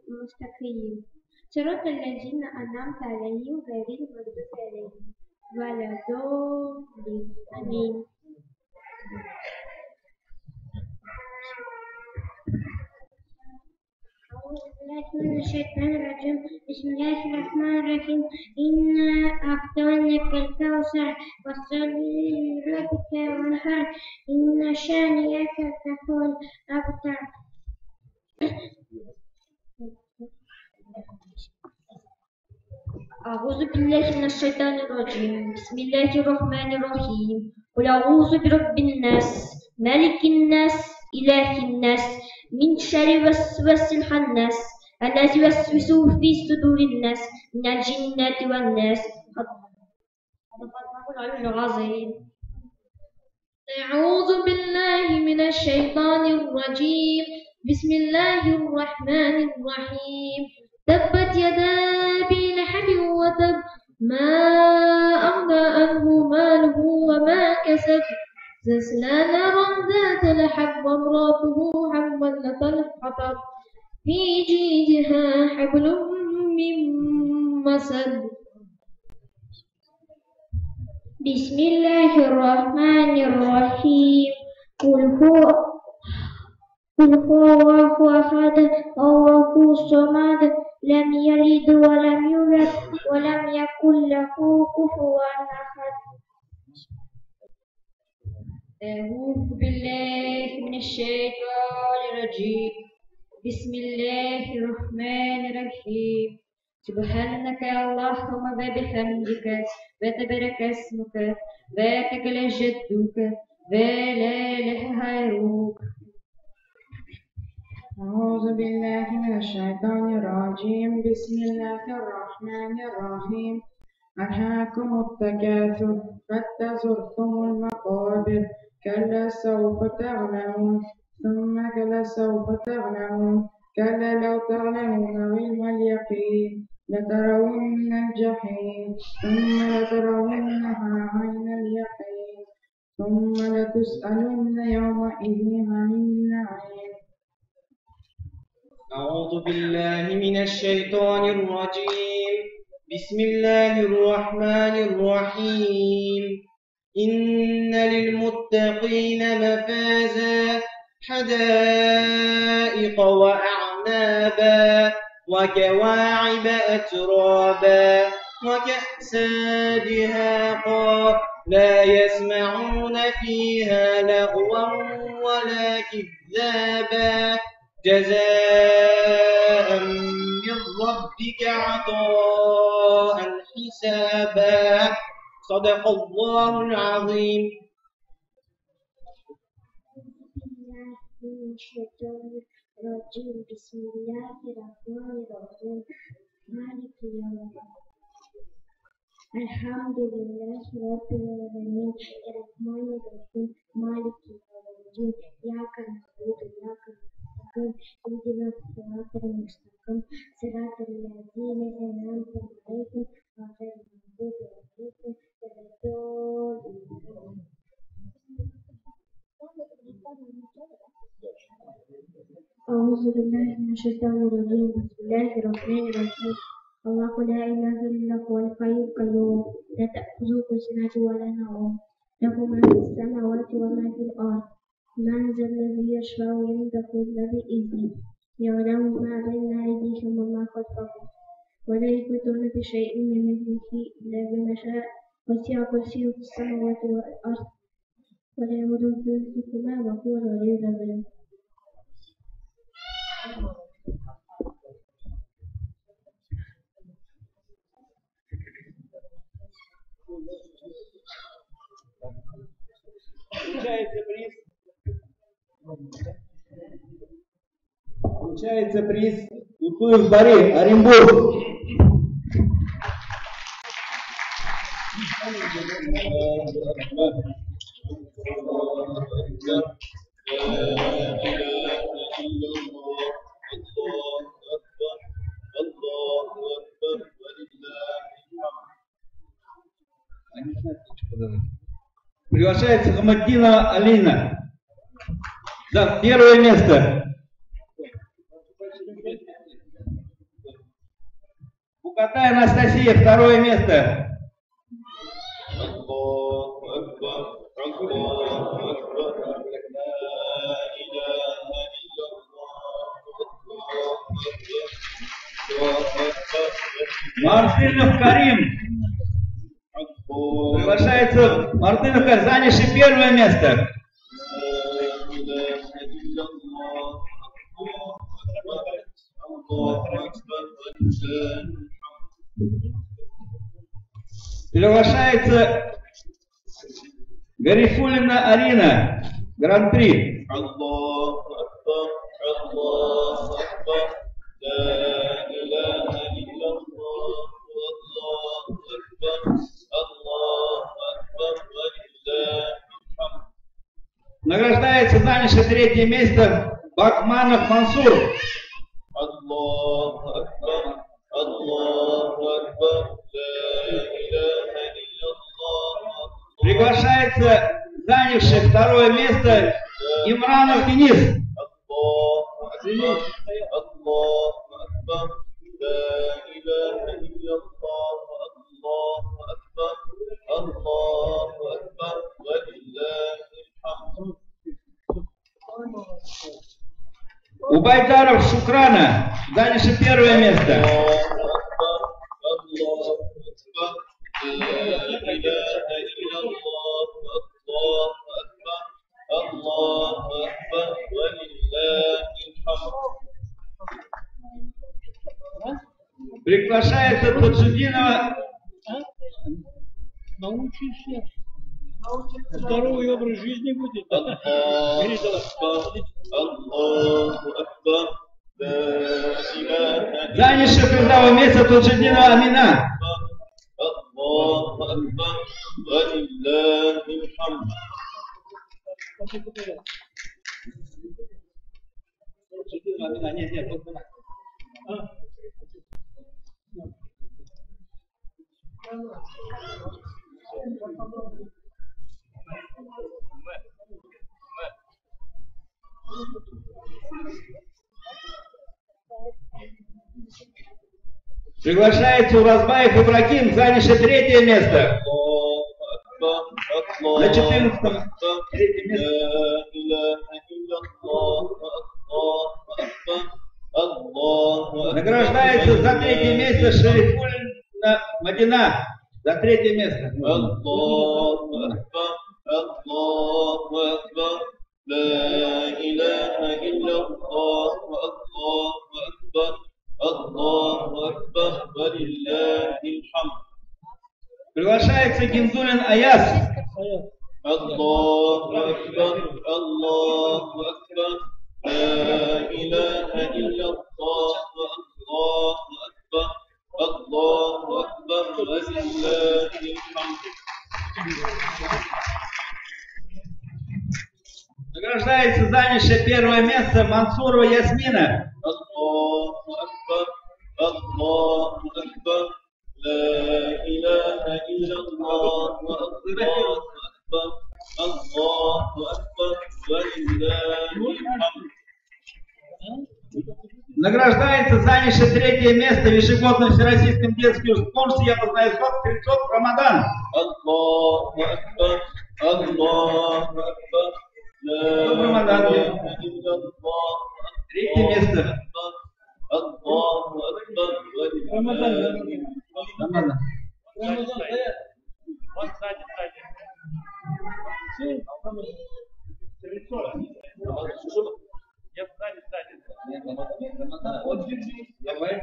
المستقيم صراط الذين أنعمت عليهم غير المغضوب عليهم ولا الضالين. آمين. أعوذ بالله من الشيطان الرجيم. بسم الله الرحمن الرحيم. إنا أعطيناك الكوثر فصل لربك وانحر إن شانئك هو الأبتر. أعوذ بالله من الشيطان الرجيم. بسم الله الرحمن الرحيم. قل أعوذ برب الناس ملك الناس إله الناس من شر وسوس الخناس الذي يوسوس في صدور الناس من الجنة والناس. العظيم. أعوذ بالله من الشيطان الرجيم. بسم الله الرحمن الرحيم. تبت يدا أبي لهب وتب ما أغنى عنه ماله وما كسب سيصلى نارا ذات لهب وامرأته حمالة الحطب في جيدها حبل من مسد. بسم الله الرحمن الرحيم. قل هو الله أحد الله الصمد لم يلد ولم يولد ولم يكن له كفوا أحد. أعوذ بالله من الشيطان الرجيم. بسم الله الرحمن الرحيم. سبحانك اللهم وبحمدك وتبارك اسمك وتعالى جدك ولا إله غيرك. أعوذ بالله من الشيطان الرجيم بسم الله الرحمن الرحيم ألهاكم التكاثر حتى زرتم المقابر كلا سوف تعلمون ثم كلا سوف تعلمون كلا لو تعلمون علم اليقين لترون الجحيم ثم لترونها عين اليقين ثم لتسألن يومئذ عن النعيم. أعوذ بالله من الشيطان الرجيم بسم الله الرحمن الرحيم إن للمتقين مفازا حدائق وأعنابا وكواعب أترابا وكأسا دهاقا لا يسمعون فيها لغوا ولا كذابا جزاء من ربك عطاء حسابا صدق الله العظيم. بسم الله الرحمن الرحيم مالك يوم الدين الحمد لله رب العالمين الرحمن الرحيم مالك يوم الدين إياك نعبد وإياك نستعين اهدنا الصراط المستقيم صراط الذين أنعمت عليهم غير المغضوب عليهم ولا الضالين. أعوذ بالله من الشيطان الرجيم بسم الله الرحمن الرحيم الله لا إله إلا هو الحي القيوم لا تأخذه سنة ولا نوم له ما في السماوات وما في الأرض من ذا الذي يشفع عنده إلا بإذنه يعلم ما بين أيديهم وما خلفهم ولا يحيطون بشيء من علمه إلا بما شاء وسع كرسيه السماوات والأرض ولا يؤوده حفظهما وهو العلي العظيم. Получается приз Утуев Бари, Оренбург. Приглашается Хамаддинова Алина за первое место. Букатай Анастасия, второе место. Мартынов Карим. Приглашается Мартынов Карим, занявший первое место. Приглашается Гарифулина Арина, Гран-при. Награждается занявший третье место Бакманов Мансур. Приглашается занявший второе место Имранов Денис. Убайдаров Шукрана, занявший первое место. Приглашается Таджудинова. Научишься. Здоровый образ жизни будет. Аллаху Акбар. Занявший призовое место Таджиддинова Амина. Аллаху Акбар, валиллахил хамд. Приглашается Уразбаев Ибрагим, занявший 3-е место. На 14-м. 3-е место. Награждается за 3-е место Шарифуллина Мадина. За 3-е место. Аллаху Акбар, Аллаху Акбар, ла иляха илляллах, Аллаху Акбар, Аллаху Акбар, валиллахил хамд. Приглашается Гинзулин Аяс. Аллаху Акбар, Аллаху Акбар, ла иляха илляллах, Аллаху Акбар, Аллаху Акбар, валиллахил хамд. Награждается занявшая 1-е место Мансурова Ясмина. Аллаху Акбар, Аллаху Акбар, ла иляха илляллах, Аллаху Акбар, Аллаху Акбар, валиллахил хамд. Награждается занявший 3-е место в ежегодном всероссийском детском конкурсе «Я познаю слов» Стрельцов Рамадан. Аллаху Акбар, Аллаху Акбар, ла иляха илляллах, 3-е место. Аллаху Акбар, валиллахил хамд. Вот сзади. Я сзади. Давай.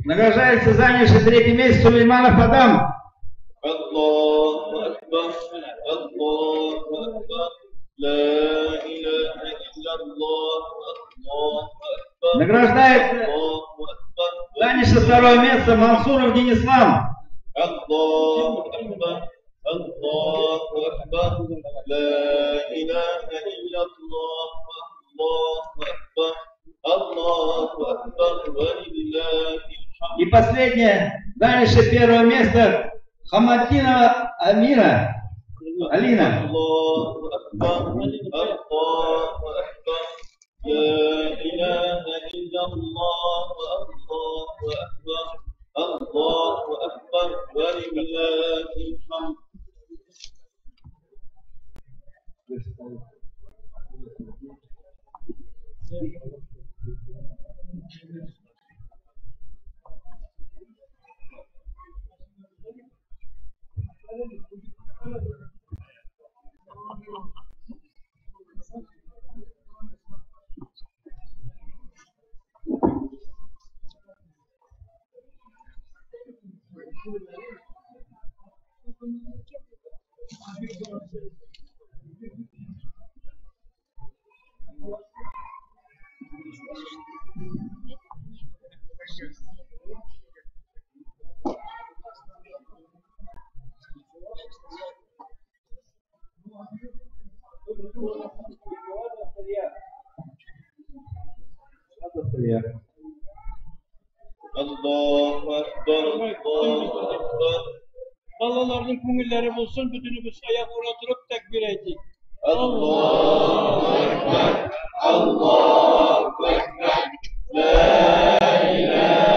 Награждается занявший 3-е место Сулейманов Адам. Аллаху Акбар, Аллаху Акбар, ла иляха илляллах, Аллаху Акбар. Награждает занявший 2-е место Мансуров Денислам. Аллаху Акбар, Аллаху Акбар, ла иляха илляллах, Аллаху Акбар, Аллаху Акбар, валиллахил хамд. И последнее, занявший 1-е место Хаматинова Алина. Аллаху Акбар, Аллаху Акбар, ла иляха илляллах, Аллаху Акбар, Аллаху Акбар, валиллахил хамд. Allahu Akbar, Allahu Akbar. Balalarının kungulları bulsun, bütünümüz ayak uğratırıp tekbir ettik. Allahu Ekber, Allahu Ekber, La ilahe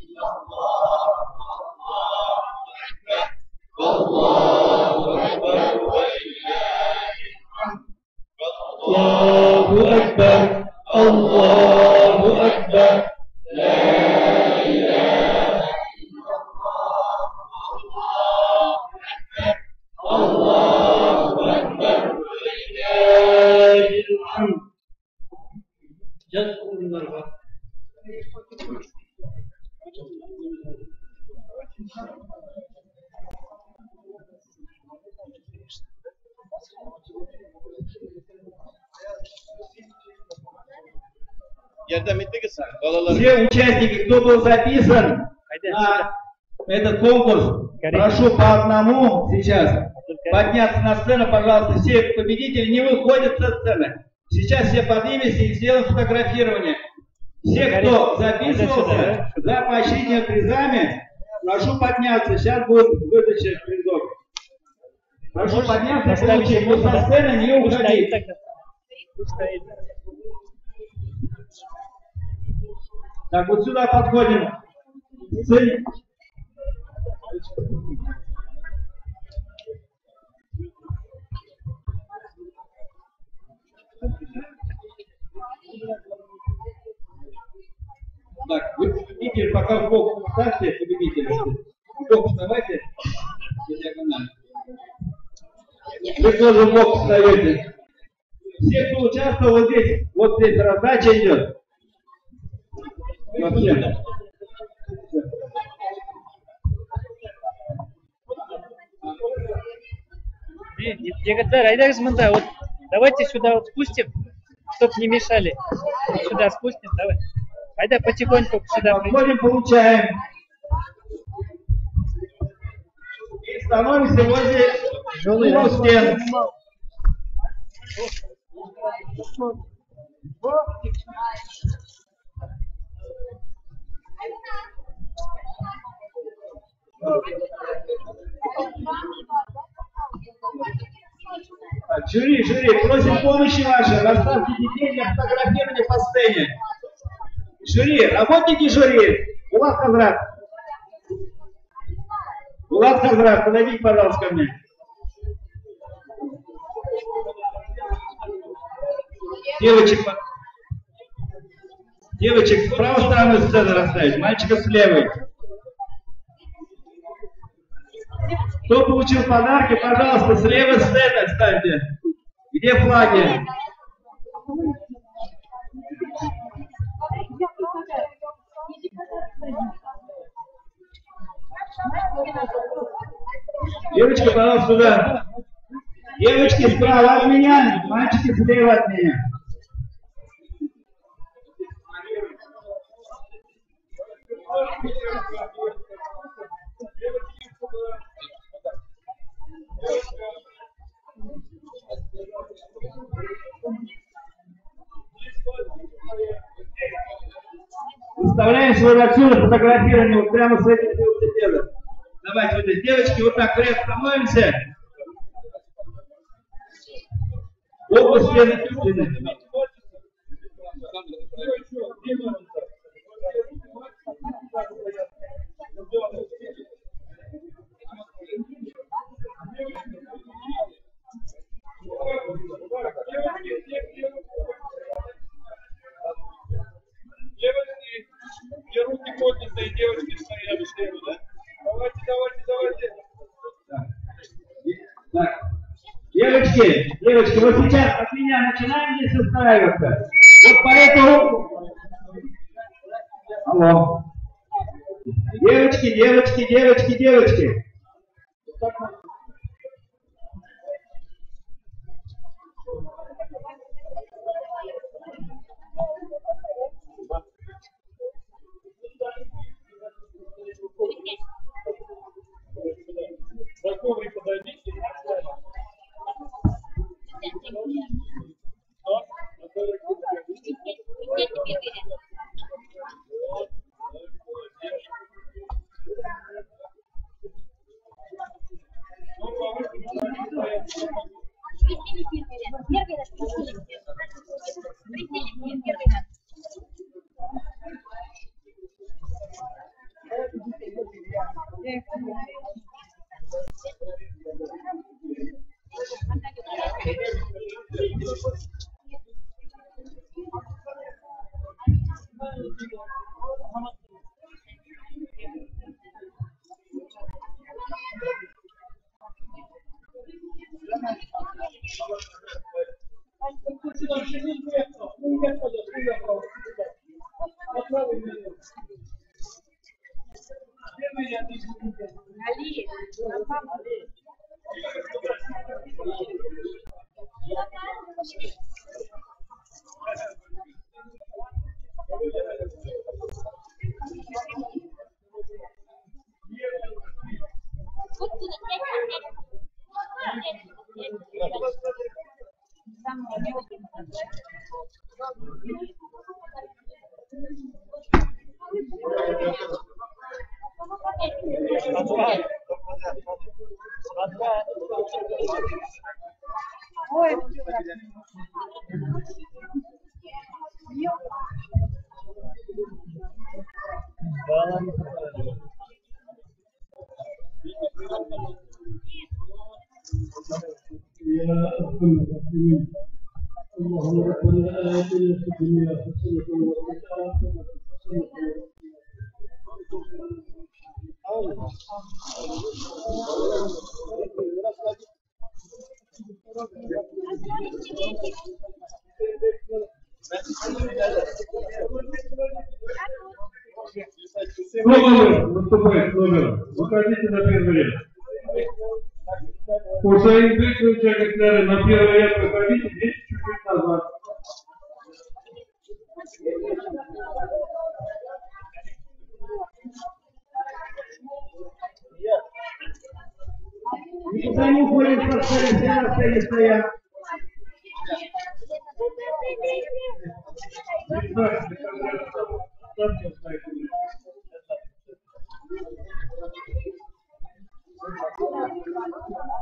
illallah, Allahu Ekber, Allahu Ekber, Allahu Ekber, La ilahe illallah, Allahu Ekber, Allahu Ekber, Все участники, кто был записан на этот конкурс, прошу по одному сейчас подняться на сцену, пожалуйста. Все победители не выходят со сцены. Сейчас все поднимемся и сделаем фотографирование. Все, кто записывался за поощрение призами, прошу подняться. Сейчас будет выдача призов. Прошу подняться, получить. Но со сцены не уходить. Так, вот сюда подходим. Так, вы победитель, пока в бок ставьте, победитель. В бок вставайте. Вы тоже в бок встаете. Все, кто участвовал вот здесь раздача идет. Егодар, айдагыз мында, вот давайте сюда вот спустим, чтоб не мешали. Сюда спустим, давай. Айда потихоньку сюда. Подходим, получаем. И становимся возле стен. Так, жюри, просим помощи вашей. Расставьте детей для фотографирования по сцене. Жюри, работники жюри. Булат Хазрат, подойдите, пожалуйста, ко мне. Девочек с правой стороны сцены расставить, мальчика с левой. Кто получил подарки, пожалуйста, с левой сцены ставьте. Где флаги? Девочка, пожалуйста, сюда. Девочки справа от меня, мальчики слева от меня. Выставляем свою отсюда фотографирование вот прямо с этим велосипедом. Давайте вот эти девочки вот так рядом становимся. Оба стены. Где руки поднятые, девочки стоят слева, да? Давайте. Так. Девочки, вот сейчас от меня начинаем здесь устраиваться. Вот поэтому... Алло. Девочки. Знакомый, подойдите. اللهم ربنا آتنا في الدنيا حسنة وفي الآخرة Номер выступает номер. Выходите на первый ряд. У своих зрителей секретаря на первый ряд выходите, здесь чуть-чуть назад. Никуда не уходим, как все стоят.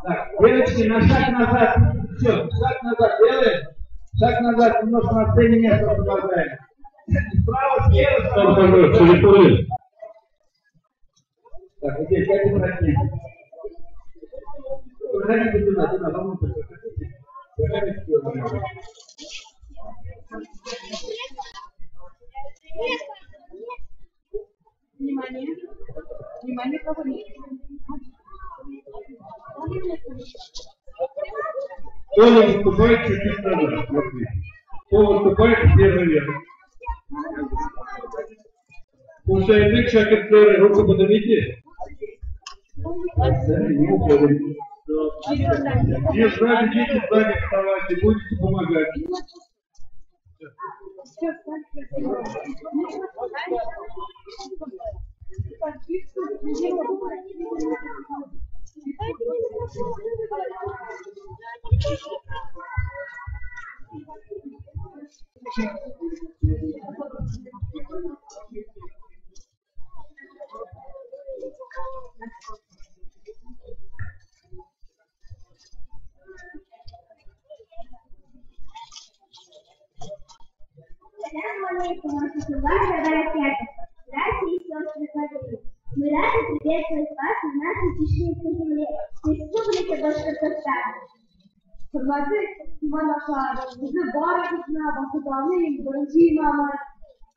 Так, девочки, на шаг назад. Все, шаг назад делаем. Шаг назад, немножко на сцене место освобождаем. Справа, слева, справа. Так, вот здесь, как обратить. Проходите туда, вовнутрь. Проходите туда. Внимание. Внимание, кого нет. Кто не выступает, чуть-чуть назад. Кто выступает, первый ряд. У своих секретаря руку поднимите. Не уходим. И сзади дети сзади вставайте, будете помогать. Мы рады приветствовать вас на нашей Чеченской земле, Республике Башкортостан. Hürmetli İmam Aşarı, bizi barakasına bakıdanıyım, birinci imamı,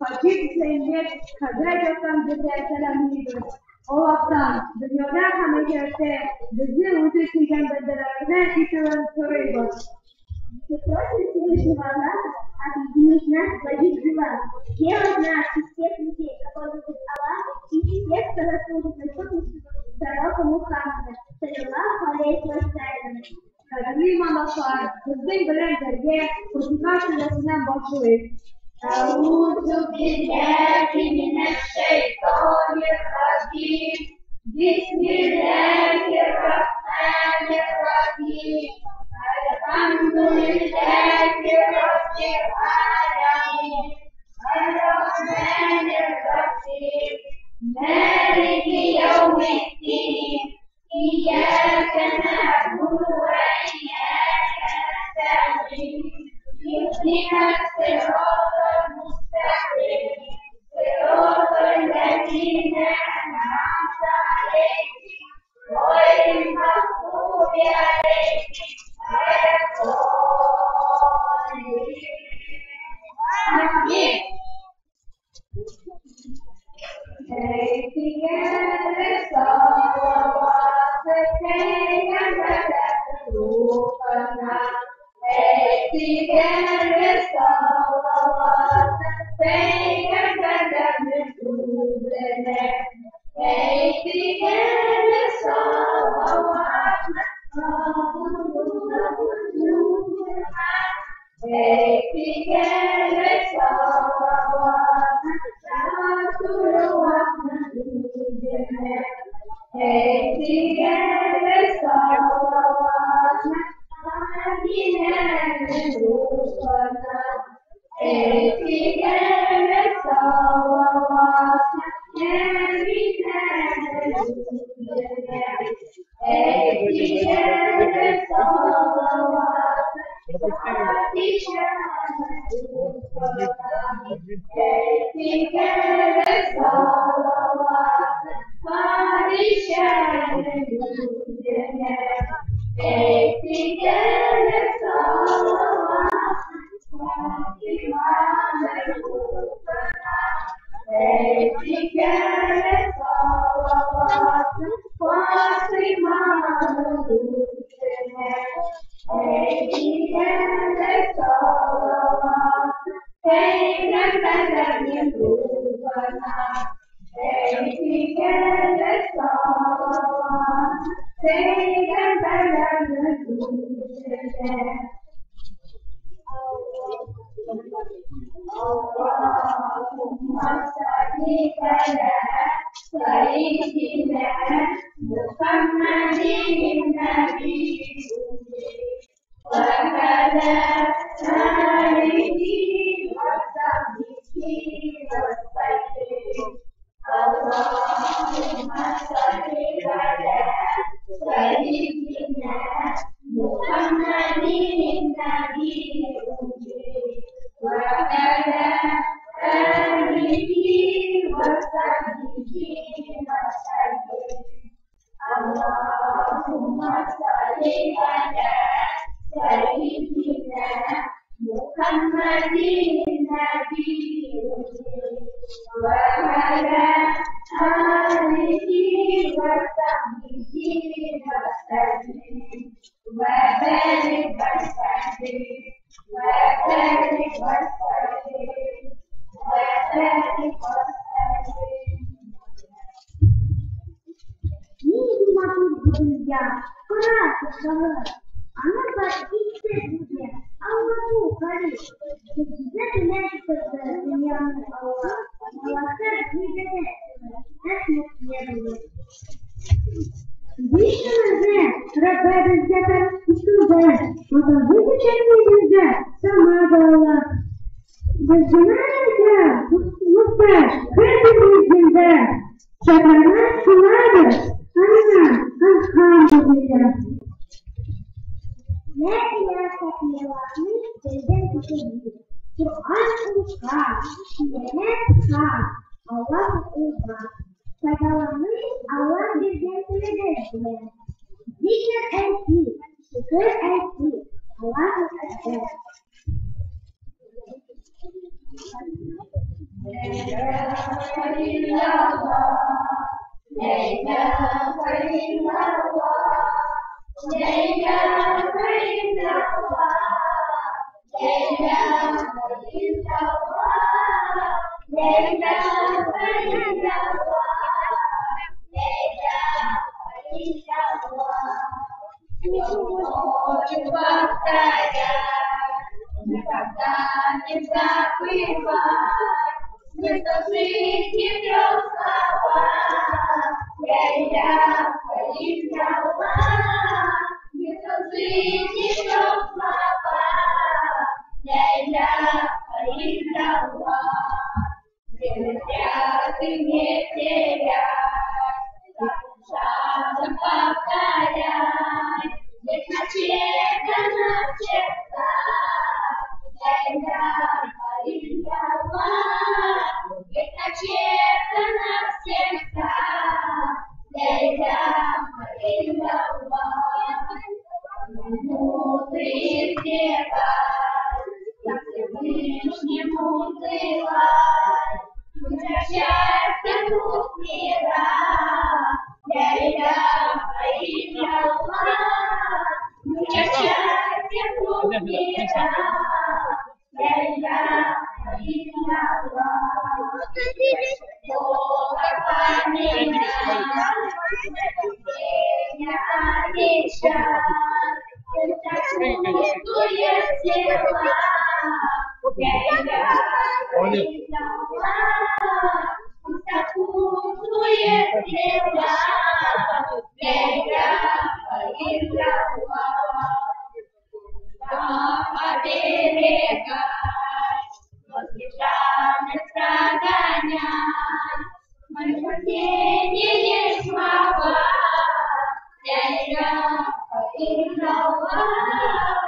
Hacı Hüseyin'de Kadir Gökhan bize selam ediyoruz. O vaktan dünyada hamiyette bizi ucu peygamberlerine işleyen soruyoruz. Просим Всевышнего Аллаха объединить нас в один дела, сделать нас из тех людей, которые любят Аллаха, и всех, кто расходит на путь пророка Мухаммада, саллаллаху алейхи ва саллям. Qadrli imamlar, bizning bilan birga Qur'on surasidan boshlaymiz. A'udhu billahi minash shaytonir rajim. Bismillahir rahmanir rahim. Alhamdulillahi rabbil alamin. Ar-rahmanir rahim. Maliki yawmiddin. Iyyaka na'budu wa iyyaka nasta'in. Ihdinas siratal mustaqim. Siratal ladzina an'amta 'alaihim ghairil maghdubi 'alaihim waladdallin. Amin. Hey, illallah,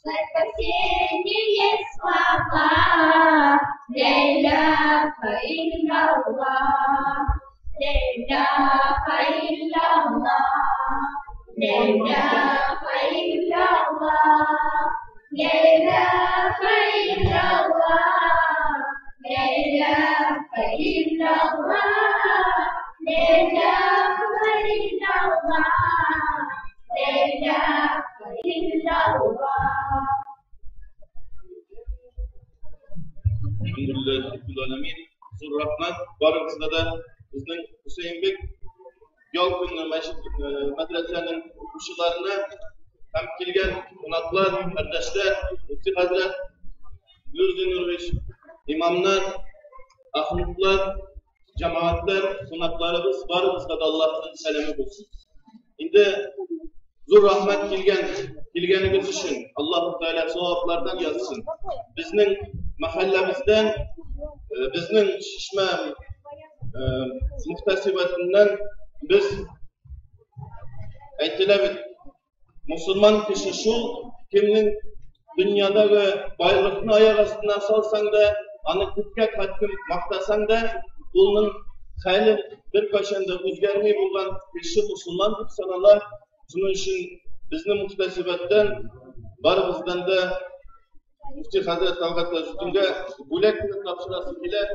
спасение слова. La ilaha illallah, la ilaha illallah, la ilaha illallah, la ilaha illallah, la ilaha illallah, la ilaha illallah, la ilaha illallah. Alhamdulillah Rabbil Alamin. Zul Rahmat. Barımızda da bizning Hüseyinbek Yolkunlu madrasaning o'quvchilarini ham kelgan qonaqlar, qardoshlar, Mufti Hazrat Nuriddin imomlar, ahmudlar, jamoatlar, qonaqlarimiz barımızda da Allohning salami bo'lsin. Endi Zul Rahmat kelganimiz uchun Alloh taolo savoblardan yozsin. Bizning mahallamizdan, bizning Shishma muhtasibatidan biz aytiladi, musulmon kishi shu kimning dunyodagi boylikni oyoq ostidan solsang-da, ani ko'kka qattiq maqtasang-da, uning xayli bir qachonda o'zgarmay bo'lgan kishi musulmon deb sanaladi. Shuning uchun bizni muhtasibatdan baribizdan da Mufti Hazrat Talg'at Tajuddinga bo'lakni topshirasi keladi.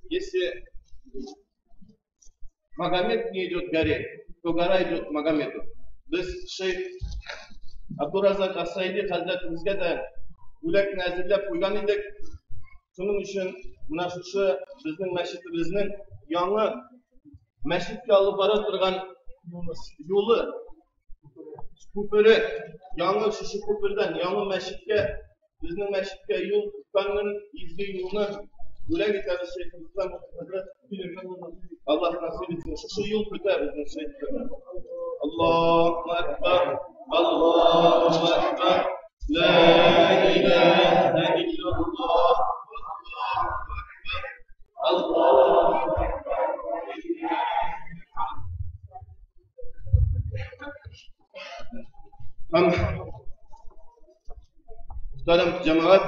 Если Магомед не идет к горе, то гора идет к Магомеду. Biz Sheyx Abdurazak As-Saidi Hazratimizga da bo'lakni azirlab qo'ygan edik. Shuning uchun mana shu bizning masjidimizning yangi masjidga olib bora turgan yo'li, ko'piri, yangi shu ko'pirdan yangi masjidga, bizning masjidga yo'l tutganning izgi yo'lni bo'lak etadi Sheyximizdan Hazrat. Allah nasip etsin. Şu yol tutar bizim Sheyximiz. Allahu Ekber, Allahu Ekber, La ilahe illallah, Allahu Ekber. Muhterem cemaat,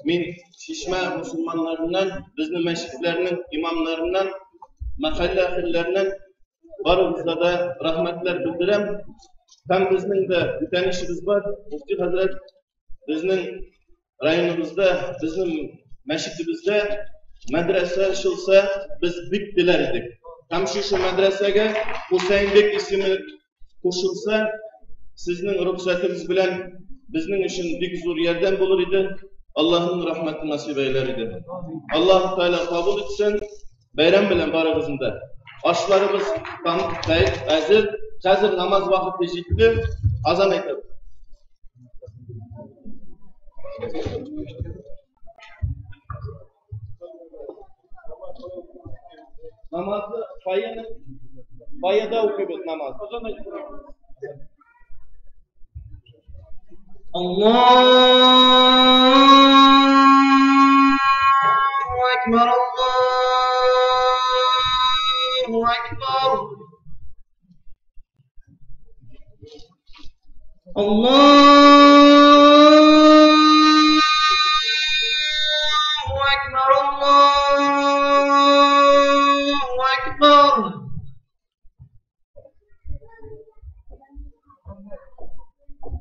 men Shishma musulmonlaridan, bizning masjidlarning imomlaridan, mahalla ahillaridan barımızda da rahmetler bildirem. Hem bizning de ötenişimiz var. Mufti Hazret bizning rayonimizda, bizning masjidimizda madrasa açılsa biz bik diler edik. Hem şu madrasaga Hüseyinbek ismi qo'shilsa, sizning ruxsatınız bilan bizning uchun bik zo'r yordam bo'lar edi. Allah'ın rahmeti nasip eyler edi. Allah Teala kabul etsin. Bayram bilan barımızda. Aşlarımız hazır. Hazır namaz vakti yetdi. Azan aytadi. Namazı bayada okuyuyoruz namaz. Allahu Ekber, Allahu Ekber. Allahu Ekber, Allahu Ekber.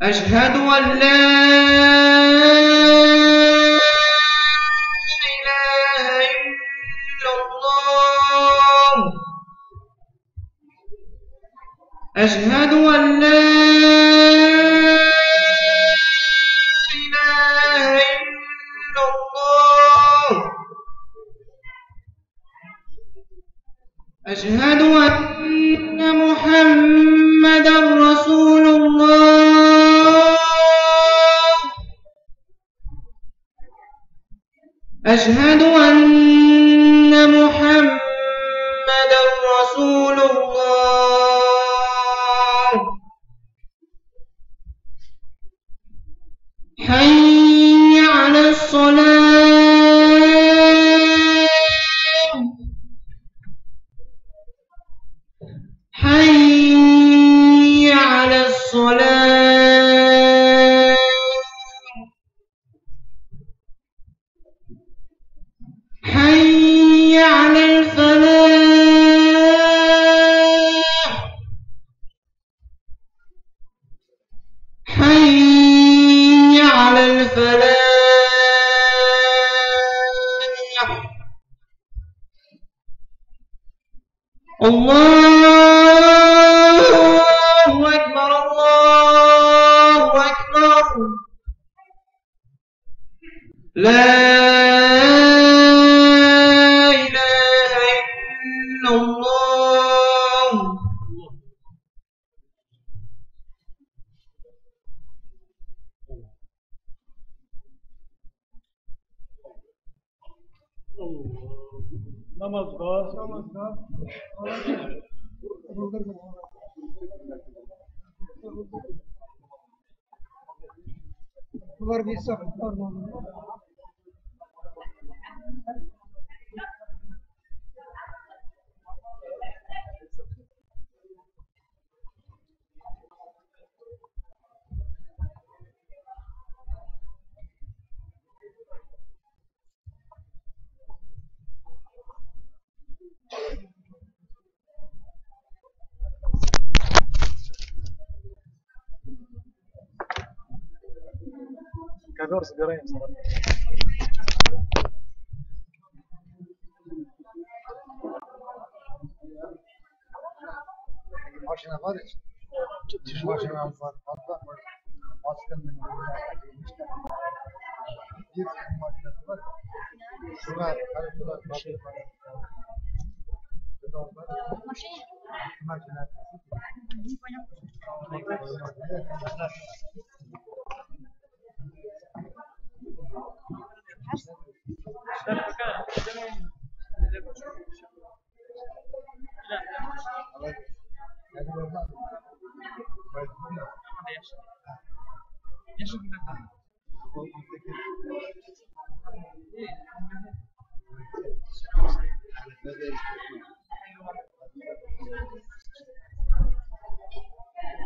أشهد أن لا إله إلا الله أشهد أن لا إله إلا الله أشهد أن محمدا رسول الله أشهد أن محمدا رسول الله حي على الصلاة حي على الصلاة حي على الفلاح حي على الفلاح الله أكبر الله أكبر لا إله إلا الله Namaskar. Luar biasa. Ковер собираем. Машина варишь? Машина var. Fazla baskın bir makinesi var. Şuna karıştılar. Makine. Не понял.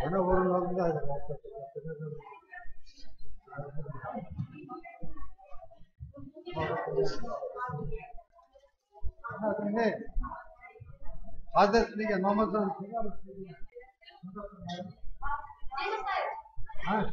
Ana orun altındaydı. Ne? Hazretliğe namazdan ha?